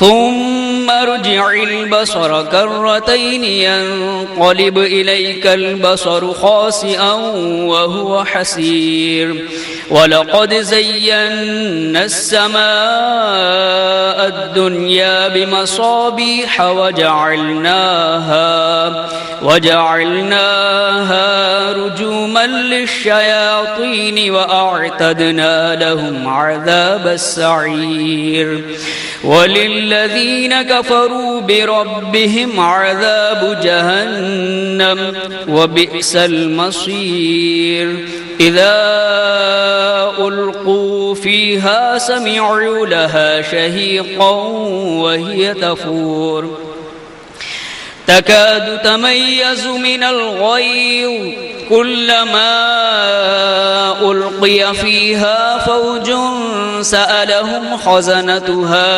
ثم ارجع البصر كرتين ينقلب إليك البصر خاسئا وهو حسير. ولقد زينا السماء الدنيا بمصابيح وجعلناها رجوما للشياطين وأعتدنا لهم عذاب السعير. وللذين كفروا بربهم عذاب جهنم وبئس المصير. إذا ألقوا فيها سمعوا لها شهيقا وهي تفور تكاد تميز من الغيظ كلما ألقي فيها فوج سألهم خزنتها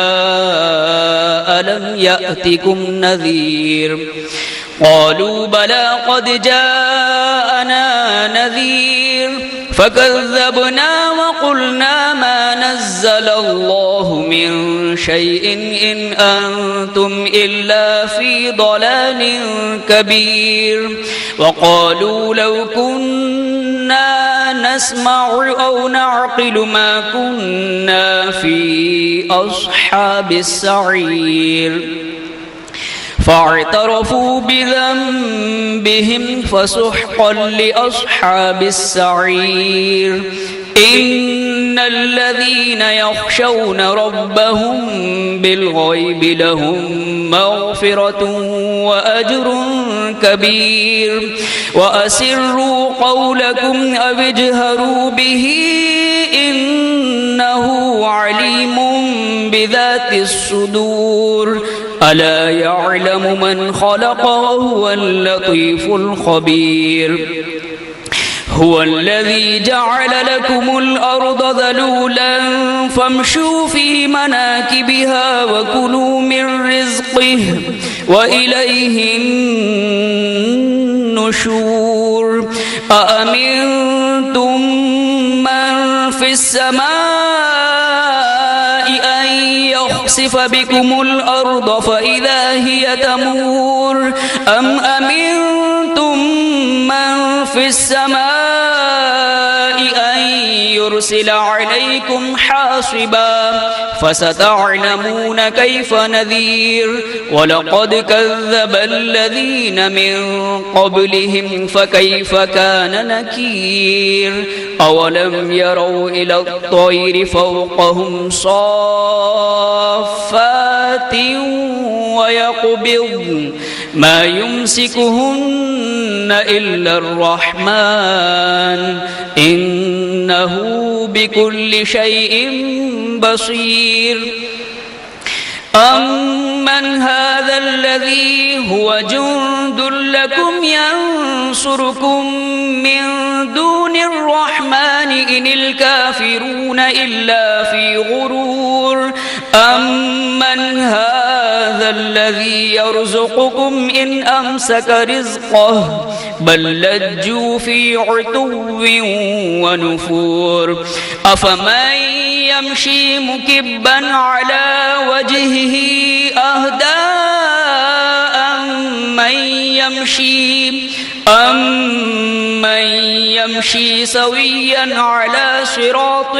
ألم يأتكم نذير. قالوا بلى قد جاءنا نذير فكذبنا وقلنا ما نزل الله من شيء إن أنتم إلا في ضلال كبير. وقالوا لو كنا نسمع أو نعقل ما كنا في أصحاب السعير. فاعترفوا بذنبهم فسحقا لأصحاب السعير. إن الذين يخشون ربهم بالغيب لهم مغفرة وأجر كبير. وأسروا قولكم أو اجهروا به إنه عليم بذات الصدور. ألا يعلم من خلق وهو اللطيف الخبير. هو الذي جعل لكم الأرض ذلولا فامشوا في مناكبها وكلوا من رزقه وإليه النشور. أأمنتم من في السماء أن يخسف بكم الأرض فإذا هي تمور أم أمنتم من في السماء أن يرسل عليكم حاصبا فستعلمون كيف نذير. ولقد كذب الذين من قبلهم فكيف كان نكير. أولم يروا إلى الطير فوقهم صافات ويقبضن ما يمسكهن إلا الرحمن إنه بكل شيء بصير. أمن هذا الذي هو جند لكم ينصركم من دون الرحمن إن الكافرون إلا في غرور. أمن هذا الذي يرزقكم إن أمسك رزقه بل لجوا في عتو ونفور أفمن يمشي مكبا على وجهه أهدى أمن يمشي سويا على صراط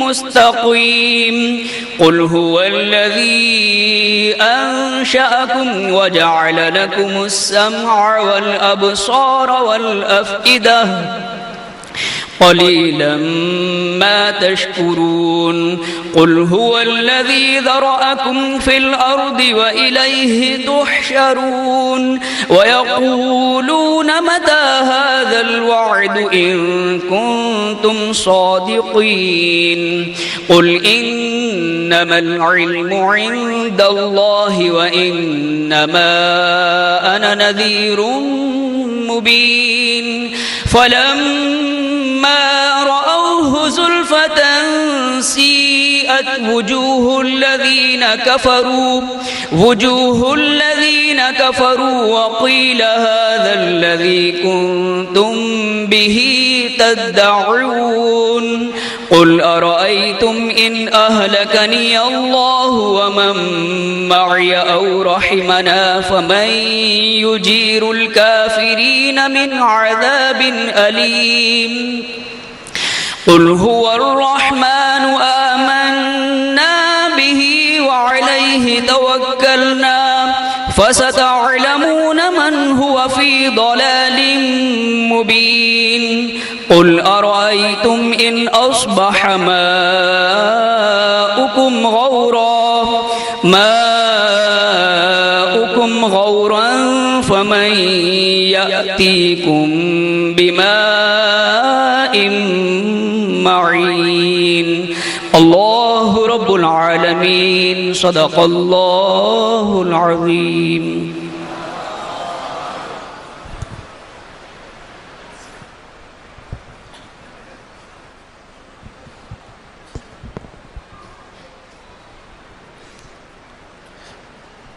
مستقيم قل هو الذي أنشأكم وجعل لكم السمع والأبصار والأفئدة قليلا ما تشكرون قل هو الذي ذرأكم في الأرض وإليه تحشرون ويقولون متى هذا الوعد إن كنتم صادقين قل إنما العلم عند الله وإنما أنا نذير مبين فلما رأوه زلفة سيئت وجوه الذين كفروا وقيل هذا الذي كنتم به تدعون قل أرأيتم إن أهلكني الله ومن معي أو رحمنا فمن يجير الكافرين من عذاب أليم قل هو الرحمن آمنا به وعليه توكلنا فستعلمون من هو في ضلال مبين قل أرأيتم إن أصبح ماؤكم غورا فمن يأتيكم بماء معين الله رب العالمين صدق الله العظيم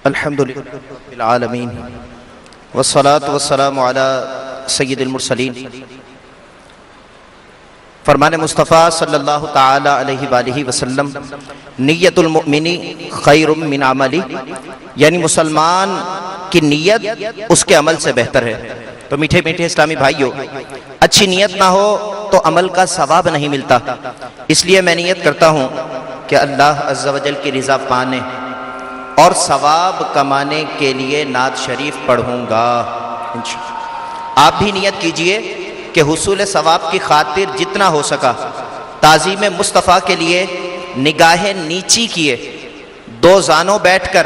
الحمد لله رب العالمين والصلاة والسلام على سید المرسلین فرمان مصطفیٰ صلی اللہ تعالی علیہ وآلہ وسلم نیت المؤمنی خیر من عملی، یعنی مسلمان کی نیت اس کے عمل سے بہتر ہے۔ تو میٹھے میٹھے اسلامی بھائیوں، اچھی نیت نہ ہو تو عمل کا ثواب نہیں ملتا، اس لیے میں نیت کرتا ہوں کہ اللہ عز و جل کی رضا پانے اور ثواب کمانے کے لیے نعت شریف پڑھوں گا انشاءاللہ۔ آپ بھی نیت کیجئے کہ حصول ثواب کی خاطر جتنا ہو سکا تعظیم مصطفیٰ کے لیے نگاہ نیچی کیے، دو زانوں بیٹھ کر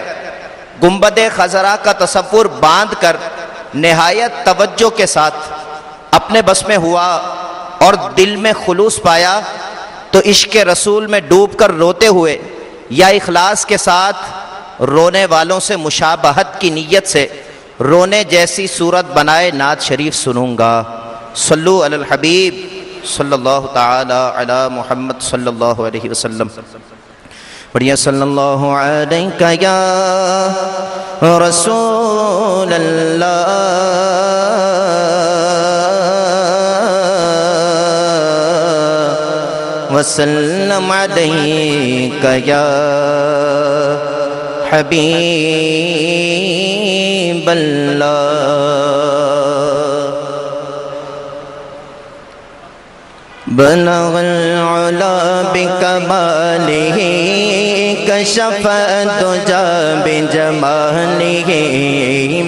گنبد خضرا کا تصور باندھ کر نہایت توجہ کے ساتھ اپنے بس میں ہوا اور دل میں خلوص پایا تو عشق رسول میں ڈوب کر روتے ہوئے یا اخلاص کے ساتھ رونے والوں سے مشابہت کی نیت سے رونے جیسی صورت بنائے نعت شریف سنوں گا۔ صلو علی الحبیب صلی اللہ تعالی علی محمد صلی اللہ علیہ وسلم۔ بڑھیا صلی اللہ علیہ یا رسول اللہ وسلم علیہ یا حبیب اللہ۔ بلغ العلا بکمالہ کشف الدجى بجمالہ،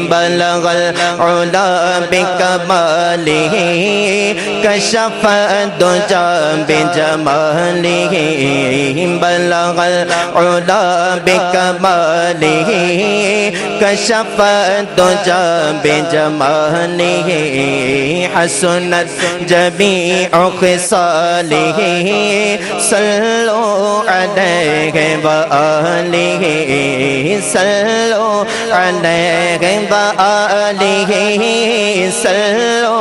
بلغ العلا بکمالہ کشف الدجى بجمالہ، بلغ العلا بکمالہ کشف الدجى بجمالہ، حسنت جمیع خصالہ صلو علیہ وآلہ، صلو علیہ وآلہ، صلو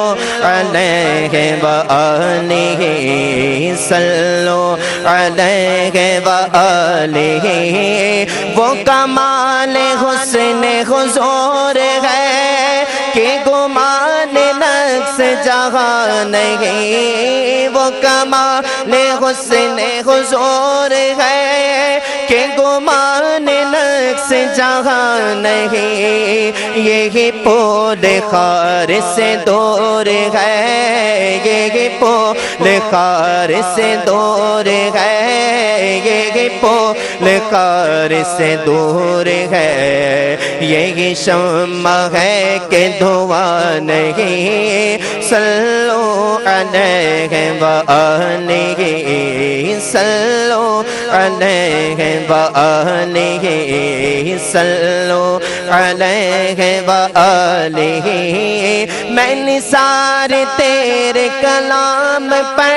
علیہ وآلہ، صلو علیہ وآلہ۔ وہ کمال حسن حضور ہے کہ گمان جہاں نہیں، وہ کمال حسن حضور ہے کہ گمان نقص جہاں نہیں، یہی پول خار سے دور ہے، یہی پول خار سے دور ہے، یہی پول خار سے دور ہے، یہی شمع ہے کہ دھواں نہیں، صلو علیہ وآلہ، صلو علیہ وآلہ، صلو علیہ وآلہ۔ میں نثار تیرے کلام پر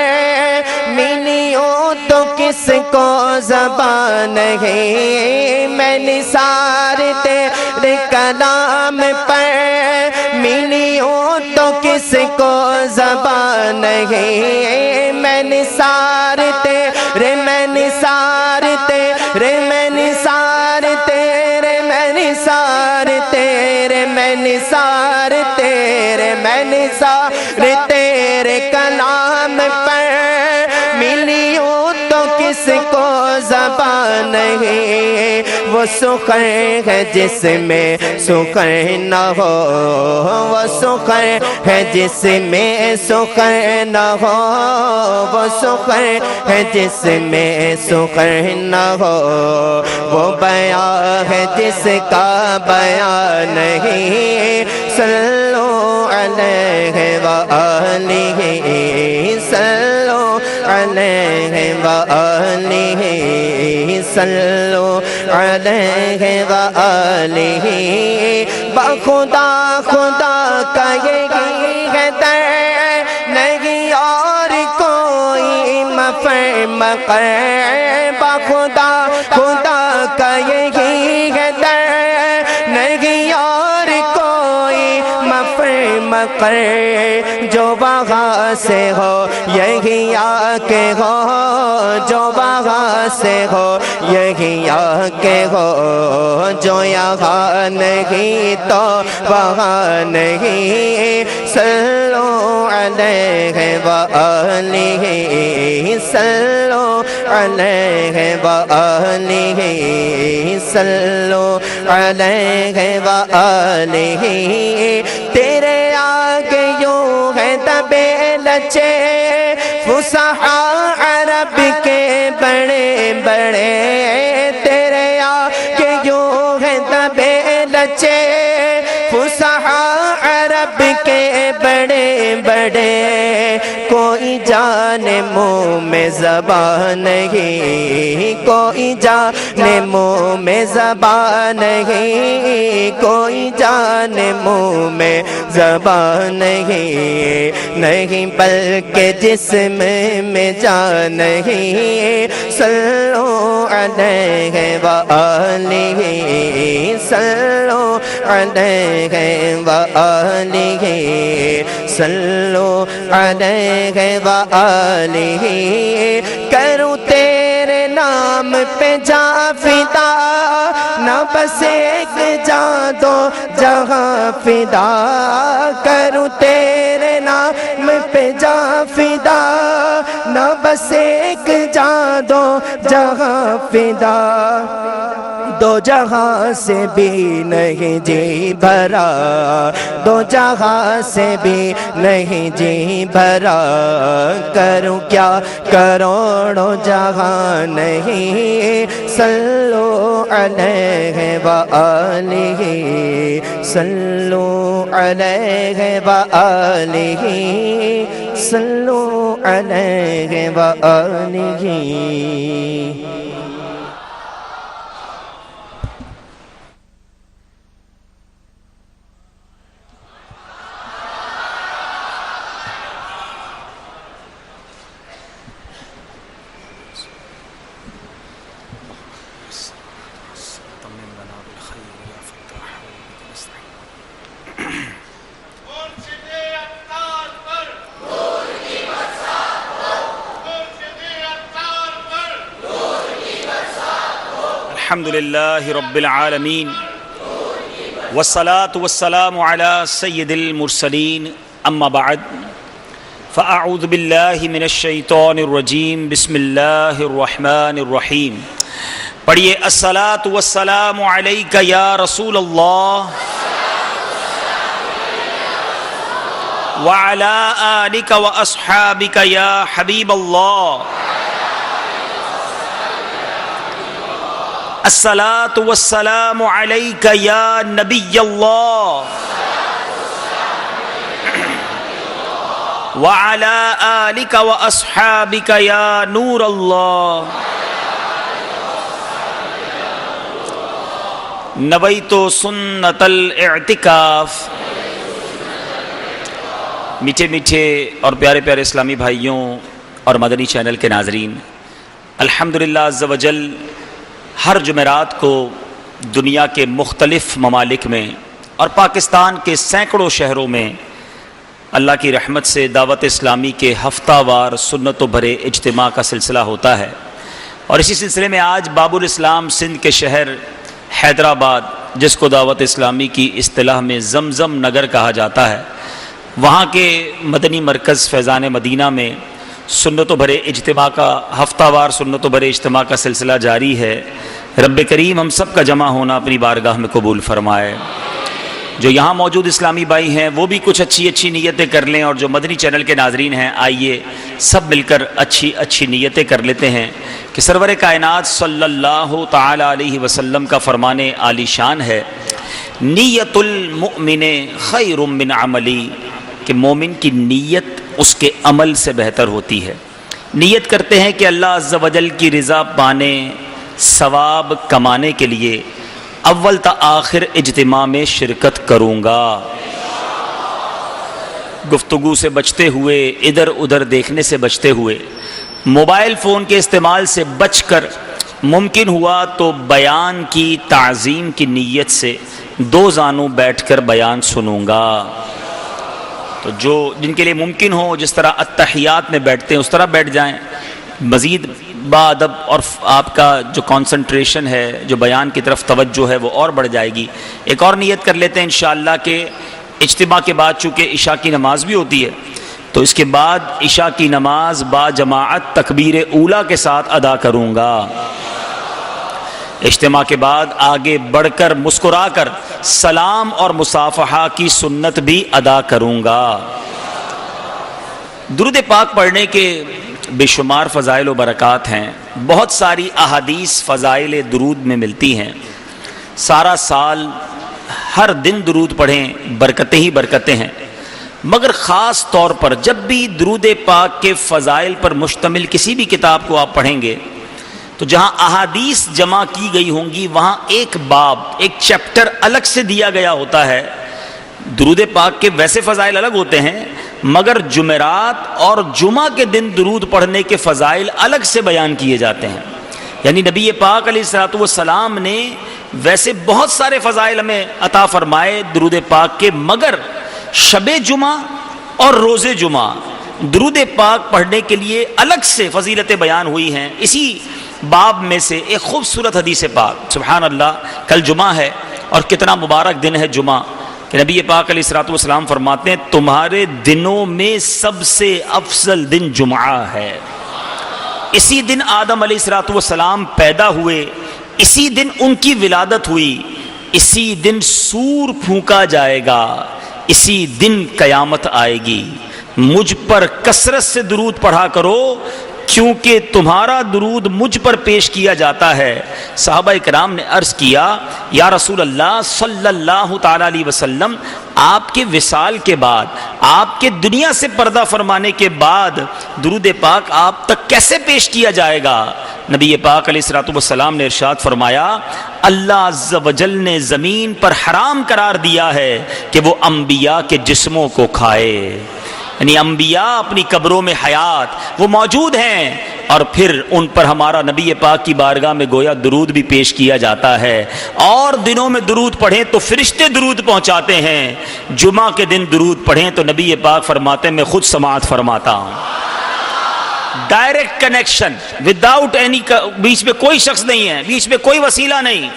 ملی ہوں تو کس کو زبان ہے، میں نثار تیرے کلام پر ملی ہوں تو کس کو زبان ہے، میں نثار تیرے، میں نثار تیرے، میں نثار تیرے، میں نثار تیرے، میں نثار تیرے، میں نثار تیرے کلام پر ملی ہوں تو کس کو زبان ہے، وہ سخن ہے جس میں سخن نہ ہو، وہ سخن ہے جس میں سخن نہ ہو، وہ سخن ہے جس میں سخن نہ ہو، وہ بیان ہے جس کا بیان نہیں، صلو علیہ وآلہ، صلو علیہ وآلہ، صلو علیہ وآلہ۔ بخدا خدا کا یہی ہے در، نہیں اور کوئی مفر مقر، بخدا خدا کا یہی ہے در، نہیں اور کوئی مفر مقر، جو وہاں سے ہو یہی آ کے ہو، جو وہاں سے ہو یہی آ کے ہو، جو یہاں نہیں تو وہاں نہیں، صلو علیہ وآلہ، صلو علیہ وآلہ، صلو علیہ وآلہ۔ تیرے آگے یوں ہے دبے لچے فصحاء عرب کے بڑے بڑے، تیرے آگے یوں ہے دبے لچے فصحاء عرب کے بڑے بڑے، کوئی جانے منہ میں زبان نہیں، کوئی جانے منہ میں زبان نہیں، کوئی جانے منہ میں زبان نہیں، نہیں بلکہ جسم میں جان نہیں، صلو علیہ وآلہ، صلو علیہ وآلہ، صلو علیہ وآلہ۔ کروں تیرے نام پہ جاں فدا، نہ بس ایک جاں دو جہاں فدا، کروں تیرے نام پہ جاں فدا، نہ بس ایک جاں دو جہاں فدا، دو جہاں سے بھی نہیں جی بھرا، دو جہاں سے بھی نہیں جی بھرا، کروں کیا کروڑوں جہاں نہیں، صلو علیہ وآلہ، صلو علیہ وآلہ، صلو علیہ وآلہ۔ الحمد للہ رب العالمین والصلاة والسلام علی سید المرسلین، اما بعد فاعوذ باللہ من الشیطان الرجیم بسم اللہ الرحمن الرحیم. پڑھیے الصلاۃ والسلام علیک یا رسول اللہ وعلی آلک واصحابک یا حبیب اللہ. الصلاۃ والسلام علیک یا نبی اللہ وعلی آلک واصحابک یا نور اللہ. نویت سنت الاعتکاف. میٹھے میٹھے اور پیارے پیارے اسلامی بھائیوں اور مدنی چینل کے ناظرین، الحمدللہ عز و جل ہر جمعرات کو دنیا کے مختلف ممالک میں اور پاکستان کے سینکڑوں شہروں میں اللہ کی رحمت سے دعوت اسلامی کے ہفتہ وار سنت و بھرے اجتماع کا سلسلہ ہوتا ہے. اور اسی سلسلے میں آج باب الاسلام سندھ کے شہر حیدرآباد، جس کو دعوت اسلامی کی اصطلاح میں زمزم نگر کہا جاتا ہے، وہاں کے مدنی مرکز فیضان مدینہ میں سنت و بھرے اجتماع کا ہفتہ وار سنت و بھرے اجتماع کا سلسلہ جاری ہے. رب کریم ہم سب کا جمع ہونا اپنی بارگاہ میں قبول فرمائے. جو یہاں موجود اسلامی بھائی ہیں وہ بھی کچھ اچھی نیتیں کر لیں، اور جو مدنی چینل کے ناظرین ہیں آئیے سب مل کر اچھی نیتیں کر لیتے ہیں کہ سرور کائنات صلی اللہ تعالی علیہ وسلم کا فرمان عالی شان ہے، نیت المؤمن خیر من عملی، کہ مومن کی نیت اس کے عمل سے بہتر ہوتی ہے. نیت کرتے ہیں کہ اللہ عز و جل کی رضا پانے، ثواب کمانے کے لیے اول تا آخر اجتماع میں شرکت کروں گا. گفتگو سے بچتے ہوئے، ادھر ادھر دیکھنے سے بچتے ہوئے، موبائل فون کے استعمال سے بچ کر ممکن ہوا تو بیان کی تعظیم کی نیت سے دو زانوں بیٹھ کر بیان سنوں گا. تو جن کے لیے ممکن ہو، جس طرح اتحیات میں بیٹھتے ہیں اس طرح بیٹھ جائیں. مزید بادب اور آپ کا جو کانسنٹریشن ہے، جو بیان کی طرف توجہ ہے، وہ اور بڑھ جائے گی. ایک اور نیت کر لیتے ہیں انشاءاللہ کہ اجتماع کے بعد چونکہ عشاء کی نماز بھی ہوتی ہے، تو اس کے بعد عشاء کی نماز با جماعت تکبیر اولیٰ کے ساتھ ادا کروں گا. اجتماع کے بعد آگے بڑھ کر مسکرا کر سلام اور مصافحہ کی سنت بھی ادا کروں گا. درود پاک پڑھنے کے بے شمار فضائل و برکات ہیں. بہت ساری احادیث فضائل درود میں ملتی ہیں. سارا سال ہر دن درود پڑھیں، برکتیں ہی برکتیں ہیں. مگر خاص طور پر جب بھی درود پاک کے فضائل پر مشتمل کسی بھی کتاب کو آپ پڑھیں گے تو جہاں احادیث جمع کی گئی ہوں گی وہاں ایک باب، ایک چیپٹر الگ سے دیا گیا ہوتا ہے. درود پاک کے ویسے فضائل الگ ہوتے ہیں، مگر جمعرات اور جمعہ کے دن درود پڑھنے کے فضائل الگ سے بیان کیے جاتے ہیں. یعنی نبی پاک علیہ الصلوۃ والسلام نے ویسے بہت سارے فضائل ہمیں عطا فرمائے درود پاک کے، مگر شب جمعہ اور روز جمعہ درود پاک پڑھنے کے لیے الگ سے فضیلتیں بیان ہوئی ہیں. اسی باب میں سے ایک خوبصورت حدیث پاک، سبحان اللہ، کل جمعہ ہے اور کتنا مبارک دن ہے جمعہ، کہ نبی پاک علیہ الصلوۃ والسلام فرماتے ہیں تمہارے دنوں میں سب سے افضل دن جمعہ ہے. اسی دن آدم علیہ الصلوۃ والسلام پیدا ہوئے، اسی دن ان کی ولادت ہوئی، اسی دن سور پھونکا جائے گا، اسی دن قیامت آئے گی. مجھ پر کثرت سے درود پڑھا کرو کیونکہ تمہارا درود مجھ پر پیش کیا جاتا ہے. صحابہ کرام نے عرض کیا یا رسول اللہ صلی اللہ تعالی علیہ وسلم، آپ کے وصال کے بعد، آپ کے دنیا سے پردہ فرمانے کے بعد درود پاک آپ تک کیسے پیش کیا جائے گا؟ نبی پاک علیہ الصلوۃ والسلام نے ارشاد فرمایا اللہ عز و جل نے زمین پر حرام قرار دیا ہے کہ وہ انبیاء کے جسموں کو کھائے. یعنی انبیاء اپنی قبروں میں حیات وہ موجود ہیں، اور پھر ان پر ہمارا نبی پاک کی بارگاہ میں گویا درود بھی پیش کیا جاتا ہے. اور دنوں میں درود پڑھیں تو فرشتے درود پہنچاتے ہیں، جمعہ کے دن درود پڑھیں تو نبی پاک فرماتے ہیں میں خود سماعت فرماتا ہوں. ڈائریکٹ کنیکشن وداؤٹ اینی، بیچ میں کوئی شخص نہیں ہے، بیچ میں کوئی وسیلہ نہیں،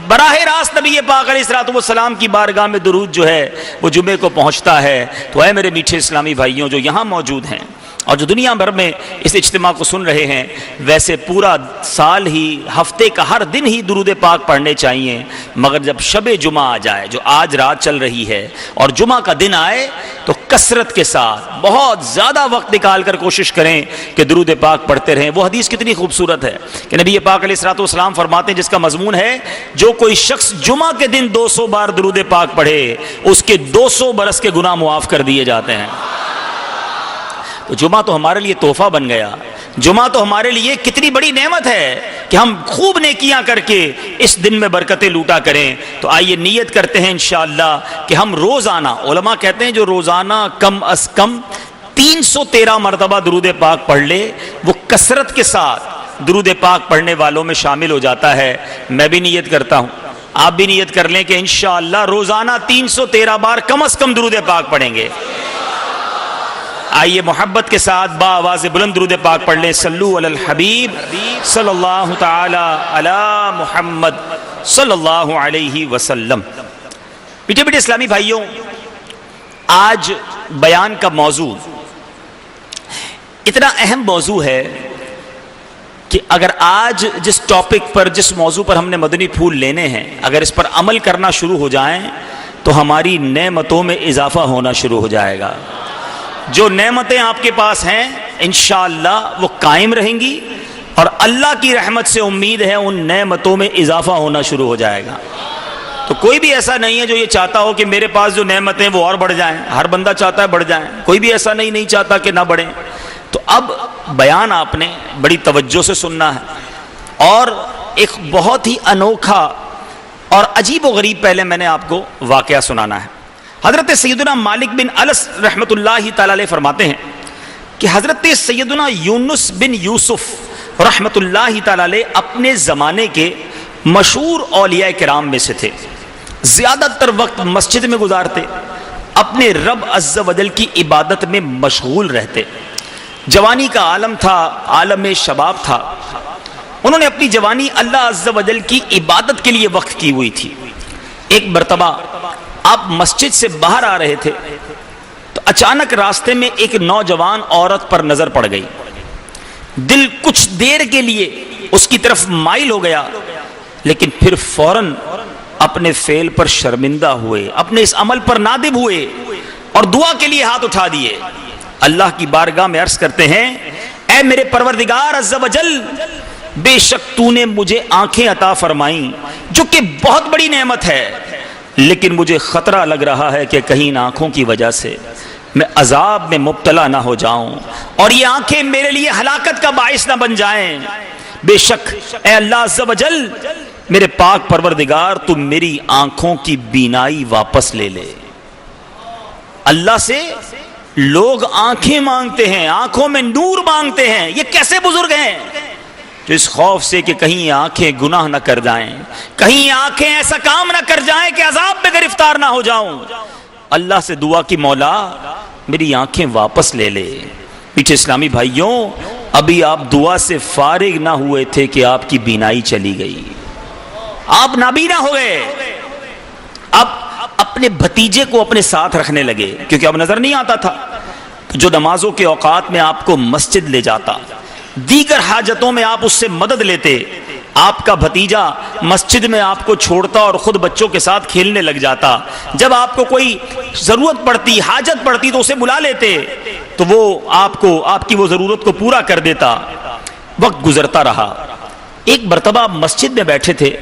براہ راست نبی پاک علیہ الصلوۃ والسلام کی بارگاہ میں درود جو ہے وہ جمعے کو پہنچتا ہے۔ تو اے میرے میٹھے اسلامی بھائیوں جو یہاں موجود ہیں اور جو دنیا بھر میں اس اجتماع کو سن رہے ہیں، ویسے پورا سال ہی، ہفتے کا ہر دن ہی درود پاک پڑھنے چاہیے، مگر جب شب جمعہ آ جائے جو آج رات چل رہی ہے اور جمعہ کا دن آئے تو کثرت کے ساتھ بہت زیادہ وقت نکال کر کوشش کریں کہ درود پاک پڑھتے رہیں۔ وہ حدیث کتنی خوبصورت ہے کہ نبی پاک علیہ الصلوۃ والسلام فرماتے ہیں، جس کا مضمون ہے جو کوئی شخص جمعہ کے دن 200 بار درود پاک پڑھے اس کے 200 برس کے گناہ معاف کر دیے جاتے ہیں۔ تو جمعہ تو ہمارے لیے تحفہ بن گیا، جمعہ تو ہمارے لیے کتنی بڑی نعمت ہے کہ ہم خوب نیکیاں کر کے اس دن میں برکتیں لوٹا کریں۔ تو آئیے نیت کرتے ہیں انشاءاللہ کہ ہم روزانہ، علماء کہتے ہیں جو روزانہ کم از کم 313 مرتبہ درود پاک پڑھ لے وہ کثرت کے ساتھ درود پاک پڑھنے والوں میں شامل ہو جاتا ہے۔ میں بھی نیت کرتا ہوں، آپ بھی نیت کر لیں کہ انشاءاللہ روزانہ 313 بار کم از کم درود پاک پڑھیں گے۔ آئیے محبت کے ساتھ با آواز بلند درود پاک پڑھ لیں، صلو علی الحبیب صلی اللہ تعالی علی محمد صلی اللہ علیہ وسلم۔ بیٹے بیٹے اسلامی بھائیوں، آج بیان کا موضوع اتنا اہم موضوع ہے کہ اگر آج جس ٹاپک پر، جس موضوع پر ہم نے مدنی پھول لینے ہیں، اگر اس پر عمل کرنا شروع ہو جائیں تو ہماری نعمتوں میں اضافہ ہونا شروع ہو جائے گا۔ جو نعمتیں آپ کے پاس ہیں انشاءاللہ وہ قائم رہیں گی، اور اللہ کی رحمت سے امید ہے ان نعمتوں میں اضافہ ہونا شروع ہو جائے گا۔ تو کوئی بھی ایسا نہیں ہے جو یہ چاہتا ہو کہ میرے پاس جو نعمتیں وہ اور بڑھ جائیں، ہر بندہ چاہتا ہے بڑھ جائیں، کوئی بھی ایسا نہیں چاہتا کہ نہ بڑھیں۔ تو اب بیان آپ نے بڑی توجہ سے سننا ہے، اور ایک بہت ہی انوکھا اور عجیب و غریب پہلے میں نے آپ کو واقعہ سنانا ہے۔ حضرت سیدنا مالک بن انس رحمۃ اللہ تعالی علیہ فرماتے ہیں کہ حضرت سیدنا یونس بن یوسف رحمۃ اللہ تعالی علیہ اپنے زمانے کے مشہور اولیاء کرام میں سے تھے، زیادہ تر وقت مسجد میں گزارتے، اپنے رب عز و جل کی عبادت میں مشغول رہتے۔ جوانی کا عالم تھا، عالم شباب تھا، انہوں نے اپنی جوانی اللہ عز و جل کی عبادت کے لیے وقف کی ہوئی تھی۔ ایک مرتبہ آپ مسجد سے باہر آ رہے تھے تو اچانک راستے میں ایک نوجوان عورت پر نظر پڑ گئی، دل کچھ دیر کے لیے اس کی طرف مائل ہو گیا، لیکن پھر فوراً اپنے فعل پر شرمندہ ہوئے، اپنے اس عمل پر نادم ہوئے اور دعا کے لیے ہاتھ اٹھا دیے۔ اللہ کی بارگاہ میں عرض کرتے ہیں، اے میرے پروردگار عز و جل، بے شک تو نے مجھے آنکھیں عطا فرمائیں جو کہ بہت بڑی نعمت ہے، لیکن مجھے خطرہ لگ رہا ہے کہ کہیں ان آنکھوں کی وجہ سے میں عذاب میں مبتلا نہ ہو جاؤں اور یہ آنکھیں میرے لیے ہلاکت کا باعث نہ بن جائیں۔ بے شک اے اللہ عز و جل، میرے پاک پروردگار تم میری آنکھوں کی بینائی واپس لے لے۔ اللہ سے لوگ آنکھیں مانگتے ہیں، آنکھوں میں نور مانگتے ہیں، یہ کیسے بزرگ ہیں جو اس خوف سے کہ کہیں یہ آنکھیں گناہ نہ کر جائیں، کہیں یہ آنکھیں ایسا کام نہ کر جائیں کہ عذاب میں گرفتار نہ ہو جاؤں، اللہ سے دعا کی مولا میری آنکھیں واپس لے لے۔ پیچھے اسلامی بھائیوں، ابھی آپ دعا سے فارغ نہ ہوئے تھے کہ آپ کی بینائی چلی گئی، آپ نابینا ہو گئے۔ اب اپنے بھتیجے کو اپنے ساتھ رکھنے لگے کیونکہ اب نظر نہیں آتا تھا، جو نمازوں کے اوقات میں آپ کو مسجد لے جاتا، دیگر حاجتوں میں آپ اس سے مدد لیتے، آپ کا بھتیجا مسجد میں آپ کو چھوڑتا اور خود بچوں کے ساتھ کھیلنے لگ جاتا۔ جب آپ کو کوئی ضرورت پڑتی، حاجت پڑتی تو اسے بلا لیتے تو وہ آپ کی وہ ضرورت کو پورا کر دیتا۔ وقت گزرتا رہا، ایک مرتبہ آپ مسجد میں بیٹھے تھے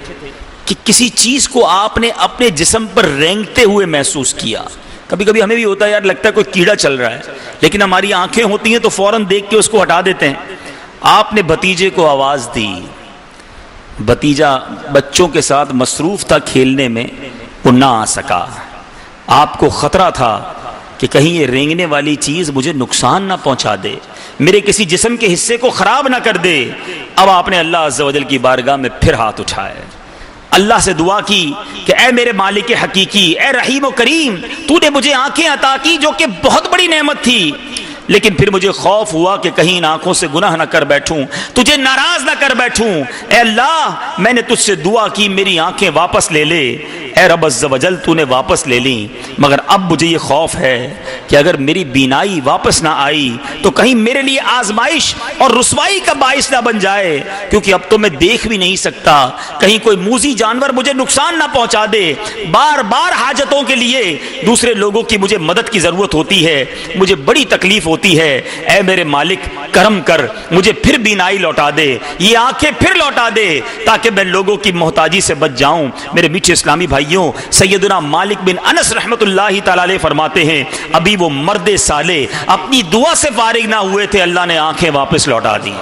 کہ کسی چیز کو آپ نے اپنے جسم پر رینگتے ہوئے محسوس کیا۔ کبھی کبھی ہمیں بھی ہوتا ہے یار، لگتا ہے کوئی کیڑا چل رہا ہے، لیکن ہماری آنکھیں ہوتی ہیں تو فوراً دیکھ کے اس کو ہٹا دیتے ہیں۔ آپ نے بھتیجے کو آواز دی، بھتیجا بچوں کے ساتھ مصروف تھا کھیلنے میں، وہ نہ آ سکا۔ آپ کو خطرہ تھا کہ کہیں یہ رینگنے والی چیز مجھے نقصان نہ پہنچا دے، میرے کسی جسم کے حصے کو خراب نہ کر دے۔ اب آپ نے اللہ عز و جل کی بارگاہ میں پھر ہاتھ اٹھائے، اللہ سے دعا کی کہ اے میرے مالک حقیقی، اے رحیم و کریم، تو نے مجھے آنکھیں عطا کی جو کہ بہت بڑی نعمت تھی، لیکن پھر مجھے خوف ہوا کہ کہیں ان آنکھوں سے گناہ نہ کر بیٹھوں، تجھے ناراض نہ کر بیٹھوں۔ اے اللہ میں نے تجھ سے دعا کی میری آنکھیں واپس لے لے، اے رب عز و جل تو نے واپس لے لی، مگر اب مجھے یہ خوف ہے کہ اگر میری بینائی واپس نہ آئی تو کہیں میرے لیے آزمائش اور رسوائی کا باعث نہ بن جائے، کیونکہ اب تو میں دیکھ بھی نہیں سکتا، کہیں کوئی موذی جانور مجھے نقصان نہ پہنچا دے۔ بار بار حاجتوں کے لیے دوسرے لوگوں کی مجھے مدد کی ضرورت ہوتی ہے، مجھے بڑی تکلیف ہوتی ہے، اے میرے مالک کرم کر مجھے پھر بینائی لوٹا دے، یہ آنکھیں پھر لوٹا دے تاکہ میں لوگوں کی محتاجی سے بچ جاؤں۔ میرے میٹھے اسلامی بھائیوں، سیدنا مالک بن انس رحمۃ اللہ تعالی علیہ فرماتے ہیں ابھی وہ مرد صالح اپنی دعا سے فارغ نہ ہوئے تھے، اللہ نے آنکھیں واپس لوٹا دی۔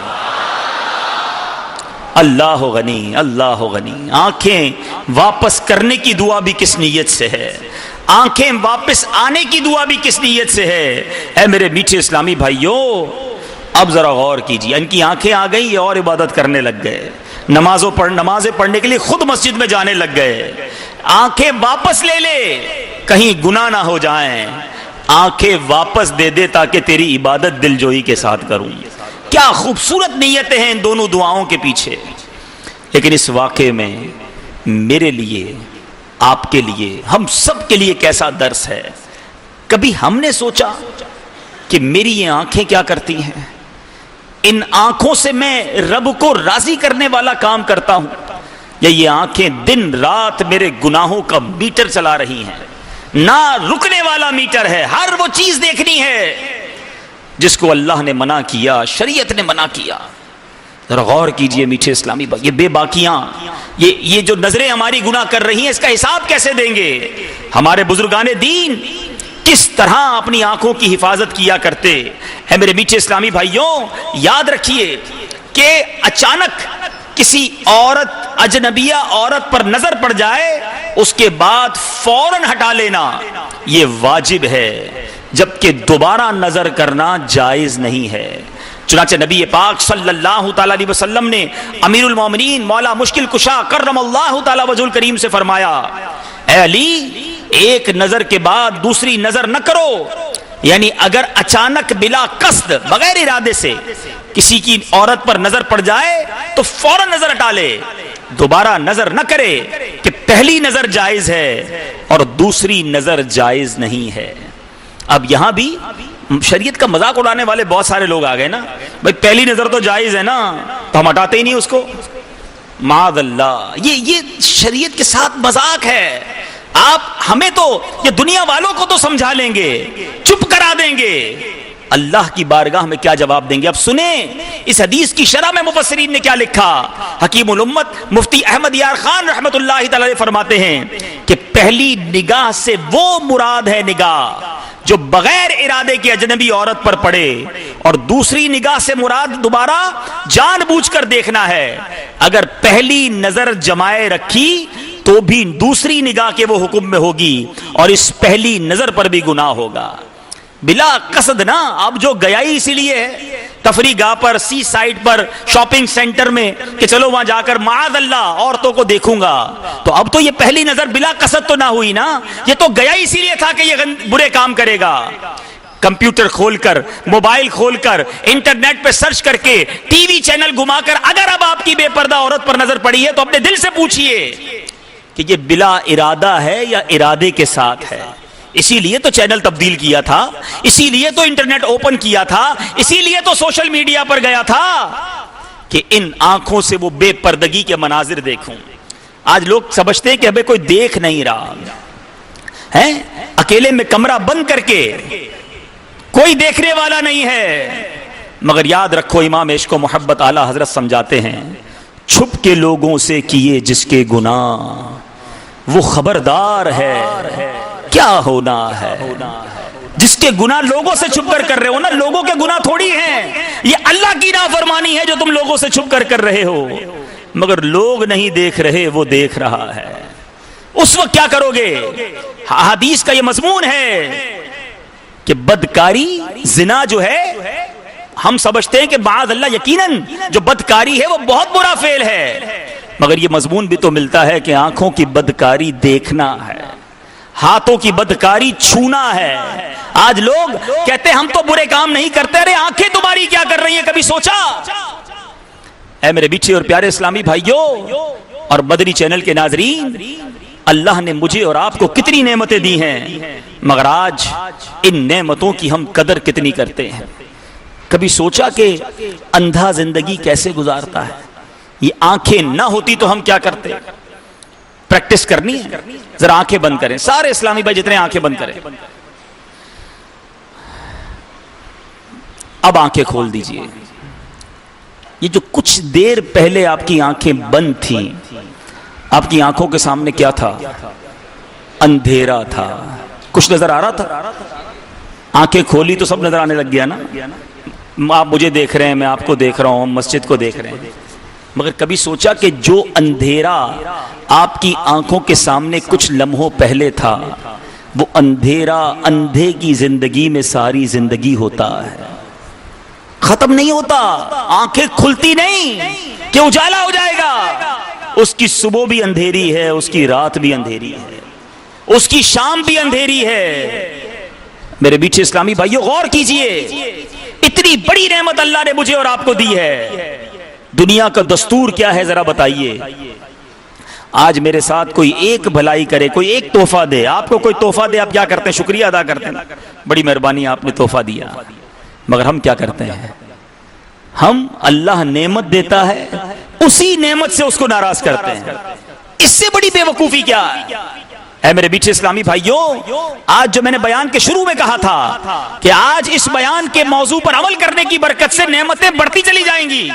اللہ غنی، اللہ غنی۔ آنکھیں واپس کرنے کی دعا بھی کس نیت سے ہے، آنکھیں واپس آنے کی دعا بھی کس نیت سے ہے۔ اے میرے میٹھے اسلامی بھائیوں، اب ذرا غور کیجیے، ان کی آنکھیں آ گئی اور عبادت کرنے لگ گئے، نمازیں پڑھنے کے لیے خود مسجد میں جانے لگ گئے۔ آنکھیں واپس لے لے کہیں گناہ نہ ہو جائیں، آنکھیں واپس دے دے تاکہ تیری عبادت دل جوئی کے ساتھ کروں۔ کیا خوبصورت نیتیں ہیں ان دونوں دعاؤں کے پیچھے، لیکن اس واقعے میں میرے لیے، آپ کے لیے، ہم سب کے لیے کیسا درس ہے۔ کبھی ہم نے سوچا کہ میری یہ آنکھیں کیا کرتی ہیں، ان آنکھوں سے میں رب کو راضی کرنے والا کام کرتا ہوں، یا یہ آنکھیں دن رات میرے گناہوں کا میٹر چلا رہی ہیں، نہ رکنے والا میٹر ہے، ہر وہ چیز دیکھنی ہے جس کو اللہ نے منع کیا، شریعت نے منع کیا۔ ذرا غور کیجئے میٹھے اسلامی بھائی، یہ بے باکیاں، یہ جو نظریں ہماری گناہ کر رہی ہیں، اس کا حساب کیسے دیں گے؟ ہمارے بزرگان دین کس طرح اپنی آنکھوں کی حفاظت کیا کرتے ہیں۔ میرے میٹھے اسلامی بھائیوں، یاد رکھیے کہ اچانک کسی عورت، اجنبیہ عورت پر نظر پڑ جائے، اس کے بعد فوراً ہٹا لینا یہ واجب ہے، جبکہ دوبارہ نظر کرنا جائز نہیں ہے۔ چنانچہ نبی پاک صلی اللہ تعالی علیہ وسلم نے امیر المومنین مولا مشکل کشا کرم اللہ تعالی وجہ الکریم سے فرمایا، اے علی، ایک نظر کے بعد دوسری نظر نہ کرو، یعنی اگر اچانک بلا قصد، بغیر ارادے سے کسی کی عورت پر نظر پڑ جائے تو فوراً نظر ہٹا لے، دوبارہ نظر نہ کرے، کہ پہلی نظر جائز ہے اور دوسری نظر جائز نہیں ہے۔ اب یہاں بھی شریعت کا مذاق اڑانے والے بہت سارے لوگ آ گئے نا، بھائی پہلی نظر تو جائز ہے نا، تو ہم ہٹاتے ہی نہیں اس کو۔ معاذ اللہ، یہ شریعت کے ساتھ مذاق ہے۔ آپ ہمیں تو، یہ دنیا والوں کو تو سمجھا لیں گے، چپ کرا دیں گے، اللہ کی بارگاہ میں کیا جواب دیں گے؟ اب سنیں اس حدیث کی شرح میں مفسرین نے کیا لکھا۔ حکیم الامت مفتی احمد یار خان رحمت اللہ تعالی فرماتے ہیں کہ پہلی نگاہ سے وہ مراد ہے نگاہ جو بغیر ارادے کی اجنبی عورت پر پڑے، اور دوسری نگاہ سے مراد دوبارہ جان بوجھ کر دیکھنا ہے۔ اگر پہلی نظر جمائے رکھی تو بھی دوسری نگاہ کے وہ حکم میں ہوگی، اور اس پہلی نظر پر بھی گناہ ہوگا۔ بلا قصد نا، اب جو گیا ہی اسی لیے ہے تفریح گاہ پر، سی سائٹ پر، شاپنگ سینٹر میں، کہ چلو وہاں جا کر معاذ اللہ عورتوں کو دیکھوں گا، تو اب تو یہ پہلی نظر بلا قصد تو نہ ہوئی نا، یہ تو گیا ہی اسی لیے تھا کہ یہ برے کام کرے گا۔ کمپیوٹر کھول کر، موبائل کھول کر، انٹرنیٹ پہ سرچ کر کے، ٹی وی چینل گھما کر اگر اب آپ کی بے پردہ عورت پر نظر پڑی ہے تو اپنے دل سے پوچھئے کہ یہ بلا ارادہ ہے یا ارادے کے ساتھ ہے۔ اسی لیے تو چینل تبدیل کیا تھا، اسی لیے تو انٹرنیٹ اوپن کیا تھا، اسی لیے تو سوشل میڈیا پر گیا تھا کہ ان آنکھوں سے وہ بے پردگی کے مناظر دیکھوں۔ آج لوگ سمجھتے ہیں کہ ہمیں کوئی دیکھ نہیں رہا ہے، اکیلے میں کمرہ بند کر کے کوئی دیکھنے والا نہیں ہے، مگر یاد رکھو امام عشق و محبت اعلی حضرت سمجھاتے ہیں، چھپ کے لوگوں سے کیے جس کے گناہ وہ خبردار ہے کیا ہونا ہے۔ جس کے گناہ لوگوں سے چھپ کر رہے ہو نا، لوگوں کے گناہ تھوڑی ہیں، یہ اللہ کی نافرمانی ہے جو تم لوگوں سے چھپ کر رہے ہو، مگر لوگ نہیں دیکھ رہے، وہ دیکھ رہا ہے۔ اس وقت کیا کرو گے؟ حدیث کا یہ مضمون ہے کہ بدکاری، زنا جو ہے، ہم سمجھتے ہیں کہ معاذ اللہ یقیناً جو بدکاری ہے وہ بہت برا فعل ہے، مگر یہ مضمون بھی تو ملتا ہے کہ آنکھوں کی بدکاری دیکھنا ہے، ہاتھوں کی بدکاری چھونا ہے، آج لوگ کہتے ہیں ہم تو برے کام نہیں کرتے، ارے آنکھیں تمہاری کیا کر رہی ہیں، کبھی سوچا؟ اے میرے بیچے اور پیارے اسلامی بھائیوں اور مدنی چینل کے ناظرین، اللہ نے مجھے اور آپ کو کتنی نعمتیں دی ہیں، مگر آج ان نعمتوں کی ہم قدر کتنی کرتے ہیں؟ کبھی سوچا کہ اندھا زندگی کیسے گزارتا ہے؟ یہ آنکھیں نہ ہوتی تو ہم کیا کرتے؟ پریکٹس کرنی ہے، ذرا آنکھیں بند کریں، سارے اسلامی بھائی جتنے آنکھیں بند کریں، اب آنکھیں کھول دیجئے۔ یہ جو کچھ دیر پہلے آپ کی آنکھیں بند تھیں، آپ کی آنکھوں کے سامنے کیا تھا؟ اندھیرا تھا۔ کچھ نظر آ رہا تھا؟ آنکھیں کھولی تو سب نظر آنے لگ گیا نا؟ آپ مجھے دیکھ رہے ہیں، میں آپ کو دیکھ رہا ہوں، مسجد کو دیکھ رہے ہیں، مگر کبھی سوچا کہ جو اندھیرا آپ کی آنکھوں کے سامنے کچھ لمحوں پہلے تھا، وہ اندھیرا اندھے کی زندگی میں ساری زندگی ہوتا ہے، ختم نہیں ہوتا۔ آنکھیں کھلتی نہیں کہ اجالا ہو جائے گا، اس کی صبح بھی اندھیری ہے، اس کی رات بھی اندھیری ہے، اس کی شام بھی اندھیری ہے۔ میرے بیچے اسلامی بھائیوں غور کیجئے، اتنی بڑی نعمت اللہ نے مجھے اور آپ کو دی ہے۔ دنیا کا دستور کیا ہے ذرا بتائیے؟ آج میرے ساتھ کوئی ایک بھلائی کرے، کوئی ایک تحفہ دے، آپ کو کوئی تحفہ دے، آپ کیا کرتے ہیں؟ شکریہ ادا کرتے ہیں، بڑی مہربانی آپ نے تحفہ دیا۔ مگر ہم کیا کرتے ہیں؟ ہم اللہ نعمت دیتا ہے، اسی نعمت سے اس کو ناراض کرتے ہیں۔ اس سے بڑی بے وقوفی کیا ہے؟ اے میرے بیچے اسلامی بھائیوں، آج جو میں نے بیان کے شروع میں کہا تھا کہ آج اس بیان کے موضوع پر عمل کرنے کی برکت سے نعمتیں بڑھتی چلی جائیں گی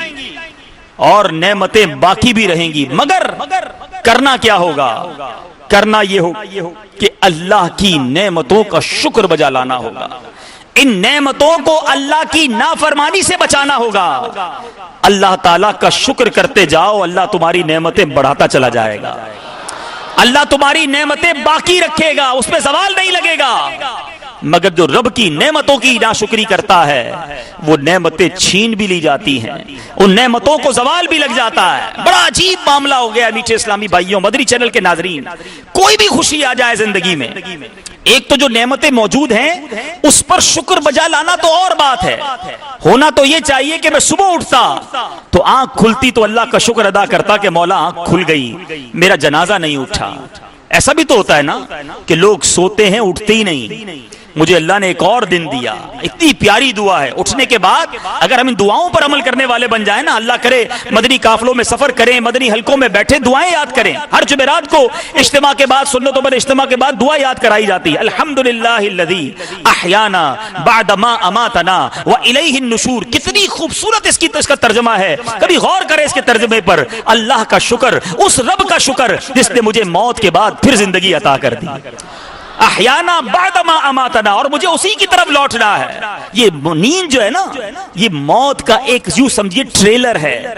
اور نعمتیں باقی بھی رہیں گی، مگر کرنا کیا ہوگا؟ کرنا یہ ہو کہ اللہ کی نعمتوں کا شکر بجا لانا ہوگا، ان نعمتوں کو اللہ کی نافرمانی سے بچانا ہوگا۔ اللہ تعالیٰ کا شکر کرتے جاؤ، اللہ تمہاری نعمتیں بڑھاتا چلا جائے گا، اللہ تمہاری نعمتیں باقی رکھے گا، اس پہ زوال نہیں لگے گا۔ مگر جو رب کی نعمتوں کی ناشکری کرتا ہے، وہ نعمتیں چھین بھی لی جاتی ہیں، ان نعمتوں کو زوال بھی لگ جاتا ہے۔ بڑا عجیب معاملہ ہو گیا میٹھے اسلامی بھائیوں، مدنی چینل کے ناظرین، کوئی بھی خوشی آ جائے زندگی میں، ایک تو جو نعمتیں موجود ہیں اس پر شکر بجا لانا تو اور بات ہے۔ ہونا تو یہ چاہیے کہ میں صبح اٹھتا تو آنکھ کھلتی تو اللہ کا شکر ادا کرتا کہ مولا آنکھ کھل گئی، میرا جنازہ نہیں اٹھا۔ ایسا بھی تو ہوتا ہے نا کہ لوگ سوتے ہیں اٹھتے ہی نہیں، مجھے اللہ نے ایک اور دن دیا۔ اتنی پیاری دعا ہے، اٹھنے کے بعد اگر ہم ان دعاؤں پر عمل کرنے والے بن جائیں نا، اللہ کرے مدنی قافلوں میں سفر کریں، مدنی حلقوں میں بیٹھے دعائیں یاد کریں۔ ہر جمعرات کو اجتماع کے بعد، سنتوں پر اجتماع کے بعد دعا یاد کرائی جاتی ہے، الحمدللہ الذی احیانا بعد ما اماتنا والیہ النشور۔ کتنی خوبصورت اس کا ترجمہ ہے، کبھی غور کریں اس کے ترجمے پر۔ اللہ کا شکر، اس رب کا شکر جس نے مجھے موت کے بعد پھر زندگی عطا کر دی، احیانا بعد ما اماتنا، اور مجھے اسی کی طرف لوٹنا ہے۔ یہ نیند جو ہے نا، یہ موت کا ایک یوں سمجھیے ٹریلر ہے۔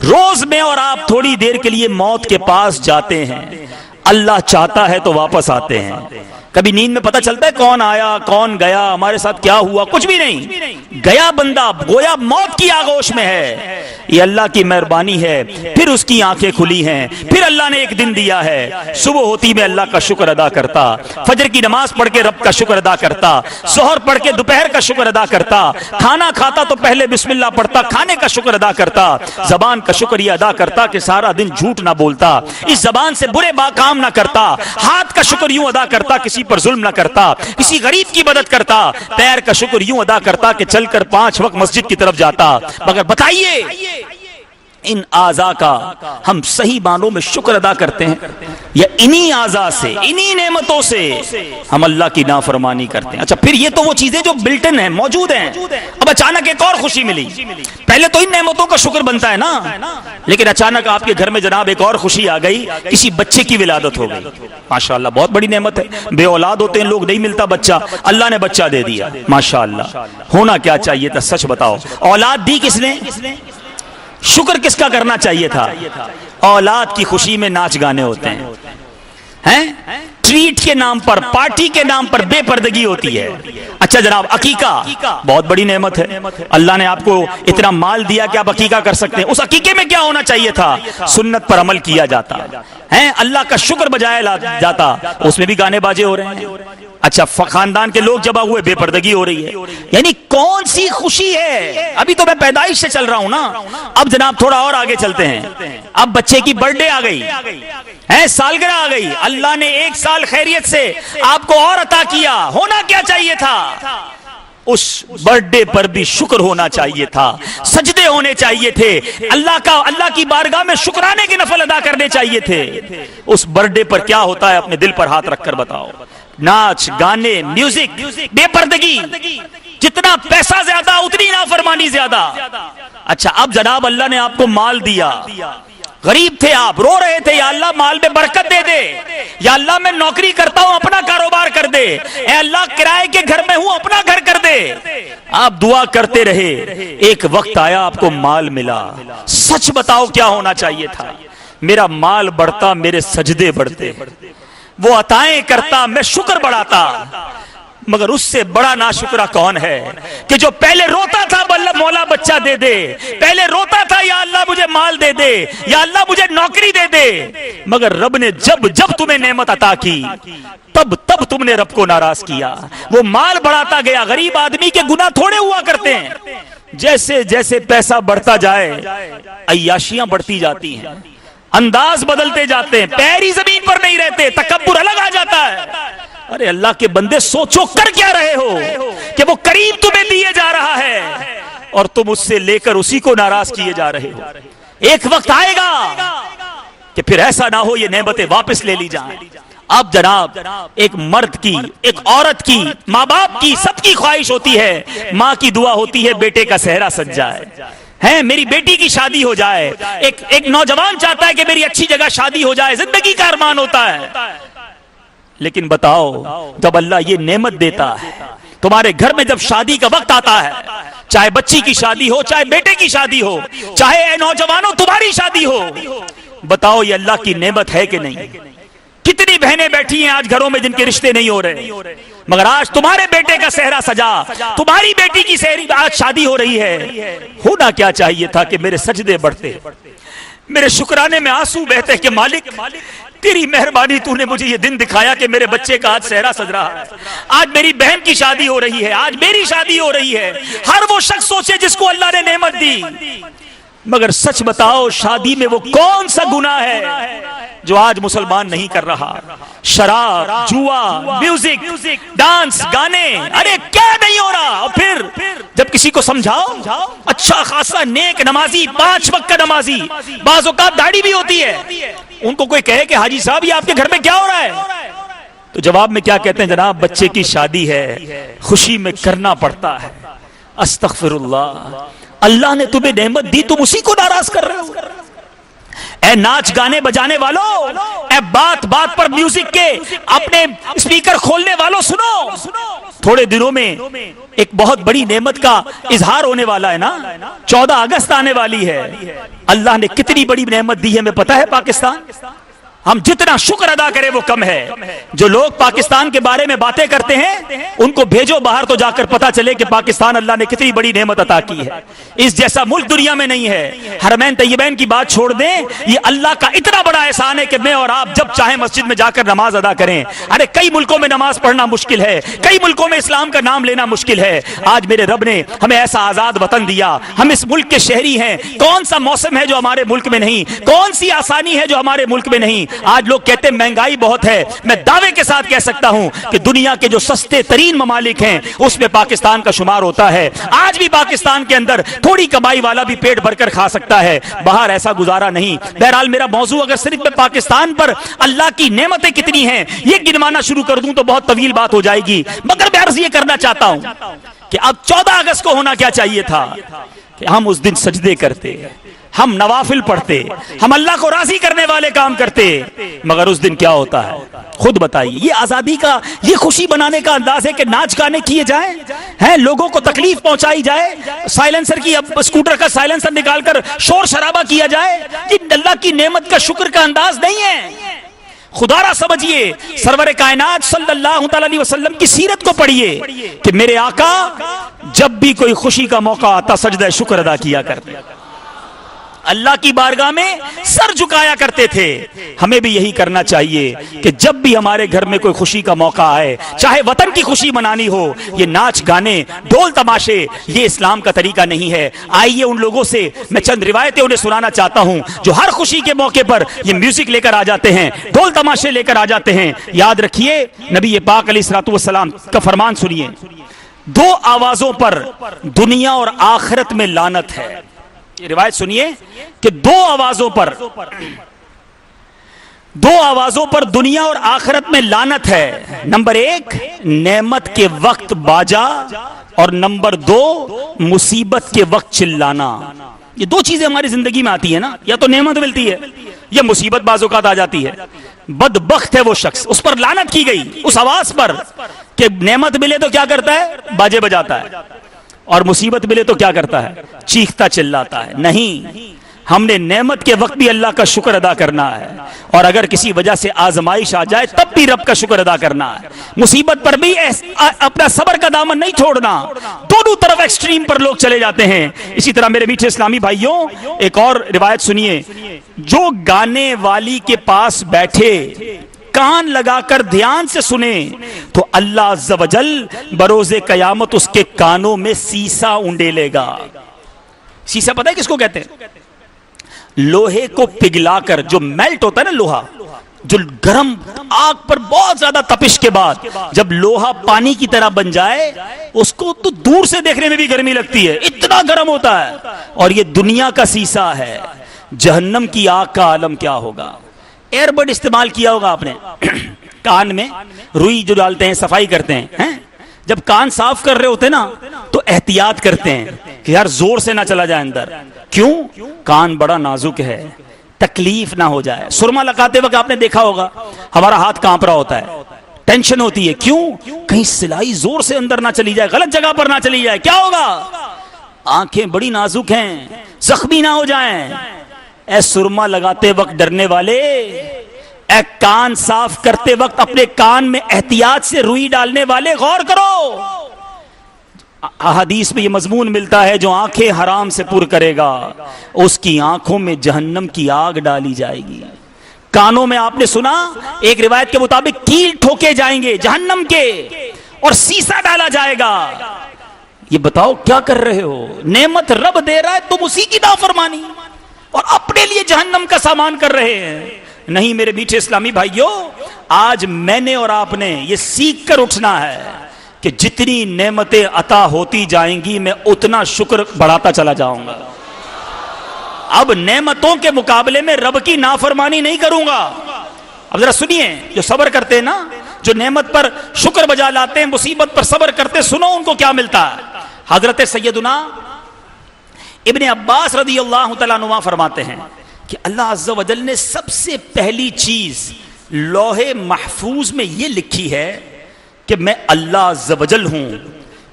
روز میں اور آپ تھوڑی دیر کے لیے موت کے پاس جاتے ہیں، اللہ چاہتا ہے تو واپس آتے ہیں۔ کبھی نیند میں پتہ چلتا ہے کون آیا کون گیا، ہمارے ساتھ کیا ہوا؟ کچھ بھی نہیں، گیا بندہ گویا موت کی آغوش میں ہے۔ یہ اللہ کی مہربانی ہے، پھر اس کی آنکھیں کھلی ہیں، پھر اللہ نے ایک دن دیا ہے۔ صبح ہوتی میں اللہ کا شکر ادا کرتا، فجر کی نماز پڑھ کے رب کا شکر ادا کرتا، ظہر پڑھ کے دوپہر کا شکر ادا کرتا، کھانا کھاتا تو پہلے بسم اللہ پڑھتا، کھانے کا شکر ادا کرتا، زبان کا شکر یہ ادا کرتا کہ سارا دن جھوٹ نہ بولتا، اس زبان سے برے کام نہ کرتا، ہاتھ کا شکر یوں ادا کرتا کسی پر ظلم نہ کرتا، کسی غریب کی مدد کرتا، پیر کا شکر یوں ادا کرتا کہ چل کر 5 وقت مسجد کی طرف جاتا۔ مگر بتائیے ان اعضاء کا ہم صحیح معنوں میں شکر ادا کرتے ہیں یا انہی اعضاء سے، انہی نعمتوں سے ہم اللہ کی نافرمانی کرتے ہیں؟ اچھا پھر یہ تو وہ چیزیں جو بلٹن ہیں، موجود ہیں، اب اچانک ایک اور خوشی ملی، پہلے تو ان نعمتوں کا شکر بنتا ہے نا، لیکن اچانک آپ کے گھر میں جناب ایک اور خوشی آ گئی، کسی بچے کی ولادت ہو گئی۔ ماشاءاللہ بہت بڑی نعمت ہے، بے اولاد ہوتے ہیں لوگ، نہیں ملتا بچہ، اللہ نے بچہ دے دیا، ماشاءاللہ۔ ہونا کیا چاہیے تھا؟ سچ بتاؤ، اولاد دی کس نے؟ شکر کس کا کرنا چاہیے تھا؟ اولاد کی خوشی میں ناچ گانے ہوتے ہیں، ٹریٹ کے نام پر، پارٹی کے نام پر بے پردگی ہوتی ہے۔ اچھا جناب عقیقہ بہت بڑی نعمت ہے، اللہ نے آپ کو اتنا مال دیا کہ آپ عقیقہ کر سکتے ہیں۔ اس عقیقے میں کیا ہونا چاہیے تھا؟ سنت پر عمل کیا جاتا ہے، اللہ کا شکر بجایا جاتا، اس میں بھی گانے باجے ہو رہے ہیں۔ اچھا خاندان کے لوگ جمع ہوئے، بے پردگی ہو رہی ہے، یعنی کون سی خوشی ہے؟ ابھی تو میں پیدائش سے چل رہا ہوں نا، اب جناب تھوڑا اور آگے چلتے ہیں، اب بچے کی برتھ ڈے آ گئی ہے، سالگرہ آ گئی، اللہ نے 1 سال خیریت سے آپ کو اور عطا کیا، ہونا کیا چاہیے تھا؟ اس برتھ ڈے پر بھی شکر ہونا چاہیے تھا، سجدے ہونے چاہیے تھے، اللہ کی بارگاہ میں شکرانے کے نفل ادا کرنے چاہیے تھے۔ اس برتھ ڈے پر کیا ہوتا ہے اپنے دل پر ہاتھ رکھ کر بتاؤ؟ ناچ گانے، میوزک، بے پردگی، جتنا پیسہ زیادہ اتنی نافرمانی زیادہ۔ اچھا اب جناب اللہ نے آپ کو مال دیا، غریب تھے آپ، رو رہے تھے یا اللہ مال میں برکت دے دے، یا اللہ میں نوکری کرتا ہوں اپنا کاروبار کر دے، اے اللہ کرائے کے گھر میں ہوں اپنا گھر کر دے، آپ دعا کرتے رہے، ایک وقت آیا آپ کو مال ملا، سچ بتاؤ کیا ہونا چاہیے تھا؟ میرا مال بڑھتا میرے سجدے بڑھتے، وہ عطائیں کرتا میں شکر بڑھاتا، مگر اس سے بڑا ناشکرہ کون ہے کہ جو پہلے روتا تھا مولا بچہ دے دے، پہلے روتا تھا یا اللہ مجھے مال دے دے، یا اللہ مجھے نوکری دے دے، مگر رب نے جب تمہیں نعمت عطا کی تب تم نے رب کو ناراض کیا، وہ مال بڑھاتا گیا۔ غریب آدمی کے گناہ تھوڑے ہوا کرتے ہیں، جیسے جیسے پیسہ بڑھتا جائے عیاشیاں بڑھتی جاتی ہیں، انداز بدلتے جاتے ہیں، پیر ہی زمین پر نہیں رہتے، تکبر الگ آ جاتا ہے۔ ارے اللہ کے بندے سوچو کر کیا رہے ہو کہ وہ قریب تمہیں دیے جا رہا ہے اور تم اس سے لے کر اسی کو ناراض کیے جا رہے ہو۔ ایک وقت آئے گا کہ پھر ایسا نہ ہو یہ نعمتیں واپس لے لی جائیں۔ اب جناب ایک مرد کی، ایک عورت کی، ماں باپ کی، سب کی خواہش ہوتی ہے، ماں کی دعا ہوتی ہے بیٹے کا صحرا سج جائے، ہے میری بیٹی کی شادی ہو جائے، ایک نوجوان چاہتا ہے کہ میری اچھی جگہ شادی ہو جائے، زندگی کا ارمان ہوتا ہے۔ لیکن بتاؤ جب اللہ یہ نعمت دیتا ہے تمہارے گھر میں، جب شادی کا وقت آتا ہے، چاہے بچی کی شادی ہو، چاہے بیٹے کی شادی ہو، چاہے اے نوجوانوں تمہاری شادی ہو، بتاؤ یہ اللہ کی نعمت ہے کہ نہیں؟ کتنی بہنیں بیٹھی ہیں آج گھروں میں جن کے رشتے نہیں ہو رہے، مگر آج تمہارے بیٹے کا صحرا سجا، تمہاری بیٹی کی آج شادی ہو رہی ہے۔ ہونا کیا چاہیے تھا کہ میرے سجدے بڑھتے، میرے شکرانے میں آنسو بہتے کہ مالک تیری مہربانی، تو نے مجھے یہ دن دکھایا کہ میرے بچے کا آج صحرا سج رہا ہے، آج میری بہن کی شادی ہو رہی ہے، آج میری شادی ہو رہی ہے۔ ہر وہ شخص سوچے جس کو اللہ نے نعمت دی، مگر سچ بتاؤ شادی میں وہ کون سا گناہ ہے جو آج مسلمان نہیں کر رہا؟ شراب، جوا، میوزک، ڈانس، گانے، ارے کیا نہیں ہو رہا؟ اور پھر جب کسی کو سمجھاؤ، اچھا خاصا نیک نمازی، 5 وقت کا نمازی، بعض اوقات داڑھی بھی ہوتی ہے، ان کو کوئی کہے کہ حاجی صاحب یہ آپ کے گھر میں کیا ہو رہا ہے، تو جواب میں کیا کہتے ہیں؟ جناب بچے کی شادی ہے، خوشی میں کرنا پڑتا ہے۔ استغفر اللہ، اللہ نے تمہیں نعمت دی، تم اسی کو ناراض کر رہے ہو۔ اے ناچ گانے بجانے والوں، اے بات بات پر میوزک کے اپنے اسپیکر کھولنے والوں، سنو، تھوڑے دنوں میں ایک بہت بڑی نعمت کا اظہار ہونے والا ہے نا، 14 اگست آنے والی ہے۔ اللہ نے کتنی بڑی نعمت دی ہے ہمیں پتہ ہے پاکستان؟ ہم جتنا شکر ادا کریں وہ کم ہے۔ جو لوگ پاکستان کے بارے میں باتیں کرتے ہیں ان کو بھیجو باہر تو جا کر پتا چلے کہ پاکستان اللہ نے کتنی بڑی نعمت عطا کی ہے۔ اس جیسا ملک دنیا میں نہیں ہے۔ حرمین طیبین کی بات چھوڑ دیں، یہ اللہ کا اتنا بڑا احسان ہے کہ میں اور آپ جب چاہیں مسجد میں جا کر نماز ادا کریں۔ ارے کئی ملکوں میں نماز پڑھنا مشکل ہے، کئی ملکوں میں اسلام کا نام لینا مشکل ہے۔ آج میرے رب نے ہمیں ایسا آزاد وطن دیا، ہم اس ملک کے شہری ہیں۔ کون سا موسم ہے جو ہمارے ملک میں نہیں؟ کون سی آسانی ہے جو ہمارے ملک میں نہیں؟ آج لوگ کہتے ہیں مہنگائی بہت ہے، میں دعوے کے ساتھ کہہ سکتا ہوں کہ دنیا کے جو سستے ترین ممالک ہیں اس میں پاکستان کا شمار ہوتا ہے۔ آج بھی پاکستان کے اندر تھوڑی کمائی والا بھی پیٹ بھر کر کھا سکتا ہے، باہر ایسا گزارا نہیں۔ بہرحال میرا موضوع اگر صرف میں پاکستان پر اللہ کی نعمتیں کتنی ہیں یہ گنوانا شروع کر دوں تو بہت طویل بات ہو جائے گی، مگر میں عرض یہ کرنا چاہتا ہوں کہ اب 14 اگست کو ہونا کیا چاہیے تھا کہ ہم اس دن سجدے کرتے، ہم نوافل پڑھتے، ہم اللہ کو راضی کرنے والے کام کرتے، مگر اس دن کیا ہوتا ہے خود بتائیے۔ یہ آزادی کا، یہ خوشی بنانے کا انداز ہے کہ ناچ گانے کیے جائیں، ہیں لوگوں کو تکلیف پہنچائی جائے، سائلنسر کی اسکوٹر کا سائلنسر نکال کر شور شرابہ کیا جائے، یہ اللہ کی نعمت کا شکر کا انداز نہیں ہے۔ خدا را سمجھیے، سرور کائنات صلی اللہ تعالی علیہ وسلم کی سیرت کو پڑھیے کہ میرے آقا جب بھی کوئی خوشی کا موقع آتا سجدہ شکر ادا کیا کرتے۔ اللہ کی بارگاہ میں سر جھکایا کرتے تھے. ہمیں بھی یہی کرنا چاہیے کہ جب بھی ہمارے گھر میں کوئی خوشی کا موقع آئے, چاہے وطن کی خوشی منانی ہو, یہ ناچ گانے ڈول تماشے یہ اسلام کا طریقہ نہیں ہے. آئیے ان لوگوں سے میں چند روایتیں انہیں سنانا چاہتا ہوں جو ہر خوشی کے موقع پر یہ میوزک لے کر آ جاتے ہیں, ڈول تماشے لے کر آ جاتے ہیں. یاد رکھیے نبی پاک علیہ الصلوۃ والسلام کا فرمان سنیے, 2 آوازوں پر دنیا اور آخرت میں لعنت ہے. یہ روایت سنیے کہ 2 آوازوں پر دنیا اور آخرت میں لعنت ہے. نمبر 1 نعمت کے وقت باجا, اور نمبر 2 مصیبت کے وقت چلانا. یہ 2 چیزیں ہماری زندگی میں آتی ہیں نا, یا تو نعمت ملتی ہے یا مصیبت بعض اوقات آ جاتی ہے. بدبخت ہے وہ شخص, اس پر لعنت کی گئی اس آواز پر کہ نعمت ملے تو کیا کرتا ہے, باجے بجاتا ہے, اور مصیبت ملے تو کیا کرتا ہے, چیختا چلاتا ہے. نہیں, ہم نے نعمت کے وقت بھی اللہ کا شکر ادا کرنا ہے, اور اگر کسی وجہ سے آزمائش آ جائے تب بھی رب کا شکر ادا کرنا ہے. مصیبت پر بھی اپنا صبر کا دامن نہیں چھوڑنا. دونوں طرف ایکسٹریم پر لوگ چلے جاتے ہیں. اسی طرح میرے میٹھے اسلامی بھائیوں, ایک اور روایت سنیے, جو گانے والی کے پاس بیٹھے کان لگا کر دھیان سے سنے تو اللہ عز و جل بروز قیامت اس کے کانوں میں سیسا اونڈیلے گا. سیسا پتہ ہے کس کو کہتے ہیں؟ لوہے کو پگھلا کر, جو میلٹ ہوتا ہے نا لوہا, جو گرم آگ پر بہت زیادہ تپش کے بعد جب لوہا پانی کی طرح بن جائے, اس کو تو دور سے دیکھنے میں بھی گرمی لگتی ہے, اتنا گرم ہوتا ہے. اور یہ دنیا کا سیسا ہے. جہنم کی آگ کا عالم کیا ہوگا. ایئر بڈ استعمال کیا ہوگا آپ نے, کان میں روئی جو ڈالتے ہیں, صفائی کرتے ہیں, جب کان صاف کر رہے ہوتے نا تو احتیاط کرتے ہیں کہ یار زور سے نہ چلا جائے اندر. کیوں؟ کان بڑا نازک ہے, تکلیف نہ ہو جائے. سرما لگاتے وقت آپ نے دیکھا ہوگا ہمارا ہاتھ کانپ رہا ہوتا ہے, ٹینشن ہوتی ہے. کیوں؟ کہیں سلائی زور سے اندر نہ چلی جائے, غلط جگہ پر نہ چلی جائے. کیا ہوگا؟ آنکھیں بڑی نازک ہیں, زخمی نہ ہو جائیں. اے سرما لگاتے وقت ڈرنے والے, اے کان صاف کرتے وقت اپنے کان میں احتیاط سے روئی ڈالنے والے, غور کرو. احادیث میں یہ مضمون ملتا ہے, جو آنکھیں حرام سے پر کرے گا اس کی آنکھوں میں جہنم کی آگ ڈالی جائے گی. کانوں میں آپ نے سنا ایک روایت کے مطابق کیل ٹھوکے جائیں گے جہنم کے, اور سیسا ڈالا جائے گا. یہ بتاؤ کیا کر رہے ہو؟ نعمت رب دے رہا ہے تم اسی کی نافرمانی اور اپنے لیے جہنم کا سامان کر رہے ہیں. نہیں میرے میٹھے اسلامی بھائیوں, آج میں نے اور آپ نے یہ سیکھ کر اٹھنا ہے کہ جتنی نعمتیں عطا ہوتی جائیں گی میں اتنا شکر بڑھاتا چلا جاؤں گا. اب نعمتوں کے مقابلے میں رب کی نافرمانی نہیں کروں گا. اب ذرا سنیے, جو صبر کرتے ہیں نا, جو نعمت پر شکر بجا لاتے ہیں, مصیبت پر صبر کرتے, سنو ان کو کیا ملتا ہے. حضرت سیدنا ابن عباس رضی اللہ تعالیٰ عنہ فرماتے ہیں کہ اللہ عز و جل نے سب سے پہلی چیز لوح محفوظ میں یہ لکھی ہے کہ میں اللہ عز و جل ہوں,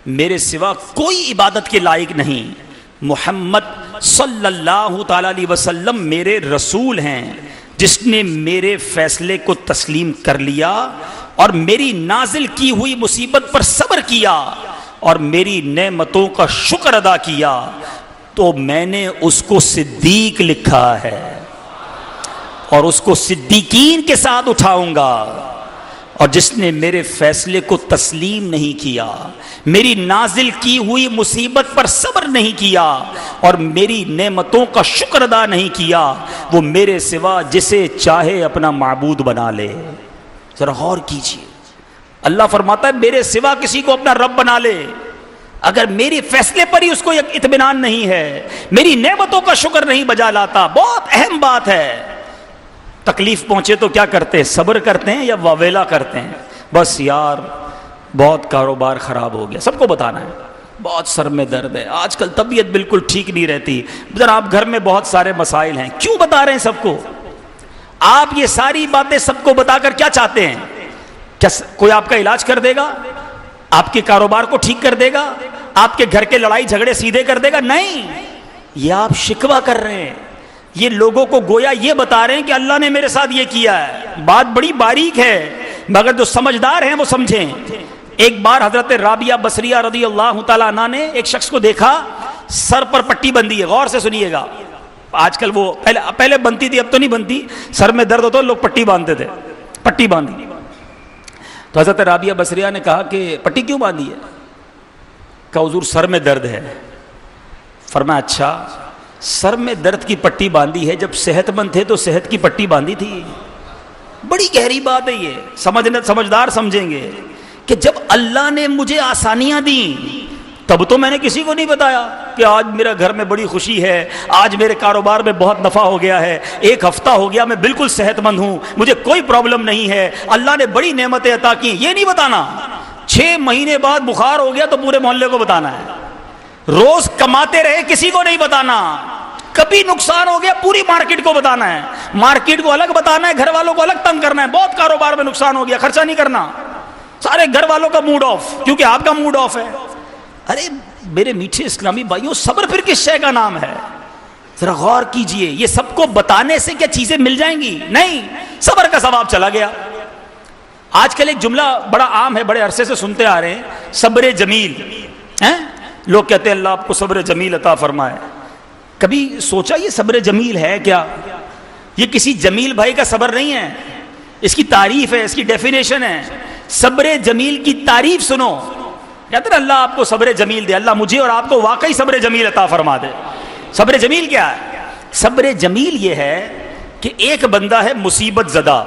میرے سوا کوئی عبادت کے لائق نہیں. محمد صلی اللہ تعالیٰ علیہ وسلم میرے رسول ہیں, جس نے میرے فیصلے کو تسلیم کر لیا اور میری نازل کی ہوئی مصیبت پر صبر کیا اور میری نعمتوں کا شکر ادا کیا, تو میں نے اس کو صدیق لکھا ہے اور اس کو صدیقین کے ساتھ اٹھاؤں گا. اور جس نے میرے فیصلے کو تسلیم نہیں کیا, میری نازل کی ہوئی مصیبت پر صبر نہیں کیا اور میری نعمتوں کا شکر ادا نہیں کیا, وہ میرے سوا جسے چاہے اپنا معبود بنا لے. ذرا غور کیجیے, اللہ فرماتا ہے میرے سوا کسی کو اپنا رب بنا لے. اگر میری فیصلے پر ہی اس کو اطمینان نہیں ہے, میری نعمتوں کا شکر نہیں بجا لاتا. بہت اہم بات ہے. تکلیف پہنچے تو کیا کرتے ہیں؟ صبر کرتے ہیں یا واویلا کرتے ہیں؟ بس یار بہت کاروبار خراب ہو گیا, سب کو بتانا ہے, بہت سر میں درد ہے, آج کل طبیعت بالکل ٹھیک نہیں رہتی, ذرا آپ گھر میں بہت سارے مسائل ہیں. کیوں بتا رہے ہیں سب کو؟ آپ یہ ساری باتیں سب کو بتا کر کیا چاہتے ہیں؟ کیا کوئی آپ کا علاج کر دے گا؟ آپ کے کاروبار کو ٹھیک کر دے گا؟ آپ کے گھر کے لڑائی جھگڑے سیدھے کر دے گا؟ نہیں, یہ آپ شکوہ کر رہے ہیں. یہ لوگوں کو گویا یہ بتا رہے ہیں کہ اللہ نے میرے ساتھ یہ کیا ہے. بات بڑی باریک ہے, مگر جو سمجھدار ہیں وہ سمجھیں. ایک بار حضرت رابعہ بصریہ رضی اللہ تعالیٰ عنہ نے ایک شخص کو دیکھا, سر پر پٹی بندھی ہے, غور سے سنیے گا, آج کل وہ پہلے بنتی تھی، اب تو نہیں بنتی. سر میں درد ہوتا لوگ پٹی باندھتے تھے، پٹی باندھی. تو حضرت رابعہ بصریہ نے کہا کہ پٹی کیوں باندھی ہے؟ کہا حضور سر میں درد ہے. فرمایا اچھا سر میں درد کی پٹی باندھی ہے، جب صحت مند تھے تو صحت کی پٹی باندھی تھی. بڑی گہری بات ہے یہ، سمجھدار سمجھیں گے کہ جب اللہ نے مجھے آسانیاں دیں تب تو میں نے کسی کو نہیں بتایا کہ آج میرا گھر میں بڑی خوشی ہے، آج میرے کاروبار میں بہت نفع ہو گیا ہے، 1 ہفتہ ہو گیا میں بالکل صحت مند ہوں، مجھے کوئی پرابلم نہیں ہے، اللہ نے بڑی نعمتیں عطا کی. یہ نہیں بتانا. 6 مہینے بعد بخار ہو گیا تو پورے محلے کو بتانا ہے. روز کماتے رہے کسی کو نہیں بتانا. کبھی نقصان ہو گیا پوری مارکیٹ کو بتانا ہے. مارکیٹ کو الگ بتانا ہے، گھر والوں کو الگ تنگ کرنا ہے. بہت کاروبار میں نقصان ہو گیا، خرچہ نہیں کرنا. سارے گھر والوں کا موڈ آف، کیونکہ آپ کا موڈ آف ہے. ارے میرے میٹھے اسلامی بھائیوں، صبر پھر کس شے کا نام ہے؟ ذرا غور کیجئے. یہ سب کو بتانے سے کیا چیزیں مل جائیں گی؟ نہیں. صبر کا ثواب چلا گیا. آج کل ایک جملہ بڑا عام ہے، بڑے عرصے سے سنتے آ رہے ہیں، صبر جمیل. لوگ کہتے ہیں اللہ آپ کو صبر جمیل عطا فرمائے. کبھی سوچا یہ صبر جمیل ہے کیا؟ یہ کسی جمیل بھائی کا صبر نہیں ہے، اس کی تعریف ہے، اس کی ڈیفینیشن ہے. صبر جمیل کی تعریف سنو. کہتے ہیں اللہ آپ کو صبر جمیل دے، اللہ مجھے اور آپ کو واقعی صبر جمیل عطا فرما دے. صبر جمیل کیا ہے؟ صبر جمیل یہ ہے کہ ایک بندہ ہے مصیبت زدہ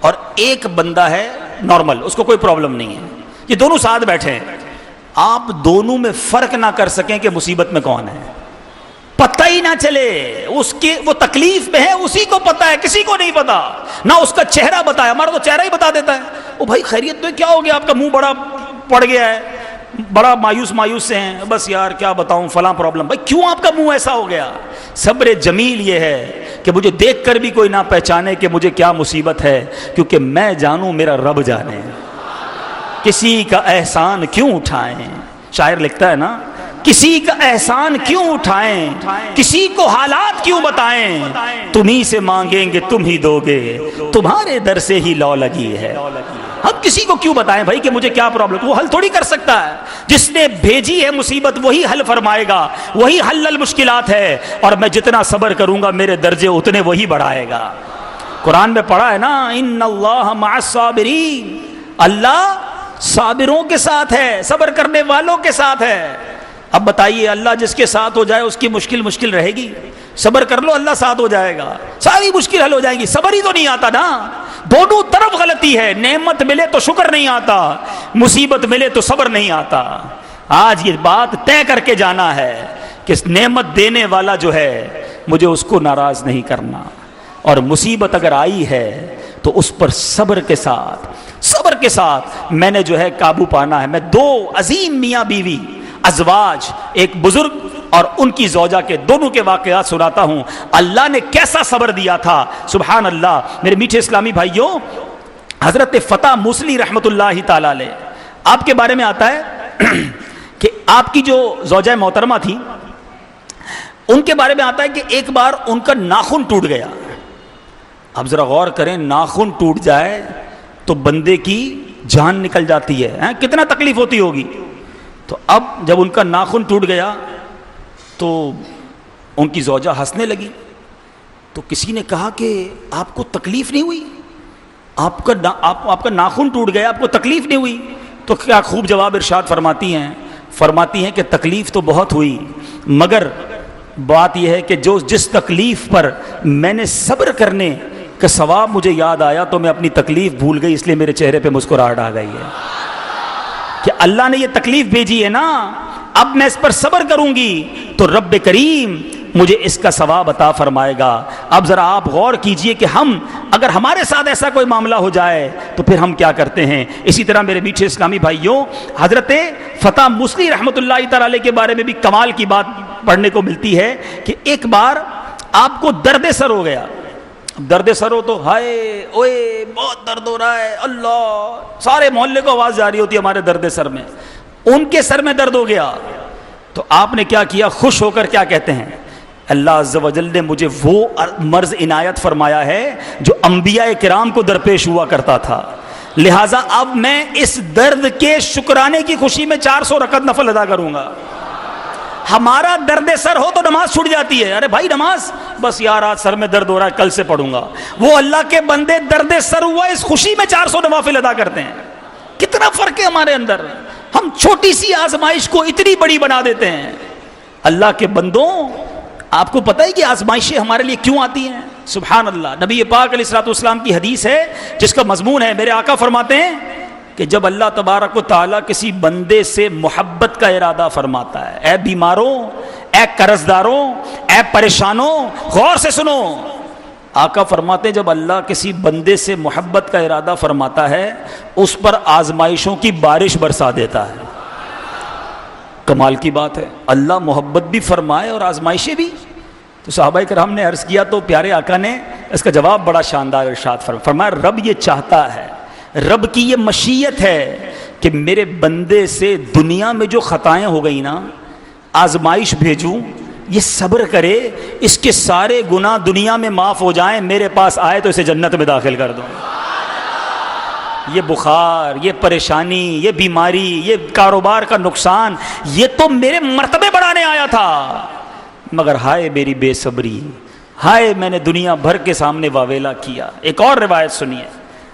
اور ایک بندہ ہے نارمل، اس کو کوئی پرابلم نہیں ہے. یہ دونوں ساتھ بیٹھے ہیں، آپ دونوں میں فرق نہ کر سکیں کہ مصیبت میں کون ہے. پتہ ہی نہ چلے، اس کے وہ تکلیف میں ہے اسی کو پتا ہے، کسی کو نہیں پتا. نہ اس کا چہرہ بتایا، ہمارا تو چہرہ ہی بتا دیتا ہے. او بھائی خیریت تو کیا ہو گیا؟ آپ کا منہ بڑا پڑ گیا ہے، بڑا مایوس سے ہیں. بس یار کیا بتاؤں فلاں پرابلم. بھائی کیوں آپ کا منہ ایسا ہو گیا؟ صبر جمیل یہ ہے کہ مجھے دیکھ کر بھی کوئی نہ پہچانے کہ مجھے کیا مصیبت ہے، کیونکہ میں جانوں میرا رب جانے. کسی کا احسان کیوں اٹھائیں؟ شاعر لکھتا ہے نا، کسی کا احسان کیوں اٹھائیں، کسی کو حالات کیوں بتائیں، تمہیں سے مانگیں گے تم ہی دو گے، تمہارے در سے ہی لو لگی ہے. اب کسی کو کیوں بتائیں بھائی کہ مجھے کیا پرابلم؟ وہ حل تھوڑی کر سکتا ہے. جس نے بھیجی ہے مصیبت وہی حل فرمائے گا، وہی حل المشکلات ہے. اور میں جتنا صبر کروں گا میرے درجے اتنے وہی بڑھائے گا. قرآن میں پڑھا ہے نا، ان اللہ مع الصابرین، اللہ صابروں کے ساتھ ہے، صبر کرنے والوں کے ساتھ ہے. اب بتائیے اللہ جس کے ساتھ ہو جائے اس کی مشکل رہے گی؟ صبر کر لو اللہ ساتھ ہو جائے گا، ساری مشکل حل ہو جائے گی. صبر ہی تو نہیں آتا نا. دونوں طرف غلطی ہے. نعمت ملے تو شکر نہیں آتا، مصیبت ملے تو صبر نہیں آتا. آج یہ بات طے کر کے جانا ہے کہ نعمت دینے والا جو ہے مجھے اس کو ناراض نہیں کرنا، اور مصیبت اگر آئی ہے تو اس پر صبر کے ساتھ میں نے جو ہے قابو پانا ہے. میں 2 عظیم میاں بیوی ازواج، ایک بزرگ اور ان کی زوجہ کے دونوں کے واقعات سناتا ہوں. اللہ نے کیسا صبر دیا تھا، سبحان اللہ. میرے میٹھے اسلامی بھائیوں، حضرت فتح موصلی رحمت اللہ تعالی علیہ، آپ کے بارے میں آتا ہے کہ آپ کی جو زوجہ محترمہ تھی ان کے بارے میں آتا ہے کہ ایک بار ان کا ناخن ٹوٹ گیا. اب ذرا غور کریں، ناخن ٹوٹ جائے تو بندے کی جان نکل جاتی ہے، کتنا تکلیف ہوتی ہوگی. تو اب جب ان کا ناخن ٹوٹ گیا تو ان کی زوجہ ہنسنے لگی. تو کسی نے کہا کہ آپ کو تکلیف نہیں ہوئی؟ آپ کا ناخن ٹوٹ گیا، آپ کو تکلیف نہیں ہوئی؟ تو کیا خوب جواب ارشاد فرماتی ہیں کہ تکلیف تو بہت ہوئی، مگر بات یہ ہے کہ جس تکلیف پر میں نے صبر کرنے کا ثواب مجھے یاد آیا تو میں اپنی تکلیف بھول گئی، اس لیے میرے چہرے پہ مسکراہٹ آ گئی ہے کہ اللہ نے یہ تکلیف بھیجی ہے نا، اب میں اس پر صبر کروں گی تو رب کریم مجھے اس کا ثواب عطا فرمائے گا. اب ذرا آپ غور کیجئے کہ اگر ہمارے ساتھ ایسا کوئی معاملہ ہو جائے تو پھر ہم کیا کرتے ہیں. اسی طرح میرے میٹھے اسلامی بھائیوں، حضرت فتح موصلی رحمت اللہ تعالی علیہ کے بارے میں بھی کمال کی بات پڑھنے کو ملتی ہے کہ ایک بار آپ کو درد سر ہو گیا. درد سر ہو تو ہائے اوئے بہت درد ہو رہا ہے، اللہ، سارے محلے کو آواز جاری ہوتی ہے ہمارے درد سر میں. ان کے سر میں درد ہو گیا تو آپ نے کیا کیا؟ خوش ہو کر کیا کہتے ہیں، اللہ عز و جل نے مجھے وہ مرض عنایت فرمایا ہے جو انبیاء کرام کو درپیش ہوا کرتا تھا، لہٰذا اب میں اس درد کے شکرانے کی خوشی میں 400 رکعت نفل ادا کروں گا. ہمارا درد سر ہو تو نماز چھوٹ جاتی ہے، ارے بھائی نماز بس یار آج سر میں درد ہو رہا ہے کل سے پڑھوں گا. وہ اللہ کے بندے درد سر ہوا اس خوشی میں 400 نوافل ادا کرتے ہیں. کتنا فرق ہے ہمارے اندر. ہم چھوٹی سی آزمائش کو اتنی بڑی بنا دیتے ہیں. اللہ کے بندوں آپ کو پتہ ہے کہ آزمائشیں ہمارے لیے کیوں آتی ہیں؟ سبحان اللہ. نبی پاک علیہ الصلوۃ والسلام کی حدیث ہے جس کا مضمون ہے، میرے آقا فرماتے ہیں کہ جب اللہ تبارک و تعالیٰ کسی بندے سے محبت کا ارادہ فرماتا ہے، اے بیماروں، اے قرض داروں، اے پریشانوں، غور سے سنو. آقا فرماتے ہیں جب اللہ کسی بندے سے محبت کا ارادہ فرماتا ہے اس پر آزمائشوں کی بارش برسا دیتا ہے. کمال کی بات ہے، اللہ محبت بھی فرمائے اور آزمائشیں بھی. تو صحابہ کرام نے عرض کیا تو پیارے آقا نے اس کا جواب بڑا شاندار ارشاد فرمایا، رب یہ چاہتا ہے، رب کی یہ مشیت ہے کہ میرے بندے سے دنیا میں جو خطائیں ہو گئی نا، آزمائش بھیجوں، یہ صبر کرے، اس کے سارے گناہ دنیا میں معاف ہو جائیں، میرے پاس آئے تو اسے جنت میں داخل کر دوں. یہ بخار، یہ پریشانی، یہ بیماری، یہ کاروبار کا نقصان، یہ تو میرے مرتبے بڑھانے آیا تھا، مگر ہائے میری بے صبری، ہائے میں نے دنیا بھر کے سامنے واویلا کیا. ایک اور روایت سنیے،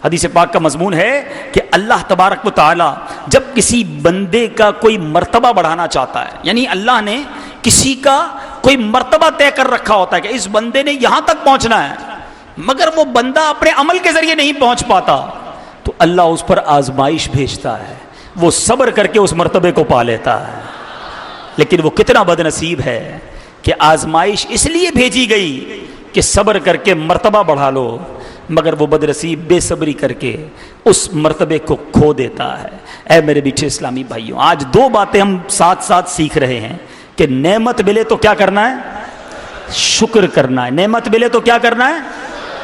حدیث پاک کا مضمون ہے کہ اللہ تبارک و تعالی جب کسی بندے کا کوئی مرتبہ بڑھانا چاہتا ہے، یعنی اللہ نے کسی کا کوئی مرتبہ طے کر رکھا ہوتا ہے کہ اس بندے نے یہاں تک پہنچنا ہے، مگر وہ بندہ اپنے عمل کے ذریعے نہیں پہنچ پاتا، تو اللہ اس پر آزمائش بھیجتا ہے، وہ صبر کر کے اس مرتبے کو پا لیتا ہے. لیکن وہ کتنا بد نصیب ہے کہ آزمائش اس لیے بھیجی گئی کہ صبر کر کے مرتبہ بڑھا لو، مگر وہ بد نصیب بے صبری کر کے اس مرتبے کو کھو دیتا ہے. اے میرے میٹھے اسلامی بھائیوں، آج دو باتیں ہم ساتھ ساتھ سیکھ رہے ہیں کہ نعمت ملے تو کیا کرنا ہے؟ شکر کرنا ہے. نعمت ملے تو کیا کرنا ہے؟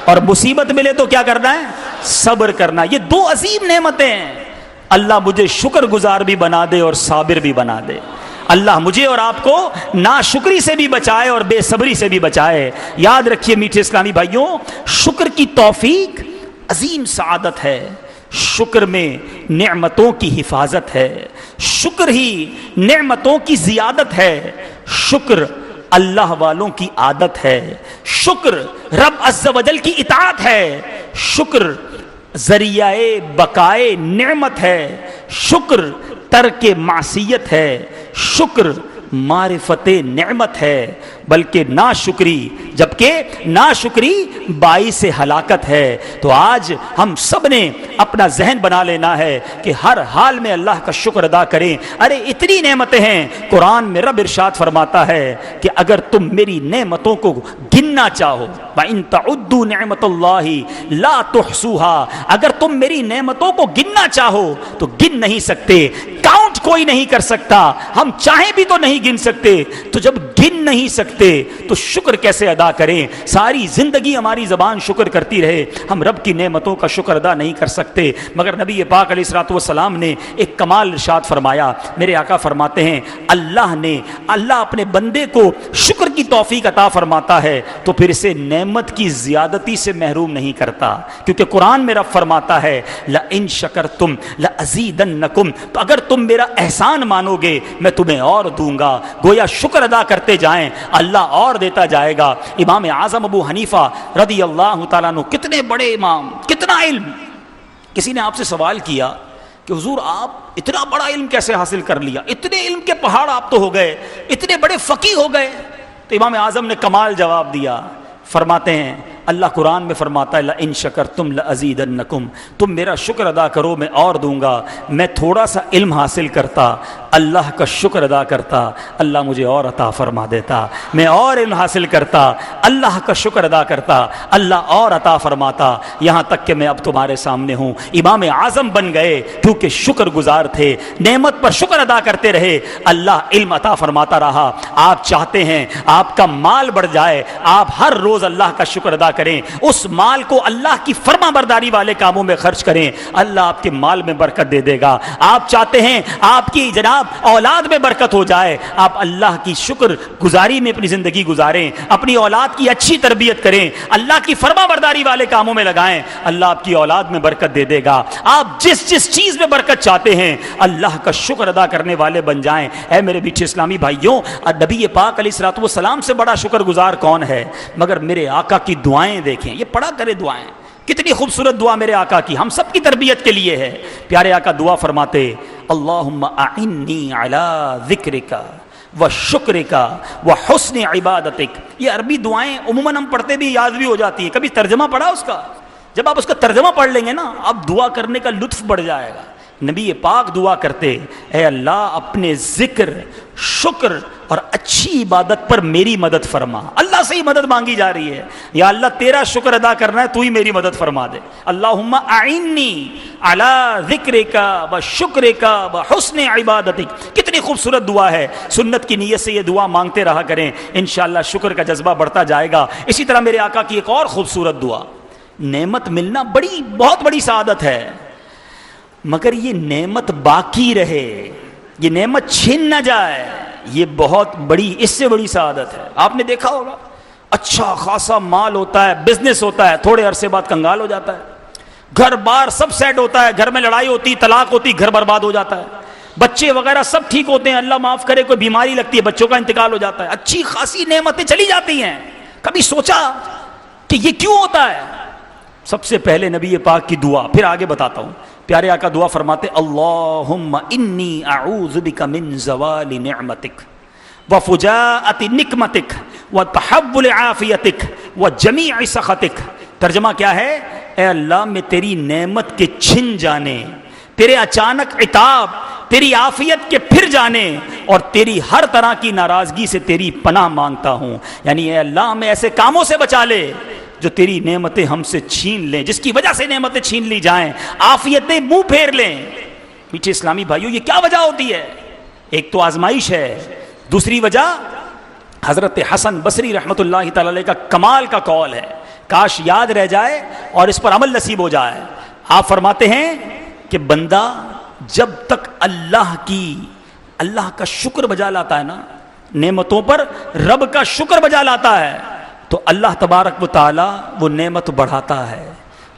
اور مصیبت ملے تو کیا کرنا ہے؟ صبر کرنا. یہ دو عظیم نعمتیں ہیں. اللہ مجھے شکر گزار بھی بنا دے اور صابر بھی بنا دے. اللہ مجھے اور آپ کو ناشکری سے بھی بچائے اور بے صبری سے بھی بچائے. یاد رکھیے میٹھے اسلامی بھائیوں، شکر کی توفیق عظیم سعادت ہے. شکر میں نعمتوں کی حفاظت ہے، شکر ہی نعمتوں کی زیادت ہے، شکر اللہ والوں کی عادت ہے، شکر رب عز و جل کی اطاعت ہے، شکر ذریعہ بقائے نعمت ہے، شکر ترک معصیت ہے، شکر معرفت نعمت ہے. بلکہ ناشکری، جبکہ ناشکری باعث ہلاکت ہے. تو آج ہم سب نے اپنا ذہن بنا لینا ہے کہ ہر حال میں اللہ کا شکر ادا کریں. ارے اتنی نعمتیں ہیں، قرآن میں رب ارشاد فرماتا ہے کہ اگر تم میری نعمتوں کو گننا چاہو، وَإِن تَعُدُّوا نِعْمَةَ اللَّهِ لَا تُحْصُوهَا، اگر تم میری نعمتوں کو گننا چاہو تو گن نہیں سکتے، کاؤنٹ کوئی نہیں کر سکتا، ہم چاہیں بھی تو نہیں گن سکتے. تو جب گن نہیں سکتے تو شکر کیسے ادا کریں؟ ساری زندگی ہماری زبان شکر کرتی رہے، ہم رب کی نعمتوں کا شکر ادا نہیں کر سکتے. مگر نبی پاک علیہ الصلوۃ والسلام نے ایک کمال ارشاد فرمایا. میرے آقا فرماتے ہیں اللہ اپنے بندے کو شکر کی توفیق عطا فرماتا ہے تو پھر اسے نعمت کی زیادتی سے محروم نہیں کرتا. کیونکہ قرآن میں رب فرماتا ہے لَإِن شَكَرْتُمْ لَأَزِيدَنَّكُمْ، تو اگر تم میرا احسان مانو گے میں تمہیں اور دوں گا. گویا شکر ادا کرتے جائیں، اللہ اور دیتا جائے گا. امام اعظم ابو حنیفہ رضی اللہ تعالیٰ عنہ، کتنے بڑے امام، کتنا علم. کسی نے آپ سے سوال کیا کہ حضور آپ اتنا بڑا علم کیسے حاصل کر لیا، اتنے علم کے پہاڑ آپ تو ہو گئے، اتنے بڑے فقیہ ہو گئے. تو امام اعظم نے کمال جواب دیا. فرماتے ہیں اللہ قرآن میں فرماتا ہے لَإِن شَكَرْتُمْ لَأَزِيدَنَّكُمْ، تم میرا شکر ادا کرو میں اور دوں گا. میں تھوڑا سا علم حاصل کرتا، اللہ کا شکر ادا کرتا، اللہ مجھے اور عطا فرما دیتا. میں اور علم حاصل کرتا، اللہ کا شکر ادا کرتا، اللہ اور عطا فرماتا. یہاں تک کہ میں اب تمہارے سامنے ہوں. امام اعظم بن گئے کیونکہ شکر گزار تھے، نعمت پر شکر ادا کرتے رہے، اللہ علم عطا فرماتا رہا. آپ چاہتے ہیں آپ کا مال بڑھ جائے، آپ ہر روز اللہ کا شکر ادا کریں، اس مال کو اللہ کی فرما برداری والے کاموں میں خرچ کریں، اللہ آپ کے مال میں برکت دے دے گا۔ آپ چاہتے ہیں آپ کی جناب اولاد میں برکت ہو جائے، آپ اللہ کی شکر گزاری میں اپنی زندگی گزاریں، اپنی اولاد کی اچھی تربیت کریں، اللہ کی فرما برداری والے کاموں میں لگائیں، اللہ آپ کی اولاد میں برکت دے دے گا۔ آپ جس جس چیز میں برکت چاہتے ہیں اللہ کا شکر ادا کرنے والے بن جائیں۔ اے میرے میٹھے اسلامی بھائیوں، نبی پاک علیہ الصلوۃ والسلام سے بڑا شکر گزار کون ہے؟ مگر میرے آقا کی دعائیں دیکھیں، یہ پڑھا کرے دعائیں، کتنی خوبصورت دعا میرے آقا کی، ہم سب کی تربیت کے لیے ہے۔ پیارے آقا دعا فرماتے اللہم اعنی علی ذکرک و شکرک و حسن عبادتک۔ یہ عربی دعائیں عموماً ہم پڑھتے بھی یاد بھی ہو جاتی ہیں، کبھی ترجمہ پڑھا اس کا؟ جب آپ اس کا ترجمہ پڑھ لیں گے نا، اب دعا کرنے کا لطف بڑھ جائے گا۔ نبی پاک دعا کرتے، اے اللہ اپنے ذکر، شکر اور اچھی عبادت پر میری مدد فرما۔ اللہ سے ہی مدد مانگی جا رہی ہے، یا اللہ تیرا شکر ادا کرنا ہے، تو ہی میری مدد فرما دے۔ اللہم اعنی علی ذکرک و شکرک و حسن عبادتک۔ کتنی خوبصورت دعا ہے، سنت کی نیت سے یہ دعا مانگتے رہا کریں، انشاءاللہ شکر کا جذبہ بڑھتا جائے گا۔ اسی طرح میرے آقا کی ایک اور خوبصورت دعا، نعمت ملنا بہت بڑی سعادت ہے، مگر یہ نعمت باقی رہے، یہ نعمت چھن نہ جائے، یہ بہت بڑی، اس سے بڑی سعادت ہے۔ آپ نے دیکھا ہوگا اچھا خاصا مال ہوتا ہے، بزنس ہوتا ہے، تھوڑے عرصے بعد کنگال ہو جاتا ہے، گھر بار سب سیٹ ہوتا ہے، گھر میں لڑائی ہوتی، طلاق ہوتی، گھر برباد ہو جاتا ہے، بچے وغیرہ سب ٹھیک ہوتے ہیں، اللہ معاف کرے کوئی بیماری لگتی ہے، بچوں کا انتقال ہو جاتا ہے، اچھی خاصی نعمتیں چلی جاتی ہیں۔ کبھی سوچا کہ یہ کیوں ہوتا ہے؟ سب سے پہلے نبی پاک کی دعا، پھر آگے بتاتا ہوں۔ پیارے آقا دعا فرماتے اللہم انی اعوذ بک من زوال نعمتک وفجاءۃ نقمتک وتحول عافیتک وجمیع سخطک۔ ترجمہ کیا ہے؟ اے اللہ میں تیری نعمت کے چھن جانے، تیرے اچانک عتاب، تیری عافیت کے پھر جانے اور تیری ہر طرح کی ناراضگی سے تیری پناہ مانگتا ہوں۔ یعنی اے اللہ ہمیں ایسے کاموں سے بچا لے جو تیری نعمتیں ہم سے چھین لیں، جس کی وجہ سے نعمتیں چھین لی جائیں، عافیتیں منہ پھیر لیں۔ میٹھے اسلامی بھائیوں، یہ کیا وجہ ہوتی ہے؟ ایک تو آزمائش ہے، دوسری وجہ حضرت حسن بصری رحمۃ اللہ تعالی علیہ کا کمال کا قول ہے، کاش یاد رہ جائے اور اس پر عمل نصیب ہو جائے۔ آپ فرماتے ہیں کہ بندہ جب تک اللہ کا شکر بجا لاتا ہے نا، نعمتوں پر رب کا شکر بجا لاتا ہے، تو اللہ تبارک و تعالی وہ نعمت بڑھاتا ہے،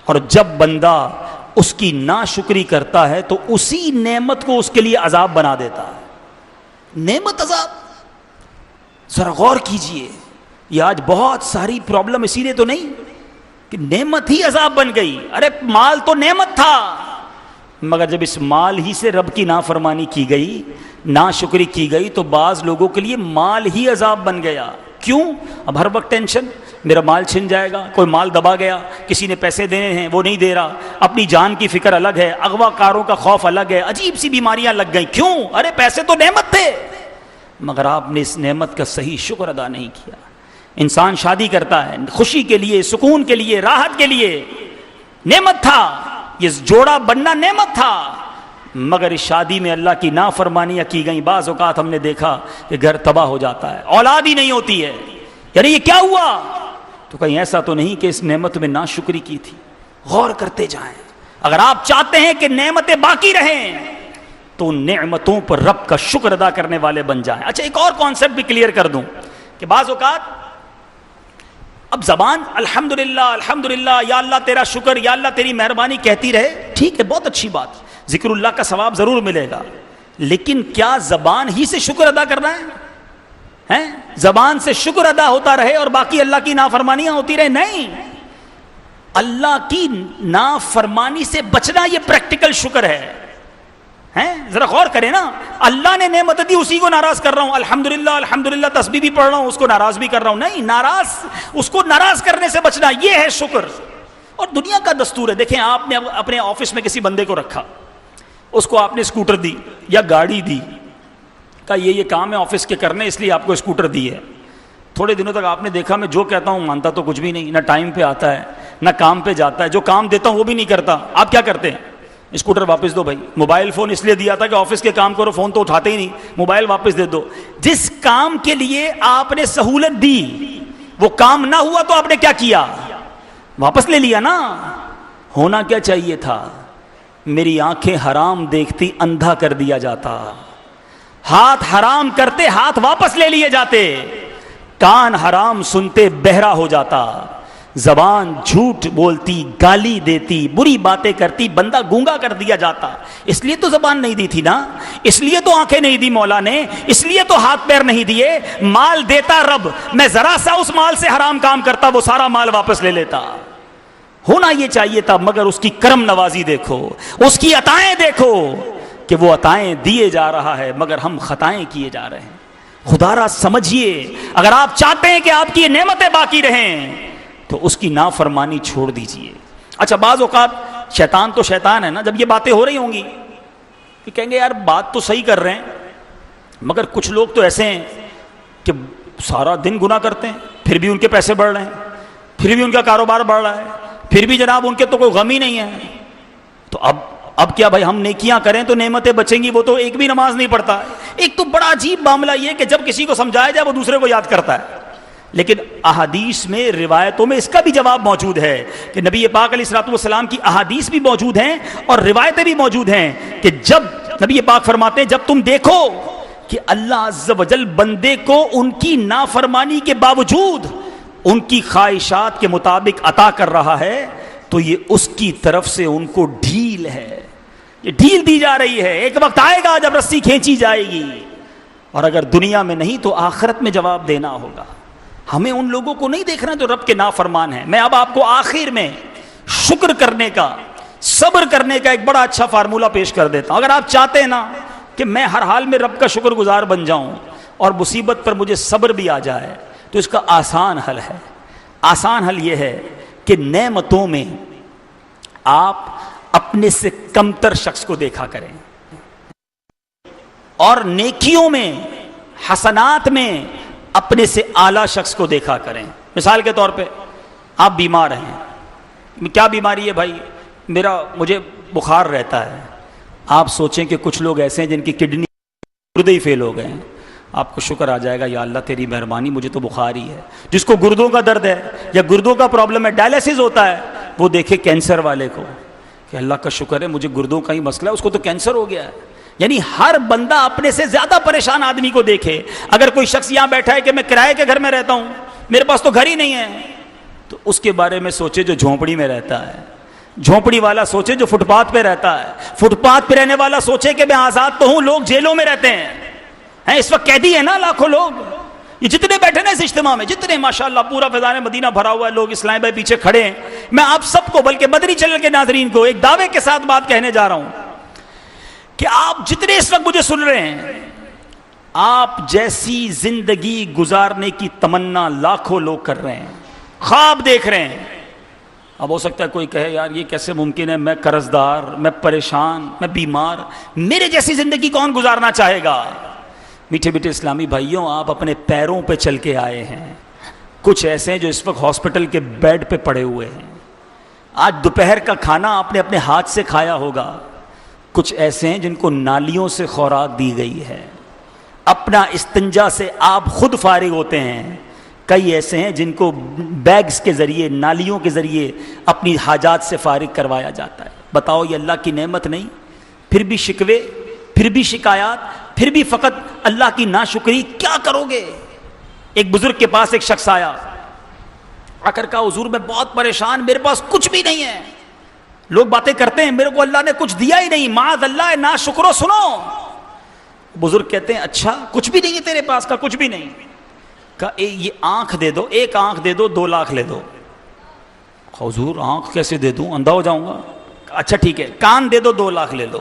اور جب بندہ اس کی ناشکری کرتا ہے تو اسی نعمت کو اس کے لیے عذاب بنا دیتا ہے۔ نعمت عذاب، ذرا غور کیجئے، یہ آج بہت ساری پرابلم اسی لیے تو نہیں کہ نعمت ہی عذاب بن گئی۔ ارے مال تو نعمت تھا، مگر جب اس مال ہی سے رب کی نافرمانی کی گئی، ناشکری کی گئی، تو بعض لوگوں کے لیے مال ہی عذاب بن گیا۔ کیوں؟ اب ہر وقت ٹینشن، میرا مال چھن جائے گا، کوئی مال دبا گیا، کسی نے پیسے دینے ہیں وہ نہیں دے رہا، اپنی جان کی فکر الگ ہے، اغوا کاروں کا خوف الگ ہے، عجیب سی بیماریاں لگ گئیں۔ کیوں؟ ارے پیسے تو نعمت تھے، مگر آپ نے اس نعمت کا صحیح شکر ادا نہیں کیا۔ انسان شادی کرتا ہے خوشی کے لیے، سکون کے لیے، راحت کے لیے، نعمت تھا، یہ جوڑا بننا نعمت تھا، مگر اس شادی میں اللہ کی نافرمانیاں کی گئیں۔ بعض اوقات ہم نے دیکھا کہ گھر تباہ ہو جاتا ہے، اولاد ہی نہیں ہوتی ہے، یعنی یہ کیا ہوا؟ تو کہیں ایسا تو نہیں کہ اس نعمت میں ناشکری کی تھی؟ غور کرتے جائیں۔ اگر آپ چاہتے ہیں کہ نعمتیں باقی رہیں تو نعمتوں پر رب کا شکر ادا کرنے والے بن جائیں۔ اچھا ایک اور کانسیپٹ بھی کلیئر کر دوں کہ بعض اوقات اب زبان الحمدللہ الحمدللہ، یا اللہ تیرا شکر، یا اللہ تیری مہربانی کہتی رہے، ٹھیک ہے، بہت اچھی بات، ذکر اللہ کا ثواب ضرور ملے گا، لیکن کیا زبان ہی سے شکر ادا کرنا ہے؟ زبان سے شکر ادا ہوتا رہے اور باقی اللہ کی نافرمانیاں ہوتی رہے؟ نہیں، اللہ کی نافرمانی سے بچنا یہ پریکٹیکل شکر ہے۔ ذرا غور کریں نا، اللہ نے نعمت دی اسی کو ناراض کر رہا ہوں، الحمدللہ الحمدللہ تسبیح بھی پڑھ رہا ہوں، اس کو ناراض بھی کر رہا ہوں، نہیں، اس کو ناراض کرنے سے بچنا یہ ہے شکر۔ اور دنیا کا دستور ہے، دیکھیں آپ نے اپنے آفس میں کسی بندے کو رکھا، اس کو آپ نے اسکوٹر دی یا گاڑی دی، کہا یہ کام ہے آفس کے کرنے، اس لیے آپ کو اسکوٹر دی ہے۔ تھوڑے دنوں تک آپ نے دیکھا میں جو کہتا ہوں مانتا تو کچھ بھی نہیں، نہ ٹائم پہ آتا ہے نہ کام پہ جاتا ہے، جو کام دیتا ہوں وہ بھی نہیں کرتا۔ آپ کیا کرتے ہیں؟ اسکوٹر واپس دو بھائی، موبائل فون اس لیے دیا تھا کہ آفس کے کام کرو، فون تو اٹھاتے ہی نہیں، موبائل واپس دے دو۔ جس کام کے لیے آپ نے سہولت دی وہ کام نہ ہوا تو آپ نے کیا کیا؟ واپس لے لیا نا. ہونا کیا چاہیے تھا؟ میری آنکھیں حرام دیکھتی اندھا کر دیا جاتا، ہاتھ حرام کرتے ہاتھ واپس لے لیے جاتے، کان حرام سنتے بہرا ہو جاتا، زبان جھوٹ بولتی گالی دیتی بری باتیں کرتی بندہ گونگا کر دیا جاتا. اس لیے تو زبان نہیں دی تھی نا، اس لیے تو آنکھیں نہیں دی مولا نے، اس لیے تو ہاتھ پیر نہیں دیے. مال دیتا رب، میں ذرا سا اس مال سے حرام کام کرتا وہ سارا مال واپس لے لیتا. ہونا یہ چاہیے تھا، مگر اس کی کرم نوازی دیکھو، اس کی عطائیں دیکھو کہ وہ عطائیں دیے جا رہا ہے مگر ہم خطائیں کیے جا رہے ہیں. خدا را سمجھیے، اگر آپ چاہتے ہیں کہ آپ کی نعمتیں باقی رہیں تو اس کی نافرمانی چھوڑ دیجئے. اچھا بعض اوقات شیطان تو شیطان ہے نا، جب یہ باتیں ہو رہی ہوں گی کہ کہیں گے یار بات تو صحیح کر رہے ہیں مگر کچھ لوگ تو ایسے ہیں کہ سارا دن گناہ کرتے ہیں پھر بھی ان کے پیسے بڑھ رہے ہیں، پھر بھی ان کا کاروبار بڑھ رہا ہے، پھر بھی جناب ان کے تو کوئی غم ہی نہیں ہے. تو اب کیا بھائی، ہم نیکیاں کریں تو نعمتیں بچیں گی؟ وہ تو ایک بھی نماز نہیں پڑھتا. ایک تو بڑا عجیب معاملہ یہ کہ جب کسی کو سمجھایا جائے وہ دوسرے کو یاد کرتا ہے. لیکن احادیث میں روایتوں میں اس کا بھی جواب موجود ہے کہ نبی پاک علیہ الصلوۃ والسلام کی احادیث بھی موجود ہیں اور روایتیں بھی موجود ہیں کہ جب نبی پاک فرماتے ہیں جب تم دیکھو کہ اللہ عز و جل بندے کو ان کی نافرمانی کے باوجود ان کی خواہشات کے مطابق عطا کر رہا ہے تو یہ اس کی طرف سے ان کو ڈھیل ہے، یہ ڈھیل دی جا رہی ہے. ایک وقت آئے گا جب رسی کھینچی جائے گی، اور اگر دنیا میں نہیں تو آخرت میں جواب دینا ہوگا. ہمیں ان لوگوں کو نہیں دیکھنا جو رب کے نافرمان ہیں. میں اب آپ کو آخر میں شکر کرنے کا، صبر کرنے کا ایک بڑا اچھا فارمولہ پیش کر دیتا ہوں. اگر آپ چاہتے ہیں نا کہ میں ہر حال میں رب کا شکر گزار بن جاؤں اور مصیبت پر مجھے صبر بھی آ جائے تو اس کا آسان حل ہے. آسان حل یہ ہے کہ نعمتوں میں آپ اپنے سے کمتر شخص کو دیکھا کریں اور نیکیوں میں، حسنات میں اپنے سے اعلیٰ شخص کو دیکھا کریں. مثال کے طور پہ آپ بیمار ہیں، کیا بیماری ہے بھائی؟ مجھے بخار رہتا ہے. آپ سوچیں کہ کچھ لوگ ایسے ہیں جن کی کڈنی گردے ہی فیل ہو گئے ہیں. آپ کو شکر آ جائے گا یا اللہ تیری مہربانی مجھے تو بخار ہی ہے. جس کو گردوں کا درد ہے یا گردوں کا پرابلم ہے، ڈائلیسس ہوتا ہے، وہ دیکھے کینسر والے کو کہ اللہ کا شکر ہے مجھے گردوں کا ہی مسئلہ ہے، اس کو تو کینسر ہو گیا ہے. یعنی ہر بندہ اپنے سے زیادہ پریشان آدمی کو دیکھے. اگر کوئی شخص یہاں بیٹھا ہے کہ میں کرائے کے گھر میں رہتا ہوں، میرے پاس تو گھر ہی نہیں ہے، تو اس کے بارے میں سوچے جو جھونپڑی میں رہتا ہے. جھونپڑی والا سوچے جو فٹ پاتھ پہ رہتا ہے. فٹ پاتھ پہ رہنے والا سوچے کہ میں آزاد تو ہوں، لوگ جیلوں میں رہتے ہیں. اس وقت قیدی ہیں نا لاکھوں لوگ. یہ جتنے بیٹھے نا اس اجتماع میں، جتنے ماشاءاللہ پورا فیضان مدینہ بھرا ہوا ہے، لوگ اسلام بھائی پیچھے کھڑے ہیں. میں آپ سب کو بلکہ مدنی چینل کے ناظرین کو ایک دعوے کے ساتھ بات کہنے جا رہا ہوں کہ آپ جتنے اس وقت مجھے سن رہے ہیں، آپ جیسی زندگی گزارنے کی تمنا لاکھوں لوگ کر رہے ہیں، خواب دیکھ رہے ہیں. اب ہو سکتا ہے کوئی کہے یار یہ کیسے ممکن ہے، میں قرض دار، میں پریشان، میں بیمار، میرے جیسی زندگی کون گزارنا چاہے گا؟ میٹھے میٹھے اسلامی بھائیوں، آپ اپنے پیروں پہ چل کے آئے ہیں. کچھ ایسے ہیں جو اس وقت ہاسپٹل کے بیڈ پہ پڑے ہوئے ہیں. آج دوپہر کا کھانا آپ نے اپنے ہاتھ سے کھایا ہوگا. کچھ ایسے ہیں جن کو نالیوں سے خوراک دی گئی ہے، اپنا استنجا سے آپ خود فارغ ہوتے ہیں. کئی ایسے ہیں جن کو بیگز کے ذریعے، نالیوں کے ذریعے اپنی حاجات سے فارغ کروایا جاتا ہے. بتاؤ یہ اللہ کی نعمت نہیں؟ پھر بھی شکوے، پھر بھی شکایات، پھر بھی فقط اللہ کی ناشکری. کیا کرو گے؟ ایک بزرگ کے پاس ایک شخص آیا، آ کر کہا حضور میں بہت پریشان، میرے پاس کچھ بھی نہیں ہے. لوگ باتیں کرتے ہیں میرے کو اللہ نے کچھ دیا ہی نہیں، معاذ اللہ ناشکرو. سنو، بزرگ کہتے ہیں اچھا کچھ بھی نہیں ہے تیرے پاس؟ کا کچھ بھی نہیں. کہا یہ آنکھ دے دو، ایک آنکھ دے دو، 2 لاکھ لے دو. حضور آنکھ کیسے دے دوں، اندھا ہو جاؤں گا. اچھا ٹھیک ہے، کان دے دو، 2 لاکھ لے لو.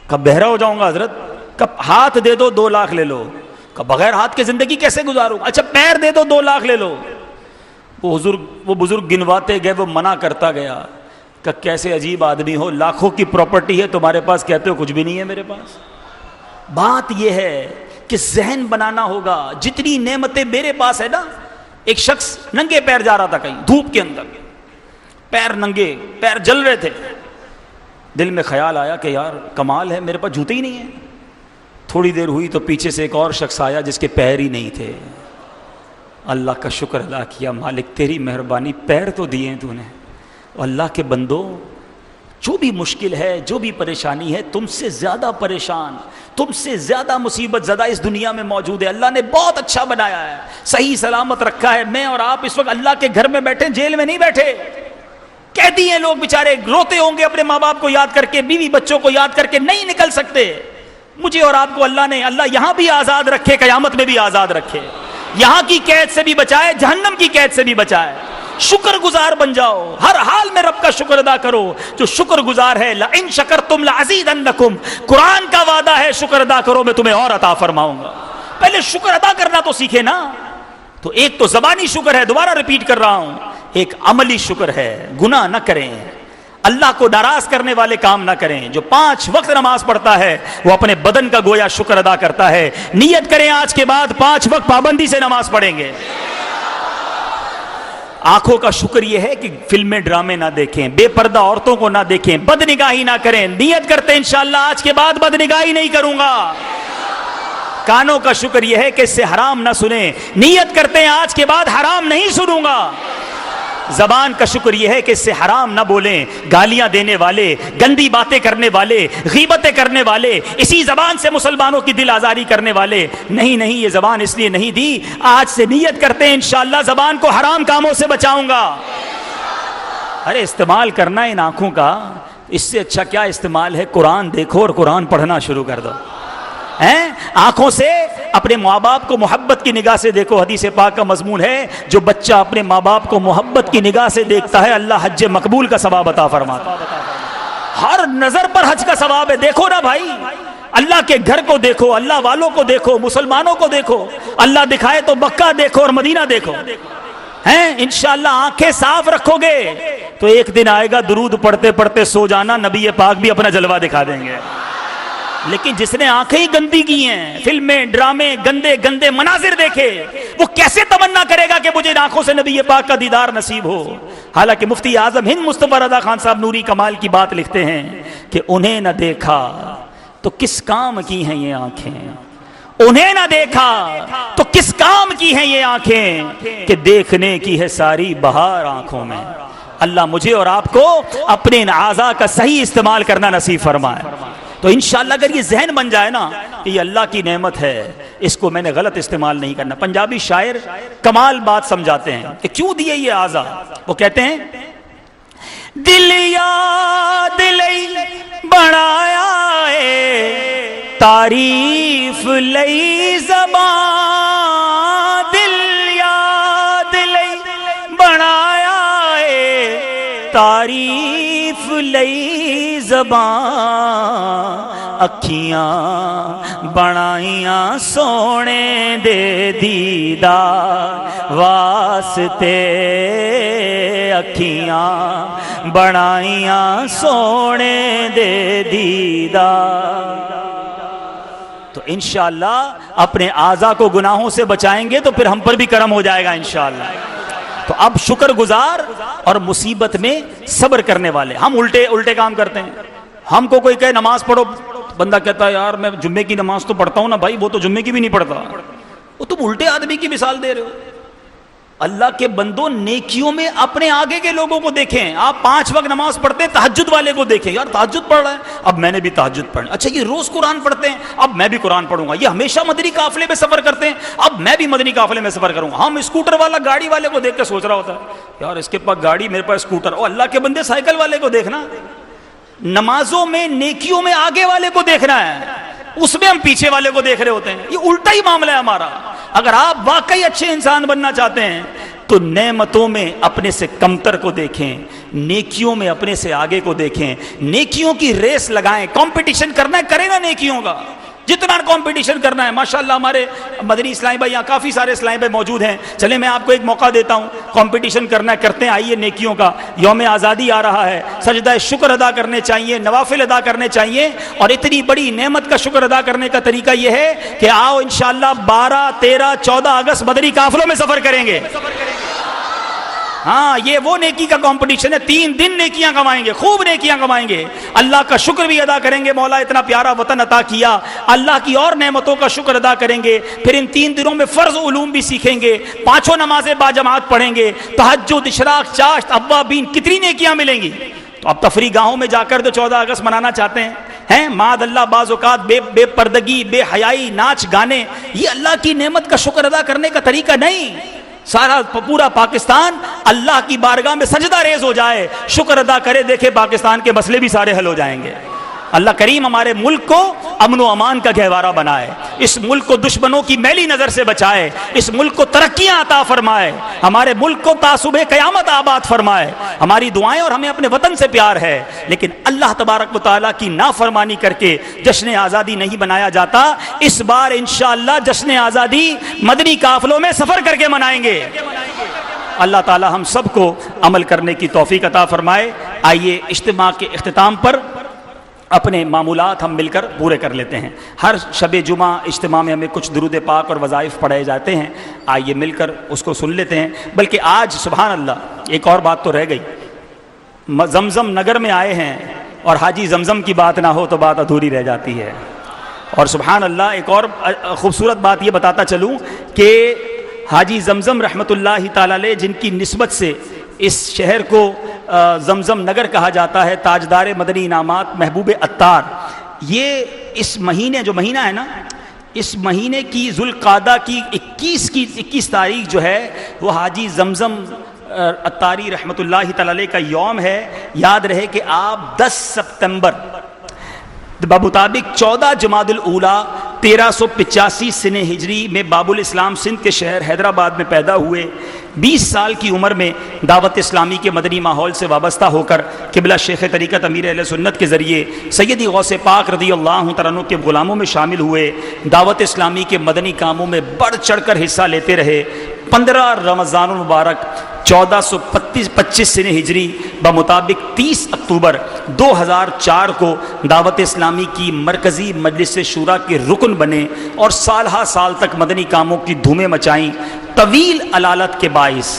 کب بہرا ہو جاؤں گا حضرت. کب ہاتھ دے دو، 2 لاکھ لے لو. کب بغیر ہاتھ کے زندگی کیسے گزاروں؟ اچھا پیر دے دو، 2 لاکھ لے لو. وہ بزرگ گنواتے گئے، وہ منع کرتا گیا کہ کیسے عجیب آدمی ہو، لاکھوں کی پراپرٹی ہے تمہارے پاس، کہتے ہو کچھ بھی نہیں ہے میرے پاس. بات یہ ہے کہ ذہن بنانا ہوگا. جتنی نعمتیں میرے پاس ہے نا، ایک شخص ننگے پیر جا رہا تھا کہیں دھوپ کے اندر، پیر ننگے، پیر جل رہے تھے. دل میں خیال آیا کہ یار کمال ہے، میرے پاس جوتے ہی نہیں ہیں. تھوڑی دیر ہوئی تو پیچھے سے ایک اور شخص آیا جس کے پیر ہی نہیں تھے. اللہ کا شکر ادا کیا، مالک تیری مہربانی، پیر تو دیے تو نے۔ اللہ کے بندو، جو بھی مشکل ہے، جو بھی پریشانی ہے، تم سے زیادہ پریشان، تم سے زیادہ مصیبت زدہ اس دنیا میں موجود ہے۔ اللہ نے بہت اچھا بنایا ہے، صحیح سلامت رکھا ہے۔ میں اور آپ اس وقت اللہ کے گھر میں بیٹھے، جیل میں نہیں بیٹھے۔ قیدی ہیں لوگ بیچارے، روتے ہوں گے اپنے ماں باپ کو یاد کر کے، بیوی بچوں کو یاد کر کے، نہیں نکل سکتے۔ مجھے اور آپ کو اللہ یہاں بھی آزاد رکھے، قیامت میں بھی آزاد رکھے، یہاں کی قید سے بھی بچائے، جہنم کی قید سے بھی بچائے۔ شکر گزار بن جاؤ، ہر حال میں رب کا شکر ادا کرو۔ جو شکر گزار ہے، لئن شکرتم لازیدنکم، قرآن کا وعدہ ہے، شکر ادا کرو میں تمہیں اور عطا فرماؤں گا۔ پہلے شکر ادا کرنا تو سیکھے نا۔ تو ایک تو زبانی شکر ہے، دوبارہ ریپیٹ کر رہا ہوں، ایک عملی شکر ہے۔ گناہ نہ کریں، اللہ کو ناراض کرنے والے کام نہ کریں۔ جو 5 وقت نماز پڑھتا ہے وہ اپنے بدن کا گویا شکر ادا کرتا ہے۔ نیت کریں آج کے بعد 5 وقت پابندی سے نماز پڑھیں گے۔ آنکھوں کا شکر یہ ہے کہ فلمیں ڈرامے نہ دیکھیں، بے پردہ عورتوں کو نہ دیکھیں، بد نگاہی نہ کریں۔ نیت کرتے ہیں انشاءاللہ آج کے بعد بد نگاہی نہیں کروں گا۔ کانوں کا شکر یہ ہے کہ اس سے حرام نہ سنیں، نیت کرتے ہیں آج کے بعد حرام نہیں سنوں گا۔ زبان کا شکر یہ ہے کہ اس سے حرام نہ بولیں، گالیاں دینے والے، گندی باتیں کرنے والے، غیبتیں کرنے والے، اسی زبان سے مسلمانوں کی دل آزاری کرنے والے نہیں، یہ زبان اس لیے نہیں دی، آج سے نیت کرتے ہیں انشاءاللہ زبان کو حرام کاموں سے بچاؤں گا۔ ارے استعمال کرنا ان آنکھوں کا، اس سے اچھا کیا استعمال ہے؟ قرآن دیکھو اور قرآن پڑھنا شروع کر دو۔ آنکھوں سے اپنے ماں باپ کو محبت کی نگاہ سے دیکھو۔ حدیث پاک کا مضمون ہے، جو بچہ اپنے ماں باپ کو محبت کی نگاہ سے دیکھتا ہے اللہ حج مقبول کا ثواب عطا فرماتا ہے۔ ہر نظر پر حج کا ثواب ہے۔ دیکھو نا بھائی، اللہ کے گھر کو دیکھو، اللہ والوں کو دیکھو، مسلمانوں کو دیکھو۔ اللہ دکھائے تو مکہ دیکھو اور مدینہ دیکھو۔ انشاءاللہ آنکھیں صاف رکھو گے تو ایک دن آئے گا درود پڑھتے پڑھتے سو جانا، نبی پاک بھی اپنا جلوہ دکھا دیں گے۔ لیکن جس نے آنکھیں ہی گندی کی ہیں، فلمیں ڈرامے گندے مناظر دیکھے، وہ کیسے تمنا کرے گا کہ مجھے آنکھوں سے نبی پاک کا دیدار نصیب ہو؟ حالانکہ مفتی اعظم ہند مصطفیٰ رضا خان صاحب نوری کمال کی بات لکھتے ہیں کہ انہیں نہ دیکھا تو کس کام کی ہیں یہ آنکھیں، انہیں نہ دیکھا تو کس کام کی ہیں یہ آنکھیں کہ دیکھنے کی ہے ساری بہار آنکھوں میں۔ اللہ مجھے اور آپ کو اپنے ان اعضاء کا صحیح استعمال کرنا نصیب فرمائے۔ تو انشاءاللہ اگر یہ ذہن بن جائے نا کہ یہ اللہ کی نعمت ہے، اس کو میں نے غلط استعمال نہیں کرنا۔ پنجابی شاعر کمال بات سمجھاتے ہیں کہ کیوں دیے یہ اعضاء۔ وہ کہتے ہیں، دل یاد لئی بنایا اے تعریف لئی زبان، دل یاد لئی بنایا اے تعریف لئی زبان، اکھیاں بنائیاں سونے دے دیدار واسطے، اکھیاں بنائیاں سونے دے دیدار۔ تو انشاءاللہ اپنے اعضاء کو گناہوں سے بچائیں گے تو پھر ہم پر بھی کرم ہو جائے گا انشاءاللہ۔ تو اب شکر گزار اور مصیبت میں صبر کرنے والے۔ ہم الٹے کام کرتے ہیں۔ ہم کو کوئی کہے نماز پڑھو، بندہ کہتا ہے یار میں جمعے کی نماز تو پڑھتا ہوں نا بھائی، وہ تو جمعے کی بھی نہیں پڑھتا۔ وہ تم الٹے آدمی کی مثال دے رہے ہو۔ اللہ کے بندوں، نیکیوں میں اپنے آگے کے لوگوں کو دیکھیں۔ آپ 5 وقت نماز پڑھتے ہیں، تہجد والے کو دیکھیں، یار تہجد پڑھ رہا ہے، اب میں نے بھی تہجد پڑھنا۔ اچھا یہ روز قرآن پڑھتے ہیں، اب میں بھی قرآن پڑھوں گا۔ یہ ہمیشہ مدنی قافلے میں سفر کرتے ہیں، اب میں بھی مدنی قافلے میں سفر کروں گا۔ ہم اسکوٹر والا گاڑی والے کو دیکھ کے سوچ رہا ہوتا ہے یار اس کے پاس گاڑی، میرے پاس اسکوٹر۔ اور اللہ کے بندے سائیکل والے کو دیکھنا، نمازوں میں نیکیوں میں آگے والے کو دیکھنا ہے، اس میں ہم پیچھے والے کو دیکھ رہے ہوتے ہیں۔ یہ الٹا ہی معاملہ ہے ہمارا۔ اگر آپ واقعی اچھے انسان بننا چاہتے ہیں تو نعمتوں میں اپنے سے کمتر کو دیکھیں، نیکیوں میں اپنے سے آگے کو دیکھیں، نیکیوں کی ریس لگائیں۔ کمپٹیشن کرنا ہے، کریں نا نیکیوں کا، جتنا کمپٹیشن کرنا ہے۔ ماشاءاللہ ہمارے مدنی اسلامی بھائی یہاں کافی سارے اسلامی بھائی موجود ہیں، چلیں میں آپ کو ایک موقع دیتا ہوں، کمپٹیشن کرنا ہے، کرتے ہیں، آئیے نیکیوں کا۔ یوم آزادی آ رہا ہے، سجدہ شکر ادا کرنے چاہیے، نوافل ادا کرنے چاہیے، اور اتنی بڑی نعمت کا شکر ادا کرنے کا طریقہ یہ ہے کہ آؤ انشاءاللہ 12، 13، 14 اگست مدنی قافلوں میں سفر کریں گے۔ ہاں یہ وہ نیکی کا کمپٹیشن ہے، 3 دن نیکیاں کمائیں گے، خوب نیکیاں کمائیں گے، اللہ کا شکر بھی ادا کریں گے، مولا اتنا پیارا وطن عطا کیا، اللہ کی اور نعمتوں کا شکر ادا کریں گے، پھر ان 3 دنوں میں فرض علوم بھی سیکھیں گے، 5 نمازیں باجماعت پڑھیں گے، تہجد، اشراق، چاشت، اوابین، کتنی نیکیاں ملیں گی۔ تو اب تفریح گاہوں میں جا کر جو 14 اگست منانا چاہتے ہیں معاذ اللہ بعض اوقات بے پردگی، بے حیائی، ناچ گانے، یہ اللہ کی نعمت کا شکر ادا کرنے کا طریقہ نہیں۔ سارا پورا پاکستان اللہ کی بارگاہ میں سجدہ ریز ہو جائے، شکر ادا کرے، دیکھے پاکستان کے مسئلے بھی سارے حل ہو جائیں گے۔ اللہ کریم ہمارے ملک کو امن و امان کا گہوارہ بنائے، اس ملک کو دشمنوں کی میلی نظر سے بچائے، اس ملک کو ترقیاں عطا فرمائے، ہمارے ملک کو تعصب قیامت آباد فرمائے۔ ہماری دعائیں اور ہمیں اپنے وطن سے پیار ہے، لیکن اللہ تبارک و تعالیٰ کی نافرمانی کر کے جشن آزادی نہیں بنایا جاتا۔ اس بار انشاءاللہ جشن آزادی مدنی قافلوں میں سفر کر کے منائیں گے۔ اللہ تعالی ہم سب کو عمل کرنے کی توفیق عطا فرمائے۔ آئیے اجتماع کے اختتام پر اپنے معمولات ہم مل کر پورے کر لیتے ہیں۔ ہر شب جمعہ اجتماع میں ہمیں کچھ درود پاک اور وظائف پڑھائے جاتے ہیں، آئیے مل کر اس کو سن لیتے ہیں۔ بلکہ آج سبحان اللہ ایک اور بات تو رہ گئی، زمزم نگر میں آئے ہیں اور حاجی زمزم کی بات نہ ہو تو بات ادھوری رہ جاتی ہے۔ اور سبحان اللہ ایک اور خوبصورت بات یہ بتاتا چلوں کہ حاجی زمزم رحمۃ اللہ تعالی علیہ، جن کی نسبت سے اس شہر کو زمزم نگر کہا جاتا ہے، تاجدار مدنی انعامات محبوب عطار، یہ اس مہینے جو مہینہ ہے نا، اس مہینے کی ذوالقعدہ کی 21 تاریخ جو ہے وہ حاجی زمزم عطاری رحمۃ اللہ تعالی علیہ کا یوم ہے۔ یاد رہے کہ آپ 10 سپتمبر بمطابق 14 جمادی الاولیٰ 1385 سن ہجری میں باب الاسلام سندھ کے شہر حیدرآباد میں پیدا ہوئے۔ 20 سال کی عمر میں دعوت اسلامی کے مدنی ماحول سے وابستہ ہو کر قبلہ شیخ طریقت امیر اہل سنت کے ذریعے سیدی غوث پاک رضی اللہ تعالیٰ عنہ کے غلاموں میں شامل ہوئے، دعوت اسلامی کے مدنی کاموں میں بڑھ چڑھ کر حصہ لیتے رہے۔ 15 رمضان المبارک 1425 سن ہجری بمطابق 30 اکتوبر 2004 کو دعوت اسلامی کی مرکزی مجلس شورا کے رکن بنے اور سالہ سال تک مدنی کاموں کی دھومیں مچائیں۔ طویل علالت کے باعث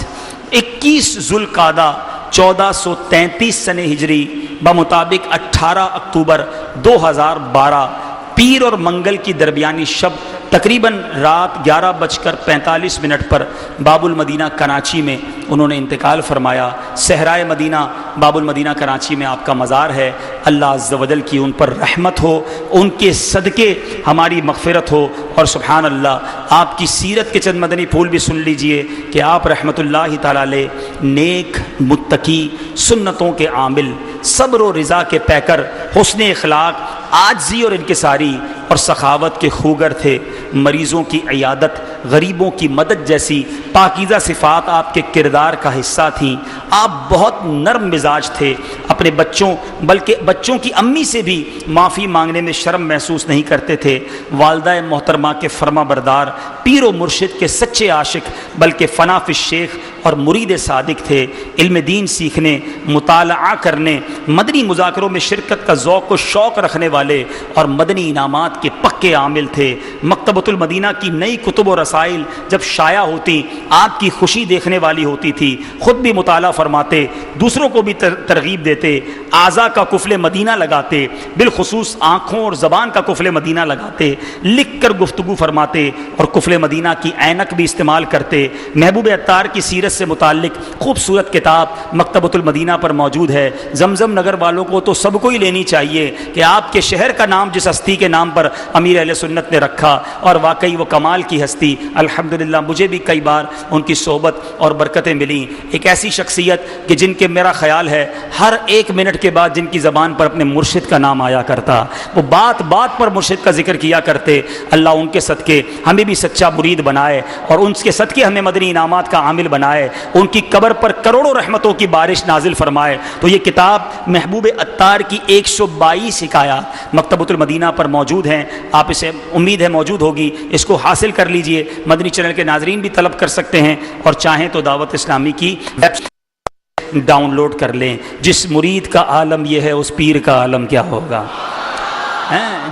21 ذوالقعدہ 1433 سن ہجری بمطابق 18 اکتوبر 2012 پیر اور منگل کی درمیانی شب تقریباً رات 11:45 پر باب المدینہ کراچی میں انہوں نے انتقال فرمایا۔ صحرائے مدینہ باب المدینہ کراچی میں آپ کا مزار ہے۔ اللہ عز و جل کی ان پر رحمت ہو، ان کے صدقے ہماری مغفرت ہو، اور سبحان اللہ آپ کی سیرت کے چند مدنی پھول بھی سن لیجئے کہ آپ رحمت اللہ تعالی علیہ نیک، متقی، سنتوں کے عامل، صبر و رضا کے پیکر، حسن اخلاق، عاجزی اور انکساری اور سخاوت کے خوگر تھے۔ مریضوں کی عیادت، غریبوں کی مدد جیسی پاکیزہ صفات آپ کے کردار کا حصہ تھیں۔ آپ بہت نرم مزاج تھے، اپنے بچوں بلکہ بچوں کی امی سے بھی معافی مانگنے میں شرم محسوس نہیں کرتے تھے۔ والدہ محترمہ کے فرما بردار، پیر و مرشد کے سچے عاشق بلکہ فنا فی الشیخ اور مرید صادق تھے۔ علم دین سیکھنے، مطالعہ کرنے، مدنی مذاکروں میں شرکت کا ذوق و شوق رکھنے والے اور مدنی انعامات کے پکے عامل تھے۔ مکتبۃ المدینہ کی نئی کتب و رسائل جب شائع ہوتی آپ کی خوشی دیکھنے والی ہوتی تھی، خود بھی مطالعہ فرماتے، دوسروں کو بھی ترغیب دیتے، اعضاء کا قفل مدینہ لگاتے، بالخصوص آنکھوں اور زبان کا قفل مدینہ لگاتے، لکھ کر گفتگو فرماتے اور قفل مدینہ کی عینک بھی استعمال کرتے۔ محبوب عطار کی سیرت سے متعلق خوبصورت کتاب مکتبۃ المدینہ پر موجود ہے۔ زمزم نگر والوں کو تو سب کو ہی لینی چاہیے کہ آپ کے شہر کا نام جس ہستی کے نام پر امیر اہل سنت نے رکھا، اور واقعی وہ کمال کی ہستی۔ الحمدللہ مجھے بھی کئی بار ان کی صحبت اور برکتیں ملیں۔ ایک ایسی شخصیت کہ جن کے میرا خیال ہے ہر 1 منٹ کے بعد جن کی زبان پر اپنے مرشد کا نام آیا کرتا، وہ بات بات پر مرشد کا ذکر کیا کرتے۔ اللہ ان کے صدقے ہمیں بھی سچا مرید بنائے اور ان کے صدقے ہمیں مدنی انعامات کا عامل بنائے، ان کی قبر پر کروڑوں رحمتوں کی بارش نازل فرمائے۔ تو یہ کتاب محبوب عطار کی 122 حکایات مکتبۃ المدینہ پر موجود ہیں، آپ اسے امید ہے موجود ہوگی، اس کو حاصل کر لیجئے۔ مدنی چینل کے ناظرین بھی طلب کر سکتے ہیں، اور چاہیں تو دعوت اسلامی کی ویب سائٹ ڈاؤن لوڈ کر لیں۔ جس مرید کا عالم یہ ہے اس پیر کا عالم کیا ہوگا۔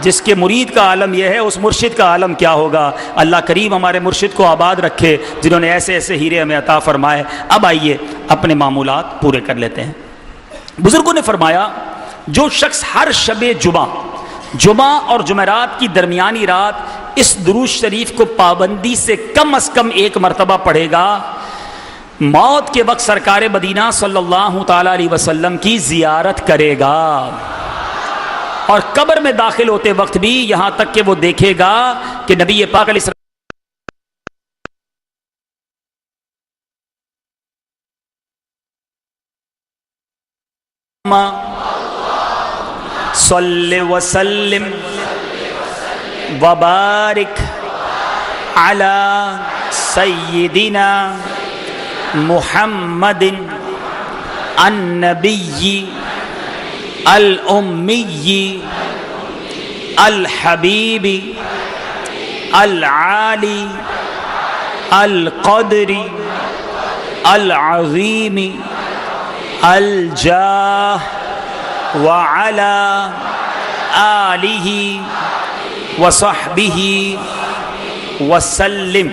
جس کے مرید کا عالم یہ ہے اس مرشد کا عالم کیا ہوگا. اللہ کریم ہمارے مرشد کو آباد رکھے جنہوں نے ایسے ایسے ہیرے ہمیں عطا فرمائے. اب آئیے اپنے معمولات پورے کر لیتے ہیں. بزرگوں نے فرمایا جو شخص ہر شب جمعہ اور جمعرات کی درمیانی رات اس درود شریف کو پابندی سے کم از کم ایک مرتبہ پڑھے گا، موت کے وقت سرکار مدینہ صلی اللہ تعالی علیہ وسلم کی زیارت کرے گا، اور قبر میں داخل ہوتے وقت بھی یہاں تک کہ وہ دیکھے گا کہ نبی پاک علیہ السلام صلی وسلم وبارک علی سیدنا محمد النبی الامی الحبیب العالی القدر العظیم الجاہ وعلی آلہ وصحبہ وسلم.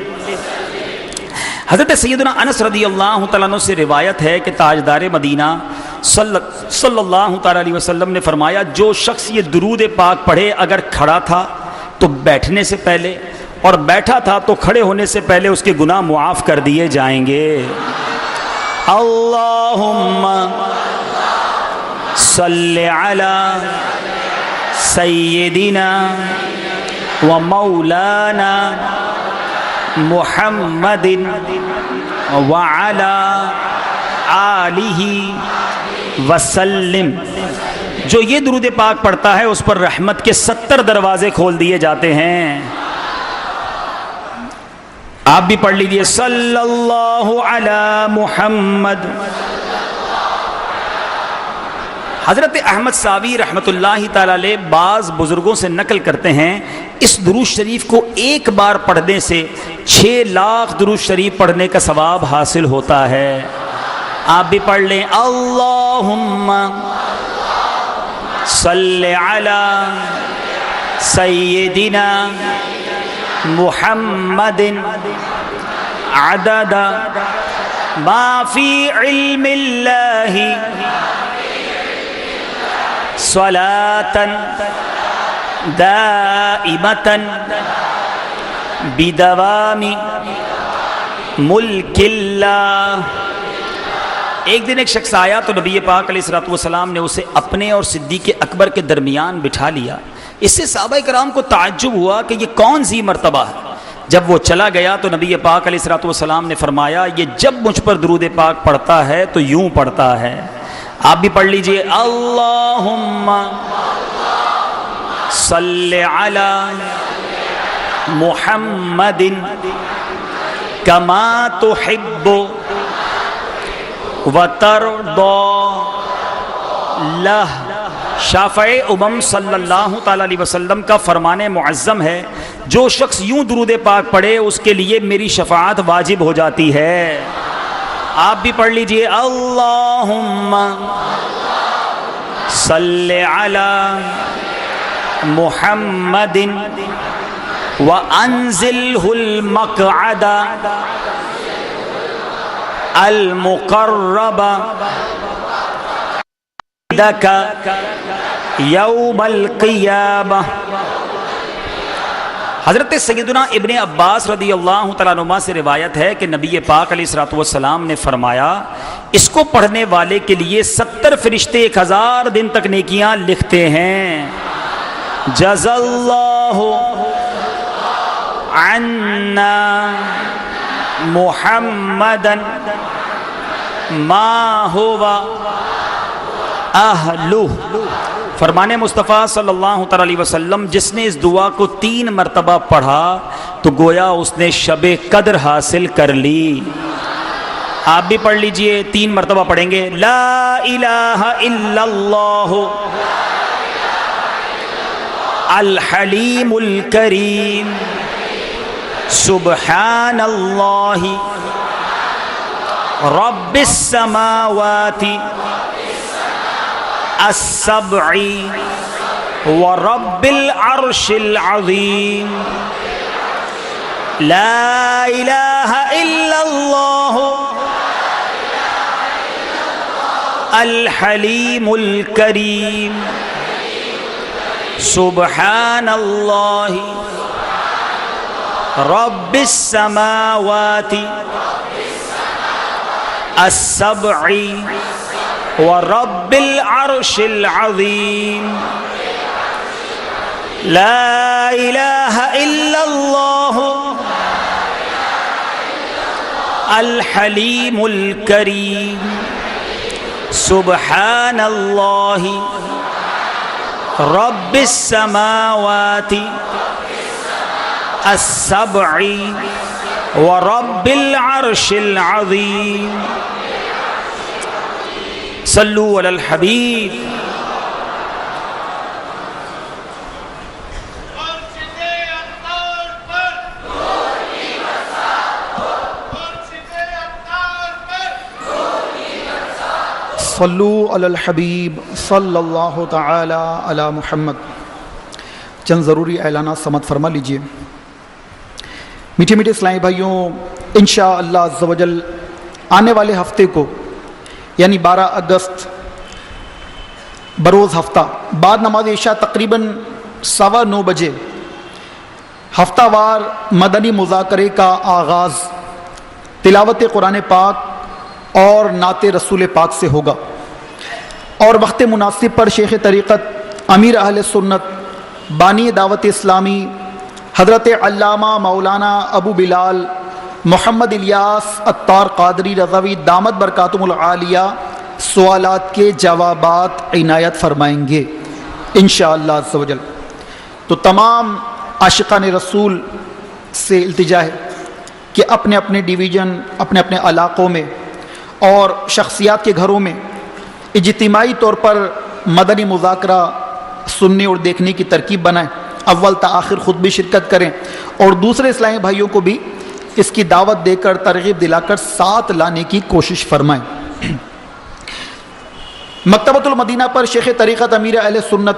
حضرت سیدنا انس رضی اللہ تعالیٰ عنہ سے روایت ہے کہ تاجدار مدینہ صلی اللہ تعالیٰ علیہ وسلم نے فرمایا جو شخص یہ درود پاک پڑھے اگر کھڑا تھا تو بیٹھنے سے پہلے اور بیٹھا تھا تو کھڑے ہونے سے پہلے اس کے گناہ معاف کر دیے جائیں گے. اللہم صلی علی سیدنا و مولانا محمد وعلی آلہ وسلم. جو یہ درود پاک پڑھتا ہے اس پر رحمت کے 70 دروازے کھول دیے جاتے ہیں. آپ بھی پڑھ لیجئے صلی اللہ علی محمد. حضرت احمد ساوی رحمۃ اللہ تعالی علیہ بعض بزرگوں سے نقل کرتے ہیں اس درود شریف کو ایک بار پڑھنے سے 6 لاکھ درود شریف پڑھنے کا ثواب حاصل ہوتا ہے. آپ بھی پڑھ لیں اللہم صلی علی سیدنا محمد عدد ما فی علم اللہ صلاة دائمة بدوام ملک اللہ. ایک دن ایک شخص آیا تو نبی پاک علیہ الصلوۃ والسلام نے اسے اپنے اور صدیق اکبر کے درمیان بٹھا لیا. اس سے صحابہ کرام کو تعجب ہوا کہ یہ کون سی مرتبہ ہے. جب وہ چلا گیا تو نبی پاک علیہ الصلوۃ والسلام نے فرمایا یہ جب مجھ پر درود پاک پڑھتا ہے تو یوں پڑھتا ہے. آپ بھی پڑھ لیجئے اللہم صلی علی محمد کما تحب وترضى لہ. شافع امم صلی اللہ تعالی علیہ وسلم کا فرمان معظم ہے جو شخص یوں درود پاک پڑھے اس کے لیے میری شفاعت واجب ہو جاتی ہے. آپ بھی پڑھ لیجئے اللہم صلی علی محمد وانزلہ المقعد المقرب یوم القیامہ. حضرت سیدنا ابن عباس رضی اللہ تعالیٰ عنہ سے روایت ہے کہ نبی پاک علیہ الصلوۃ والسلام نے فرمایا اس کو پڑھنے والے کے لیے 70 فرشتے 1000 دن تک نیکیاں لکھتے ہیں. جزا اللہ عنا محمدا ما ہوا اہلہ. فرمان مصطفیٰ صلی اللہ تعالی علیہ وسلم جس نے اس دعا کو 3 مرتبہ پڑھا تو گویا اس نے شب قدر حاصل کر لی. آپ بھی پڑھ لیجئے 3 مرتبہ پڑھیں گے لا الہ الا اللہ الحلیم الکریم سبحان اللہ رب السماوات السبع ورب العرش العظیم لا الہ الا اللہ الحلیم الکریم سبحان اللہ رب السماوات السبع ورب العرش العظیم لا الہ الا اللہ الحلیم الکریم سبحان اللہ رب السماوات السبع ورب العرش العظیم صلو علی الحبیب. صلو علی الحبیب صلی اللہ تعالی علی محمد. چند ضروری اعلانات سماعت فرما لیجئے. میٹھے میٹھے اسلامی بھائیوں، انشاءاللہ عز و جل آنے والے ہفتے کو یعنی 12 اگست بروز ہفتہ بعد نماز عشاء تقریباً 9:15 بجے ہفتہ وار مدنی مذاکرے کا آغاز تلاوت قرآن پاک اور نعت رسول پاک سے ہوگا، اور وقت مناسب پر شیخ طریقت امیر اہل سنت بانی دعوت اسلامی حضرت علامہ مولانا ابو بلال محمد الیاس عطار قادری رضوی دامت برکاتہم العالیہ سوالات کے جوابات عنایت فرمائیں گے انشاءاللہ عز و جل. تو تمام عاشقان رسول سے التجا ہے کہ اپنے اپنے ڈویژن، اپنے اپنے علاقوں میں اور شخصیات کے گھروں میں اجتماعی طور پر مدنی مذاکرہ سننے اور دیکھنے کی ترکیب بنائیں، اول تا آخر خود بھی شرکت کریں اور دوسرے اسلامی بھائیوں کو بھی اس کی دعوت دے کر ترغیب دلا کر ساتھ لانے کی کوشش فرمائیں. مکتبۃ المدینہ پر شیخ طریقت امیر اہل سنت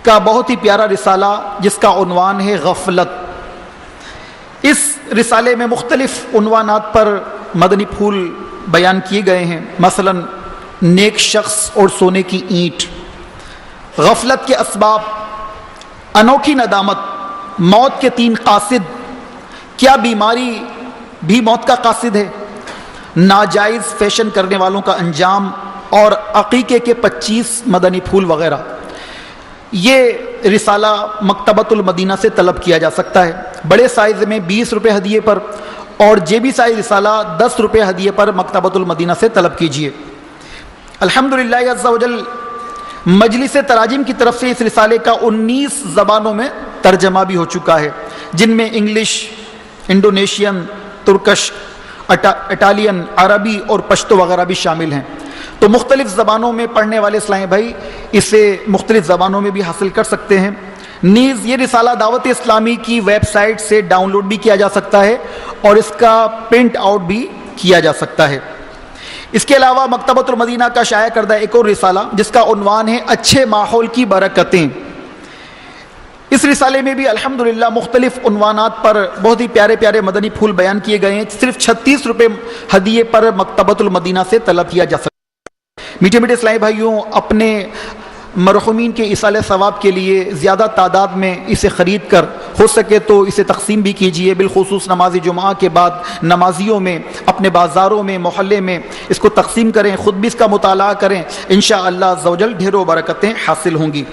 کا بہت ہی پیارا رسالہ جس کا عنوان ہے غفلت. اس رسالے میں مختلف عنوانات پر مدنی پھول بیان کیے گئے ہیں، مثلا نیک شخص اور سونے کی اینٹ، غفلت کے اسباب، انوکھی ندامت، موت کے 3 قاصد، کیا بیماری بھی موت کا قاصد ہے، ناجائز فیشن کرنے والوں کا انجام، اور عقیقے کے 25 مدنی پھول وغیرہ. یہ رسالہ مکتبۃ المدینہ سے طلب کیا جا سکتا ہے، بڑے سائز میں 20 روپے ہدیے پر، اور جیبی سائز رسالہ 10 روپے ہدیے پر مکتبۃ المدینہ سے طلب کیجیے. الحمدللہ عز و جل مجلس تراجم کی طرف سے اس رسالے کا 19 زبانوں میں ترجمہ بھی ہو چکا ہے، جن میں انگلش، انڈونیشین، ترکش، اٹالین، عربی اور پشتو وغیرہ بھی شامل ہیں. تو مختلف زبانوں میں پڑھنے والے اسلامی بھائی اسے مختلف زبانوں میں بھی حاصل کر سکتے ہیں. نیز یہ رسالہ دعوت اسلامی کی ویب سائٹ سے ڈاؤن لوڈ بھی کیا جا سکتا ہے اور اس کا پرنٹ آؤٹ بھی کیا جا سکتا ہے. اس کے علاوہ مکتبۃ المدینہ کا شائع کردہ ایک اور رسالہ جس کا عنوان ہے اچھے ماحول کی برکتیں. اس رسالے میں بھی الحمدللہ مختلف عنوانات پر بہت ہی پیارے پیارے مدنی پھول بیان کیے گئے ہیں. صرف 36 روپے ہدیے پر مکتبۃ المدینہ سے طلب کیا جا سکتا ہے. میٹھے میٹھے اسلامی بھائیوں، اپنے مرحومین کے ایصال ثواب کے لیے زیادہ تعداد میں اسے خرید کر ہو سکے تو اسے تقسیم بھی کیجیے، بالخصوص نماز جمعہ کے بعد نمازیوں میں، اپنے بازاروں میں، محلے میں اس کو تقسیم کریں، خود بھی اس کا مطالعہ کریں، انشاءاللہ عز و جل ڈھیروں برکتیں حاصل ہوں گی.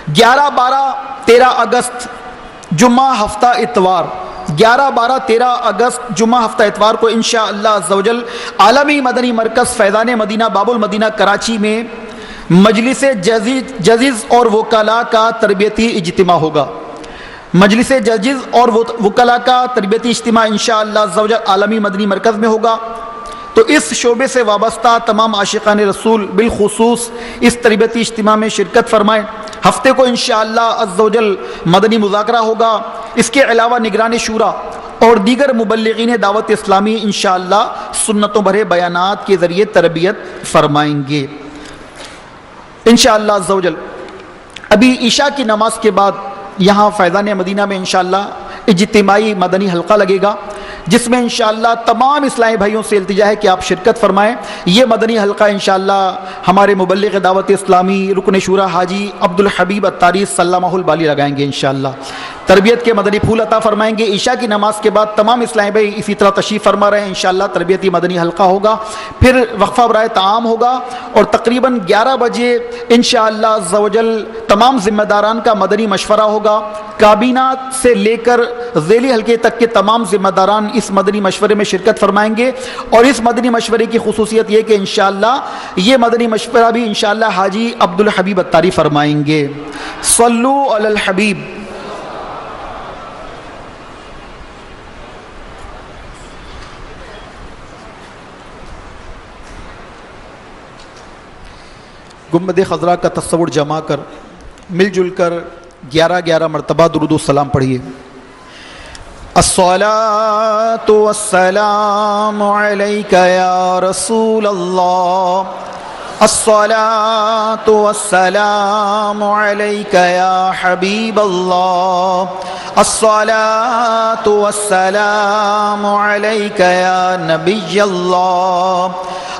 11، 12، 13 اگست جمعہ ہفتہ اتوار، 11، 12، 13 اگست جمعہ ہفتہ اتوار کو انشاءاللہ عز و جل عالمی مدنی مرکز فیضان مدینہ باب المدینہ کراچی میں مجلس ججز اور وکلاء کا تربیتی اجتماع ہوگا. مجلس ججز اور وکلاء کا تربیتی اجتماع انشاءاللہ عز و جل عالمی مدنی مرکز میں ہوگا. تو اس شعبے سے وابستہ تمام عاشقان رسول بالخصوص اس تربیتی اجتماع میں شرکت فرمائیں. ہفتے کو انشاءاللہ عز و جل مدنی مذاکرہ ہوگا. اس کے علاوہ نگران شورا اور دیگر مبلغین دعوت اسلامی انشاءاللہ سنتوں بھرے بیانات کے ذریعے تربیت فرمائیں گے انشاءاللہ عز و جل. ابھی عشاء کی نماز کے بعد یہاں فیضان مدینہ میں انشاءاللہ اجتماعی مدنی حلقہ لگے گا، جس میں انشاءاللہ تمام اسلامی بھائیوں سے التجا ہے کہ آپ شرکت فرمائیں۔ یہ مدنی حلقہ انشاءاللہ ہمارے مبلغ دعوت اسلامی رکن شورا حاجی عبدالحبیب الطاری سلامہ البالی لگائیں گے انشاءاللہ، تربیت کے مدنی پھول عطا فرمائیں گے۔ عشاء کی نماز کے بعد تمام اسلامی بھائی اسی طرح تشریف فرما رہے ہیں، انشاءاللہ تربیتی مدنی حلقہ ہوگا، پھر وقفہ برائے طعام ہوگا، اور تقریباً 11 بجے انشاءاللہ عز و جل تمام ذمہ داران کا مدنی مشورہ ہوگا۔ کابینہ سے لے کر ذیلی حلقے تک کے تمام ذمہ داران اس مدنی مشورے میں شرکت فرمائیں گے، اور اس مدنی مشورے کی خصوصیت یہ کہ انشاءاللہ یہ مدنی مشورہ بھی انشاءاللہ حاجی عبدالحبیب الطاری فرمائیں گے۔ صلو علی الحبیب۔ گنبد خضراء کا تصور جما کر مل جل کر 11 مرتبہ درود و سلام پڑھیے۔ الصلاۃ والسلام علیک یا رسول اللہ، الصلاۃ والسلام علیک یا حبیب اللہ، الصلاۃ والسلام علیک یا نبی اللہ،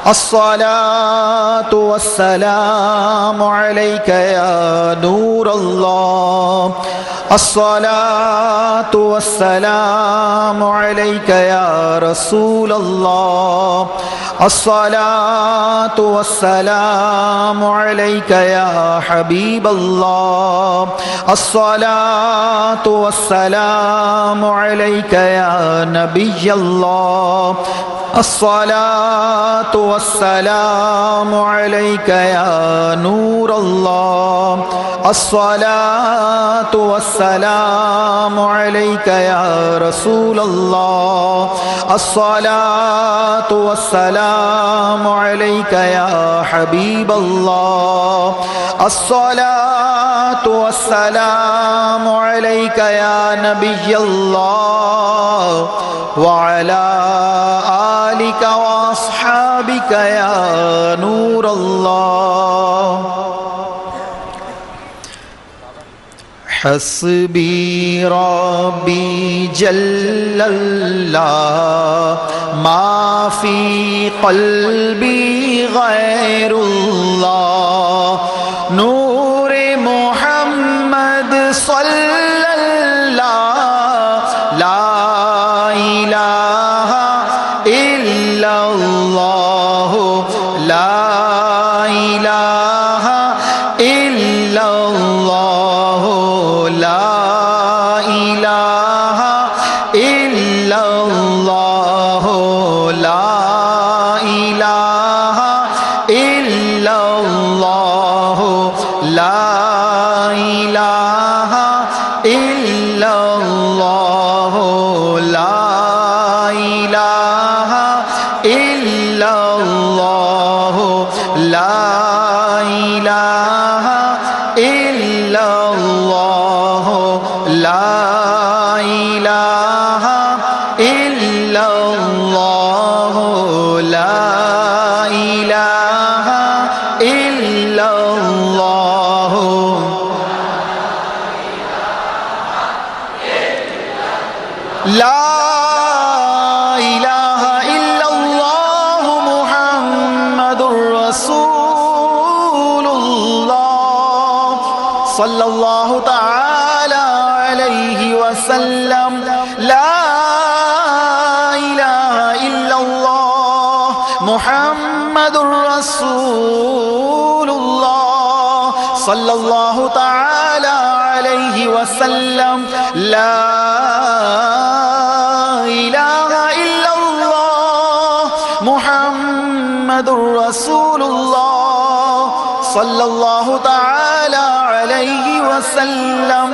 الصلاۃ والسلام علیک یا نور اللہ، الصلاۃ والسلام علیک یا رسول اللہ، الصلاۃ والسلام علیک یا حبیب اللہ، الصلاۃ والسلام علیک یا نبی اللہ، الصلاۃ والسلام علیک یا نور اللہ، الصلاۃ والسلام علیک یا رسول اللہ، الصلاۃ والسلام علیک یا حبیب اللہ، الصلاۃ والسلام علیک یا نبی اللہ، وعلی آلک واصحابک یا نور اللہ۔ حسبی ربی جل اللہ، ما فی قلبی غیر اللہ، نور محمد صلی اللہ، لا الہ الا اللہ، لا الہ الا اللہ، لا الہ الا اللہ، لا الہ الا اللہ، لا الہ الا اللہ، لا الہ الا اللہ، لا الہ الا اللہ، لا الہ الا اللہ، لا الہ الا اللہ۔ لا الہ الا اللہ محمد رسول اللہ صلی اللہ تعالی علیہ وسلم، لا الہ الا اللہ محمد رسول اللہ صلی اللہ تعالی علیہ وسلم، لا الہ الا اللہ محمد رسول اللہ صلی اللہ تعالی علیہ وسلم۔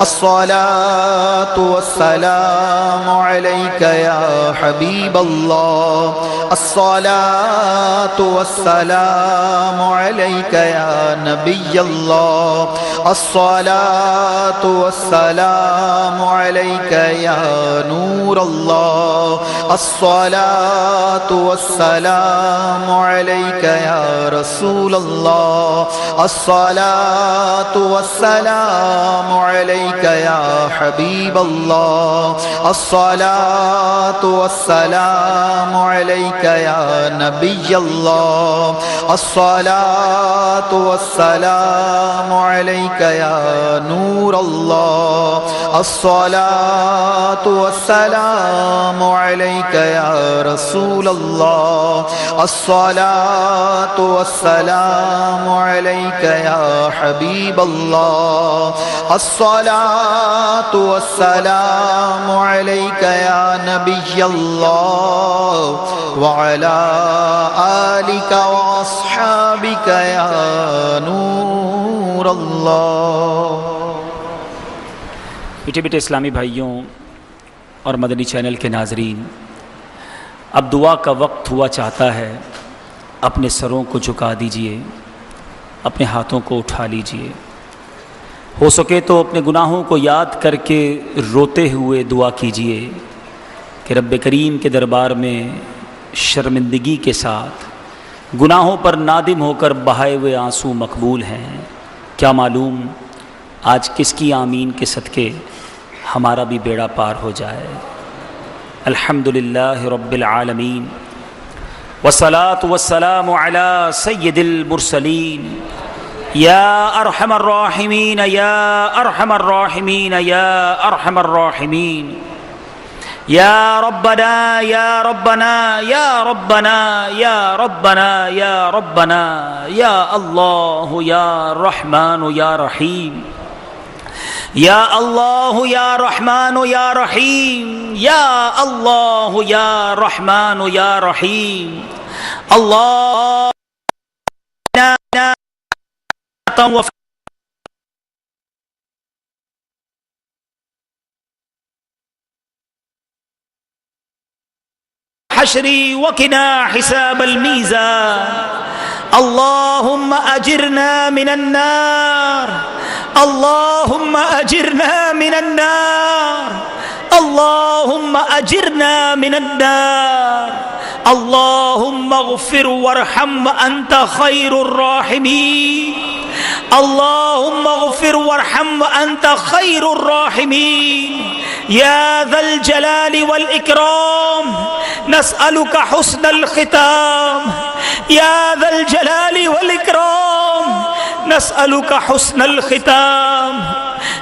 الصلاة والسلام عليك يا حبيب الله الصلاة والسلام عليك يا نبي الله الصلاة والسلام عليك يا نور الله الصلاة والسلام عليك يا رسول الله الصلاة والسلام عليك يا حبيب الله الصلاة والسلام عليك يا نبي الله الصلاة والسلام عليك يا نور الله الصلاة والسلام عليك يا رسول الله الصلاة والسلام عليك يا حبيب الله الصلاة والسلام عليك يا نبي الله وعلى آلك وأصحابك يا نور الله. میٹھے بیٹے اسلامی بھائیوں اور مدنی چینل کے ناظرین، اب دعا کا وقت ہوا چاہتا ہے. اپنے سروں کو جھکا دیجئے، اپنے ہاتھوں کو اٹھا لیجئے. ہو سکے تو اپنے گناہوں کو یاد کر کے روتے ہوئے دعا کیجئے کہ رب کریم کے دربار میں شرمندگی کے ساتھ گناہوں پر نادم ہو کر بہائے ہوئے آنسو مقبول ہیں. کیا معلوم آج کس کی آمین کے صدقے ہمارا بھی بیڑا پار ہو جائے. الحمدللہ رب العالمین والصلاة والسلام علی سید المرسلین یا ارحم الراحمین یا ارحم الراحمین یا ارحم الراحمین. یا ربنا یا ربنا یا ربنا یا ربنا یا ربنا یا اللہ یا رحمان یا رحیم یا اللہ یا رحمان یا رحیم یا اللہ یا رحمان یا رحیم. اللہ حشری وقنا حساب المیزان. اللهم أجرنا من النار اللهم أجرنا من النار اللهم أجرنا من النار. اللهم اغفر وارحم وأنت خير الراحمين. اللهم اغفر وارحم وأنت خير الراحمين. يا ذا الجلال والإكرام نسألك حسن الختام. يا ذا الجلال والإكرام نسألك حسن الختام.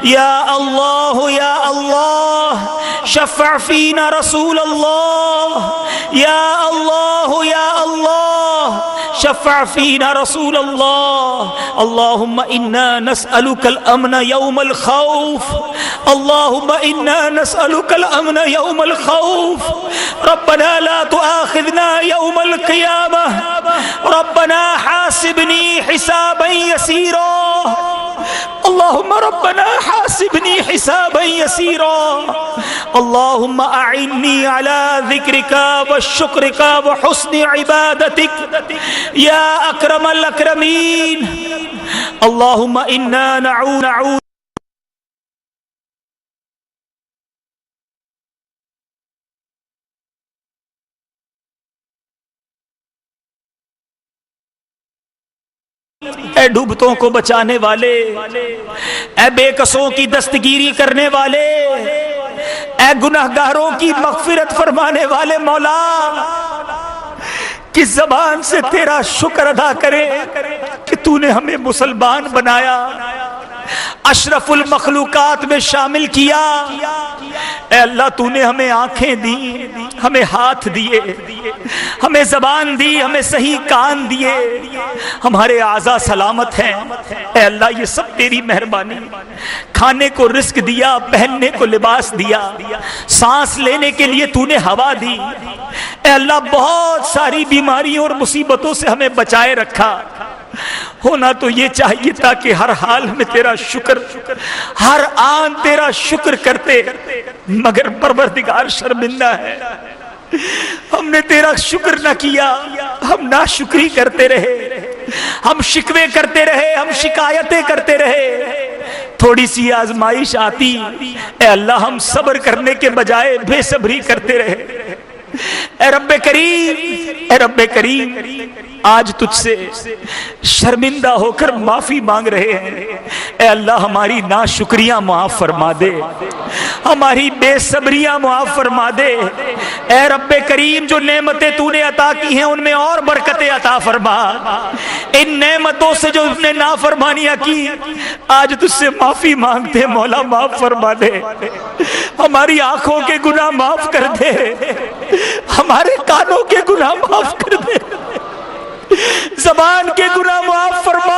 يا الله يا الله شفع فينا رسول الله. يا الله يا الله شفع فينا رسول الله. اللهم إنا نسألك الأمن يوم الخوف. اللهم إنا نسألك الأمن يوم الخوف. ربنا لا تؤاخذنا يوم القيامة. ربنا حاسبني حسابا يسيرا. اللهم ربنا حاسبني حسابا يسيرا. اللهم أعني على ذكرك وشكرك وحسن عبادتك يا أكرم الأكرمين. اللهم إنا نعوذ اے ڈوبتوں کو بچانے والے، اے بے کسوں کی دستگیری کرنے والے، اے گناہگاروں کی مغفرت فرمانے والے مولا، کس زبان سے تیرا شکر ادا کرے کہ تو نے ہمیں مسلمان بنایا، اشرف المخلوقات میں شامل کیا. اے اللہ تو نے ہمیں آنکھیں دی، ہمیں ہاتھ دیے، ہمیں زبان دی، ہمیں صحیح کان دیے، ہمارے اعضاء سلامت ہیں. اے اللہ یہ سب تیری مہربانی. کھانے کو رزق دیا، پہننے کو لباس دیا، سانس لینے کے لیے تو نے ہوا دی. اے اللہ بہت ساری بیماریوں اور مصیبتوں سے ہمیں بچائے رکھا. ہونا تو یہ چاہیے تھا کہ ہر حال میں تیرا شکر، ہر آن تیرا شکر کرتے، مگر پروردگار شرمندہ ہے، ہم نے تیرا شکر نہ کیا، ہم ناشکری کرتے رہے، ہم شکوے کرتے رہے، ہم شکایتیں کرتے رہے۔ تھوڑی سی آزمائش آتی، اے اللہ ہم صبر کرنے کے بجائے بے صبری کرتے رہے۔ اے رب کریم، اے رب کریم، آج تجھ سے شرمندہ ہو کر معافی مانگ رہے ہیں۔ اے اللہ ہماری ناشکریاں معاف فرما دے، ہماری بے صبریاں معاف فرما دے۔ اے رب کریم، جو نعمتیں تو نے عطا کی ہیں ان میں اور برکتیں عطا فرما، ان نعمتوں سے جو نے نافرمانیاں کی آج تجھ سے معافی مانگتے، مولا معاف فرما دے۔ ہماری آنکھوں کے گناہ معاف کر دے، ہمارے کانوں کے گناہ معاف کر دے، زبان کے گناہ معاف فرما۔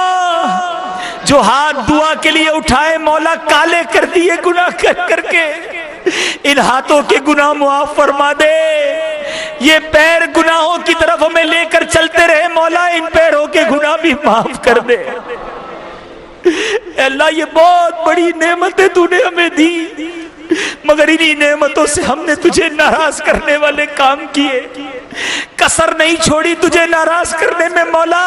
جو ہاتھ دعا کے لیے اٹھائے مولا کالے کر دیے گناہ کر کے، ان ہاتھوں کے گناہ معاف فرما دے۔ یہ پیر گناہوں کی طرف ہمیں لے کر چلتے رہے مولا، ان پیروں کے گناہ بھی معاف کر دے۔ اے اللہ یہ بہت بڑی نعمتیں تو نے ہمیں دی، مگر انہی نعمتوں سے ہم نے تجھے ناراض کرنے والے کام کیے، کسر نہیں چھوڑی تجھے ناراض کرنے میں مولا۔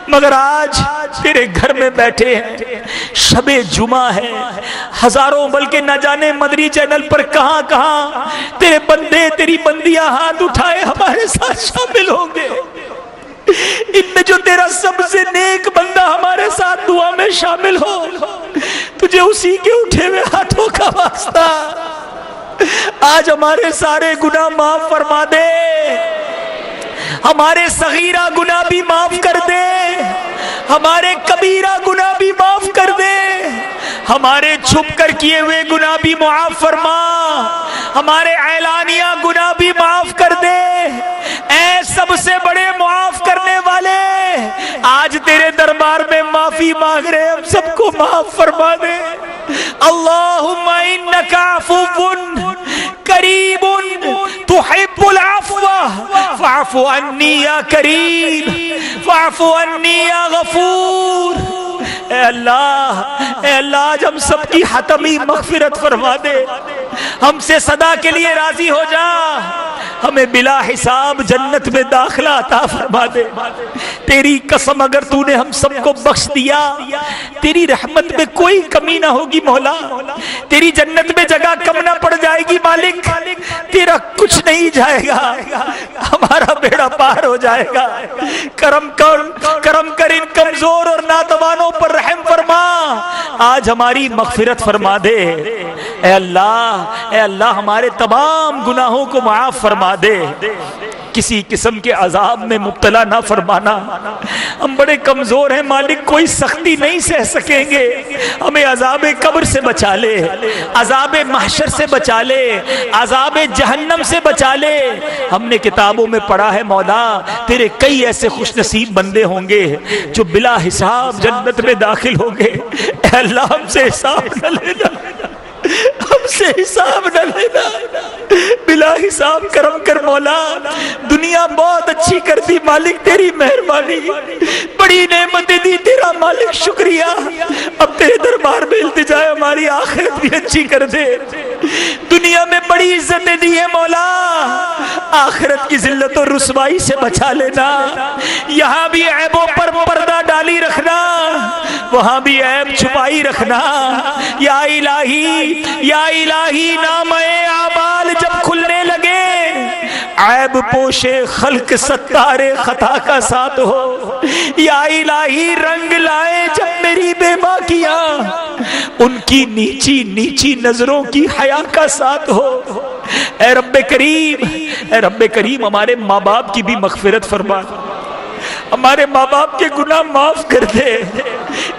مگر آج تیرے گھر میں بیٹھے ہیں، شب جمعہ ہے، ہزاروں بلکہ نہ جانے مدری چینل پر کہاں کہاں تیرے بندے تیری بندیاں ہاتھ اٹھائے ہمارے ساتھ شامل ہوں گے۔ ان میں جو تیرا سب سے نیک بندہ ہمارے ساتھ دعا میں شامل ہو، تجھے اسی کے اٹھے ہوئے ہاتھوں کا واسطہ، آج ہمارے سارے گناہ معاف فرما دے، ہمارے صغیرہ گناہ بھی معاف کر دے، ہمارے کبیرہ گناہ بھی معاف کر دے، ہمارے چھپ کر کیے ہوئے گناہ بھی معاف فرما، ہمارے اعلانیہ گناہ بھی معاف کر دے۔ اے سب سے بڑے معاف کرنے والے، آج تیرے دربار میں معافی مانگ رہے، ہم سب کو معاف فرما دے۔ اللہم انک عفو کریم تحب العفو فاعف عنی یا کریم، فاعف عنی یا غفور۔ اے اللہ آج ہم سب کی حتمی مغفرت فرما دے، ہم سے صدا کے لیے راضی ہو جا، ہمیں بلا حساب جنت میں داخلہ عطا فرما دے۔ تیری قسم اگر تو نے ہم سب کو بخش دیا، تیری رحمت میں کوئی کمی نہ ہوگی مولا، تیری جنت میں جگہ کم نہ پڑ جائے گی مالک، تیرا کچھ نہیں جائے گا، ہمارا بیڑا پار ہو جائے گا۔ کرم کر ان کمزور اور ناتوانوں پر رحم فرما، آج ہماری مغفرت فرما دے۔ اے اللہ ہمارے تمام گناہوں کو معاف فرما دے، کسی قسم کے عذاب میں مبتلا نہ فرمانا۔ ہم بڑے کمزور ہیں مالک، کوئی سختی نہیں سہ سکیں گے، ہمیں عذاب قبر سے بچا لے، عذاب محشر سے بچا لے، عذاب جہنم سے بچا لے۔ ہم نے کتابوں میں پڑھا ہے مولا، تیرے کئی ایسے خوش نصیب بندے ہوں گے جو بلا حساب جنت میں داخل ہوں گے۔ اے اللہ ہم سے حساب نہ لینا، ہم سے حساب نہ لینا، بلا حساب کرم کر مولا۔ دنیا بہت اچھی کر دی مالک، تیری مہربانی، بڑی نعمتیں دی تیرا مالک، شکریہ۔ اب تیرے دربار میں التجا ہے، ہماری آخرت بھی اچھی کر دے۔ دنیا میں بڑی عزتیں دی ہے مولا، آخرت کی ذلت اور رسوائی سے بچا لینا۔ یہاں بھی عیبوں پر پردہ ڈالی رکھنا، وہاں بھی عیب چھپائی رکھنا۔ یا الہی نام اعمال جب کھلنے لگے، عیب پوشے خلق ستار خطا کا ساتھ ہو۔ یا الہی رنگ لائے جب میری بے باکیاں، ان کی نیچی نیچی نظروں کی حیا کا ساتھ ہو۔ اے رب کریم ہمارے ماں باپ کی بھی مغفرت فرما، ہمارے ماں باپ کے گناہ معاف کر دے،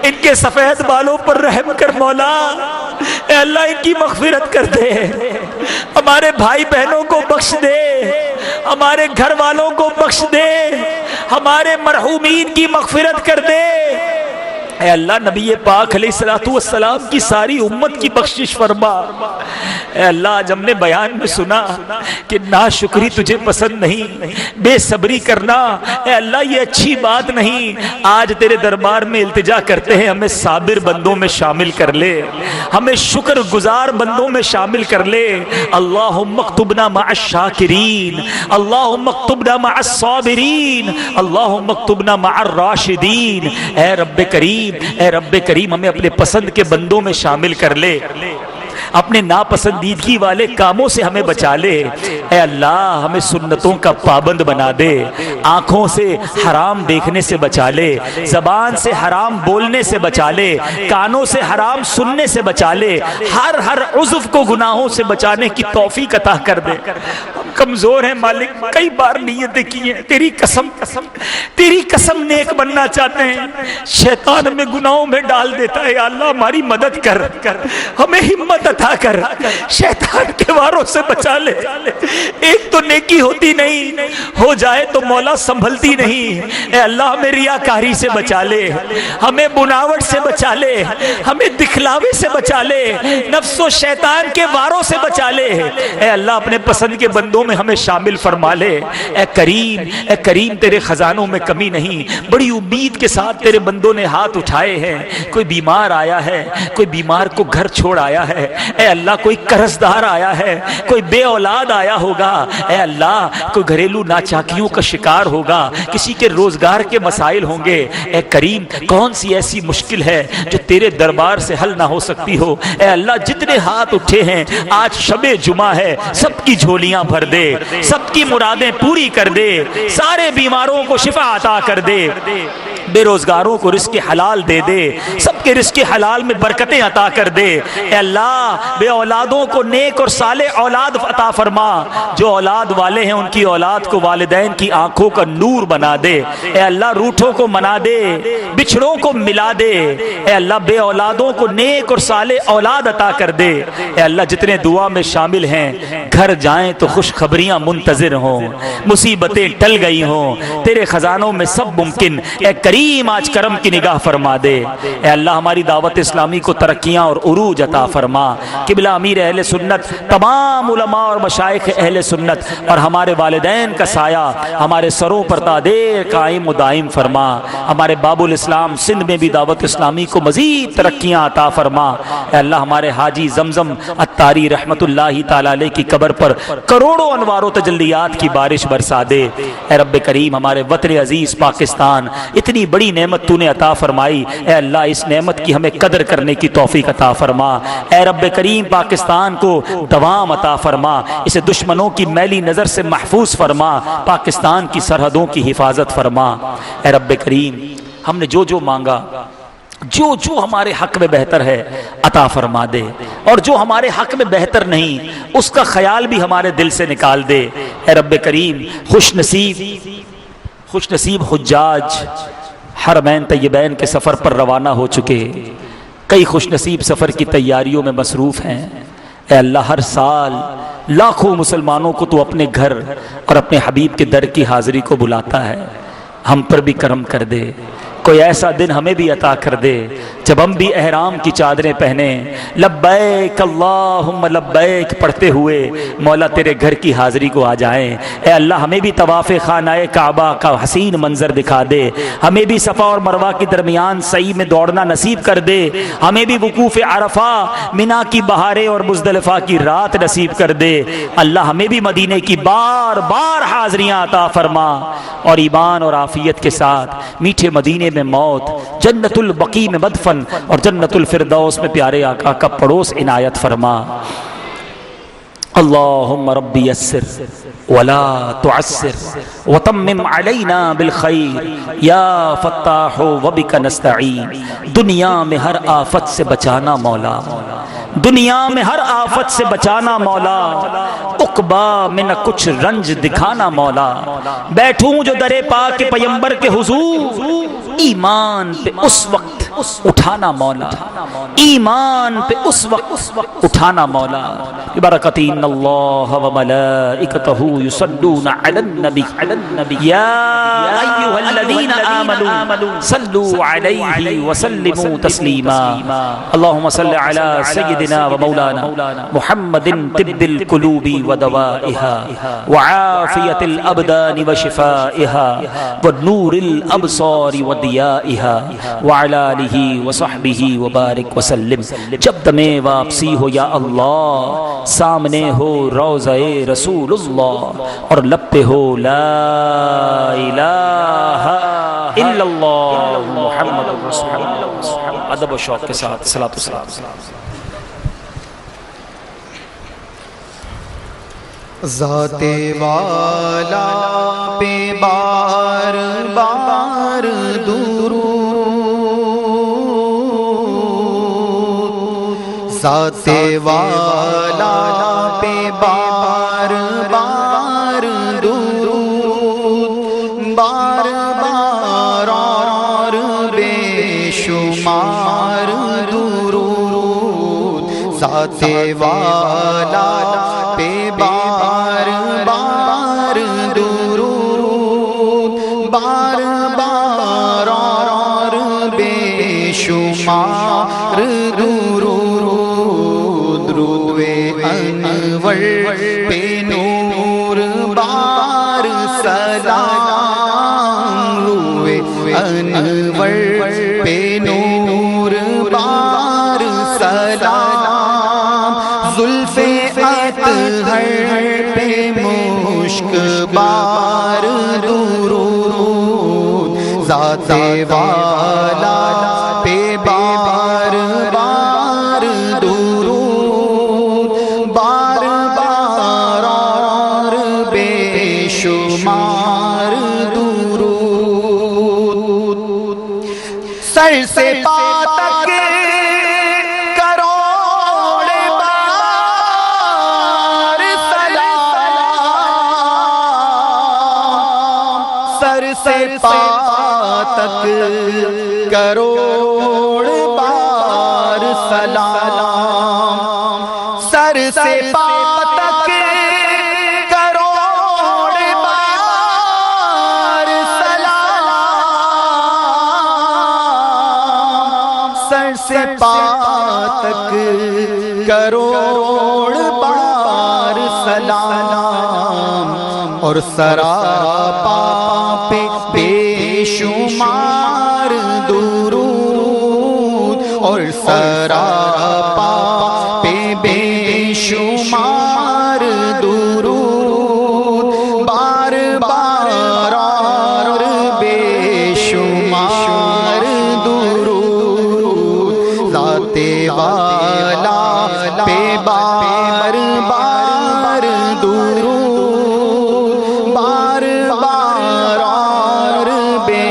ان کے سفید بالوں پر رحم کر مولا۔ اے اللہ ان کی مغفرت کر دے، ہمارے بھائی بہنوں کو بخش دے، ہمارے گھر والوں کو بخش دے، ہمارے مرحومین کی مغفرت کر دے۔ اے اللہ نبی پاک علیہ الصلوۃ والسلام کی ساری امت کی بخشش فرما۔ اے اللہ آج ہم نے بیان میں سنا کہ ناشکری تجھے پسند نہیں، بے صبری کرنا اے اللہ یہ اچھی بات نہیں۔ آج تیرے دربار میں التجا کرتے ہیں ہمیں صابر بندوں میں شامل کر لے، ہمیں شکر گزار بندوں میں شامل کر لے۔ اللہم اکتبنا مع الشاکرین، اللہم اکتبنا مع الصابرین، اللہم اکتبنا مع الراشدین۔ اے رب کریم، اے رب کریم ہمیں اپنے پسند کے بندوں میں شامل کر لے، اپنے ناپسندیدگی والے کاموں سے ہمیں بچا لے۔ اے اللہ ہمیں سنتوں کا پابند بنا دے، آنکھوں سے حرام دیکھنے سے بچا لے، زبان سے حرام بولنے سے بچا لے، کانوں سے حرام سننے سے بچا لے، ہر عضو کو گناہوں سے بچانے کی توفیق عطا کر دے۔ ہم کمزور ہیں مالک، کئی بار نیتیں کی ہیں، تیری قسم نیک بننا چاہتے ہیں، شیطان ہمیں گناہوں میں ڈال دیتا ہے۔ یا اللہ ہماری مدد کر، ہمیں ہمت عطا کر، شیطان کے واروں سے بچا لے۔ ایک تو نیکی ہوتی نہیں، ہو جائے تو مولا سنبھلتی نہیں۔ اے اللہ ہمیں ریاکاری سے بچا لے، ہمیں بناوٹ سے بچا لے، ہمیں دکھلاوے سے بچا لے، نفس و شیطان کے واروں سے بچا لے۔ اے اللہ اپنے پسند کے بندوں میں ہمیں شامل فرما لے۔ اے کریم تیرے خزانوں میں کمی نہیں، بڑی امید کے ساتھ تیرے بندوں نے ہاتھ اٹھائے ہیں۔ کوئی بیمار آیا ہے، کوئی بیمار کو گھر چھوڑ آیا ہے، اے اللہ کوئی قرض دار آیا ہے، کوئی بے اولاد آیا ہوگا، اے اللہ کوئی گھریلو ناچاکیوں کا شکار ہوگا، کسی کے روزگار کے مسائل ہوں گے۔ اے کریم کون سی ایسی مشکل ہے جو تیرے دربار سے حل نہ ہو سکتی ہو؟ اے اللہ جتنے ہاتھ اٹھے ہیں آج شب جمعہ ہے، سب کی جھولیاں بھر دے، سب کی مرادیں پوری کر دے، سارے بیماروں کو شفا عطا کر دے، بے روزگاروں کو رزق حلال دے دے، سب کے رزق حلال میں برکتیں عطا کر دے۔ اے اللہ بے اولادوں کو نیک اور صالح اولاد عطا فرما، جو اولاد والے ہیں ان کی اولاد کو والدین کی آنکھوں کا نور بنا دے۔ اے اللہ روٹھوں کو منا دے، بچھڑوں کو ملا دے۔ اے اللہ بے اولادوں کو نیک اور صالح اولاد عطا کر دے۔ اے اللہ جتنے دعا میں شامل ہیں گھر جائیں تو خوشخبریاں منتظر ہوں، مصیبتیں ٹل گئی ہوں، تیرے خزانوں میں سب ممکن۔ اے کریم آج کرم کی نگاہ فرما دے۔ اے اللہ ہماری دعوت اسلامی کو ترقیاں اور عروج عطا فرما۔ قبلہ امیر اہل سنت، تمام علماء اور مشائخ اہل سنت اور ہمارے والدین کا سایہ ہمارے سروں پر تا دیر قائم و دائم فرما۔ ہمارے باب الاسلام سندھ میں بھی دعوت اسلامی کو مزید ترقیاں عطا فرما۔ اے اللہ ہمارے حاجی زمزم اتاری رحمت اللہ تعالی علیہ کی قبر پر کروڑوں انوار و تجلیات کی بارش برسا دے۔ اے رب کریم ہمارے وطن عزیز پاکستان، اتنی بڑی نعمت تو نے عطا فرمائی، اے اللہ اس نعمت کی ہمیں قدر کرنے کی توفیق عطا فرما۔ اے رب کریم پاکستان کو دوام عطا فرما، اسے دشمنوں کی میلی نظر سے محفوظ فرما، پاکستان کی سرحدوں کی حفاظت فرما۔ اے رب کریم ہم نے جو مانگا، جو ہمارے حق میں بہتر ہے عطا فرما دے، اور جو ہمارے حق میں بہتر نہیں اس کا خیال بھی ہمارے دل سے نکال دے۔ اے رب کریم خوش نصیب حجاج حرمین طیبین کے سفر پر روانہ ہو چکے، کئی خوش نصیب سفر کی تیاریوں میں مصروف ہیں۔ اے اللہ ہر سال لاکھوں مسلمانوں کو تو اپنے گھر اور اپنے حبیب کے در کی حاضری کو بلاتا ہے، ہم پر بھی کرم کر دے، کوئی ایسا دن ہمیں بھی عطا کر دے جب ہم بھی احرام کی چادریں پہنے لبیک اللہم لبیک پڑھتے ہوئے مولا تیرے گھر کی حاضری کو آ جائیں۔ اے اللہ ہمیں بھی طواف خانہ کعبہ کا حسین منظر دکھا دے، ہمیں بھی صفا اور مروہ کے درمیان سعی میں دوڑنا نصیب کر دے، ہمیں بھی وقوف عرفہ، مینا کی بہاریں اور مزدلفہ کی رات نصیب کر دے۔ اللہ ہمیں بھی مدینے کی بار بار حاضریاں عطا فرما، اور ایمان اور عافیت کے ساتھ میٹھے مدینے میں موت، جنت البقیع میں مدفن اور جنت الفردوس میں پیارے آقا کا پڑوس عنایت فرما۔ اللہم ربی یسر ولا تعسر وتمم علینا بالخیر یا فتاح وبک نستعین۔ دنیا میں ہر آفت سے بچانا مولا، دنیا میں ہر آفت سے بچانا مولا، عقبہ میں نہ کچھ رنج دکھانا مولا، بیٹھوں جو در پاک پیمبر کے حضور ایمان پہ اس وقت اٹھانا مولا، ایمان پہ اس وقت اٹھانا مولا، ببرکت ان اللہ وملائکتہ یصلون علی النبی یا ایھا الذین آمنوا صلوا علیہ وسلموا تسلیما اللہم صل علی سیدنا ومولانا محمد طب القلوب ودوائها وعافیة الابدان وشفائها ونور الابصار وضیائها وعلی آلہ وصحبہ وبارک وسلم۔ جب دم واپسی ہو یا اللہ، سامنے ہو روضہ رسول اللہ اور لب پہ ہو لا الہ الا اللہ محمد رسول اللہ۔ ادب و شوق کے ساتھ صلاۃ و سلام۔ ذات والا پہ بار بار درود، ذات والا پہ بار بار درود، بار بار اور بے شمار درود، ذات والا پہ بار بار درود، بار بار اور بے شمار درود، درود انور پہ نور بار سلام، روے انور پہ نور بار سلام، زلف اطہر پہ مشک بار درود، ذات والا پہ بار بار درود، بار بار اور بے شمار درود، سر سے پا تک کروڑ بار سلام، سر سے پا تک کروڑ بار سلام، سر سے پا تک کروڑ بار سلام، سر سے پا تک کروڑ بار سلام، اور سراپا پہ بے شمار درود، اور سراپا پہ بے شمار درود، بار بار اور بے شمار درود، ذات والا پہ بار بار درود، بار بار اور بے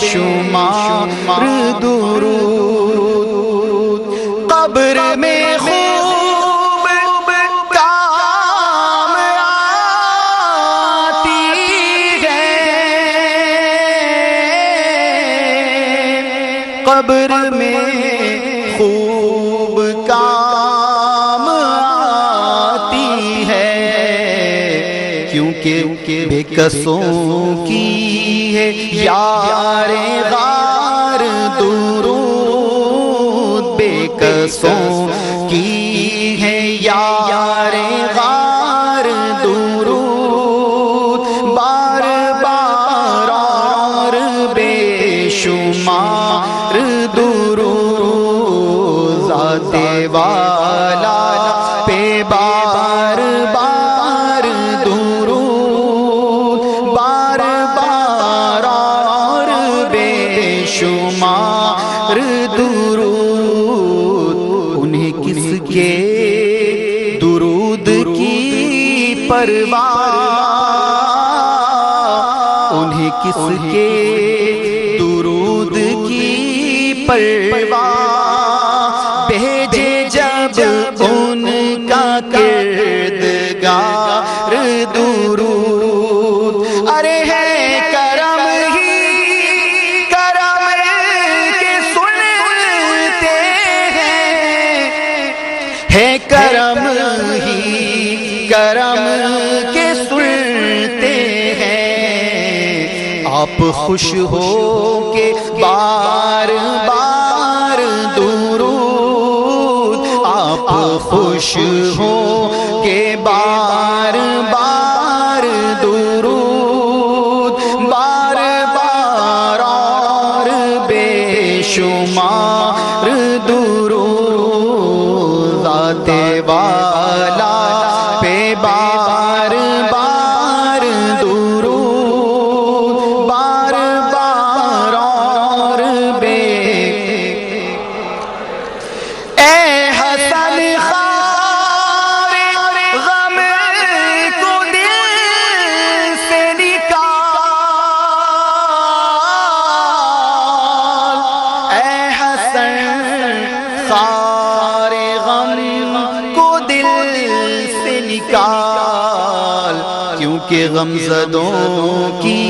شمار درود، قبر میں خوب کام آتی ہے، قبر میں خوب کام آتی ہے، کیونکہ بے کسوں کی ہے یار غار درود، بے کسوں کی ہے یار غار درود، بار بار اور بے شمار درود، ذات والا پہ بار بار درود، بار بار اور بے شمار درود، انہیں کس کے درود کی پرواہ، انہیں کس کے درود کی پرواہ، بھیجے جب ان کا کردگار درود، ارے ہے کرم ہی کرم کے سن کرم کے سنتے ہیں، آپ خوش ہو کے بار بار درود، آپ خوش ہو کے بار بار درود، بار بار اور بے شمار درود، ذات والا پہ بار بار درود، بار بار اور بے اے حسن خار غم کو دل سے نکال، اے حسن خار غم کو دل سے نکال، کیونکہ غم زدوں کی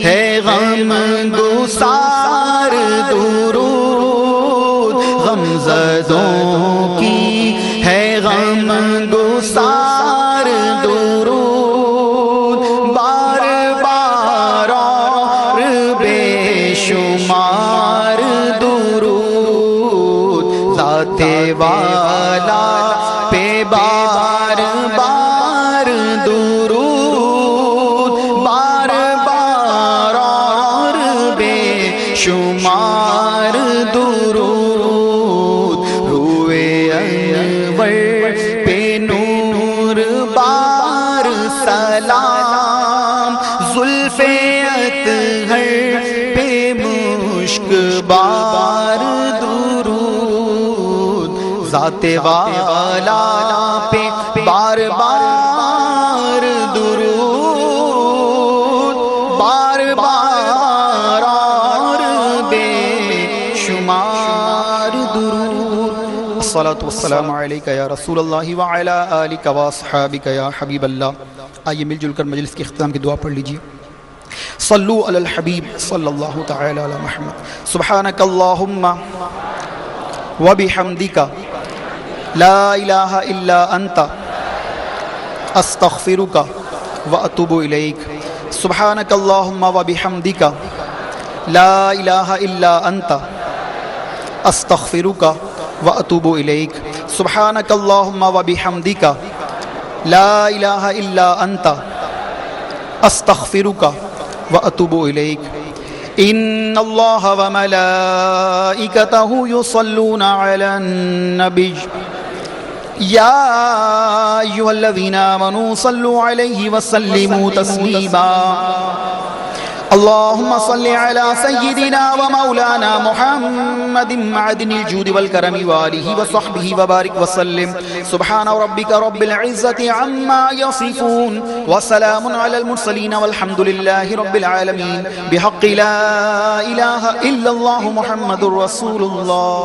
ہے غم گسار درود، غم زدوں کی ہے غم گسار درود، بار بار اور بے شمار درود، ذات والا پہ بار بار درود، بار بار اور بے شمار درود، روئے انور پہ نور بار سلام، زلف اطہر پہ مشک بار درود، ذات والا پہ بار بار درود، بار بار اور بے شمار درود۔ الصلاۃ والسلام علیک یا رسول اللہ وعلی آلک واصحابک یا حبیب اللہ۔ آئیے مل جل کر مجلس کے اختتام کی دعا پڑھ لیجیے۔ صلو علی الحبیب صلی اللہ تعالی علی محمد۔ سبحانک اللہم وبحمدک لا الہ الا انت استغفرک واتوب الیک۔ سبحانک اللہم وبحمدک لا الہ الا انت استغفرک واتوب الیک۔ سبحانک اللہم وبحمدک لا الہ الا انت استغفرک واتوب الیک۔ ان اللہ وملائکتہ یصلون علی النبی یا ایھا الذین آمنوا صلوا علیہ وسلموا تسلیما۔ اللهم صل على سيدنا ومولانا محمد معدن الجود والكرم وآله وصحبه وبارك وسلم۔ سبحان ربك رب العزة عما يصفون وسلام على المرسلين والحمد لله رب العالمين بحق لا إله إلا الله محمد رسول الله۔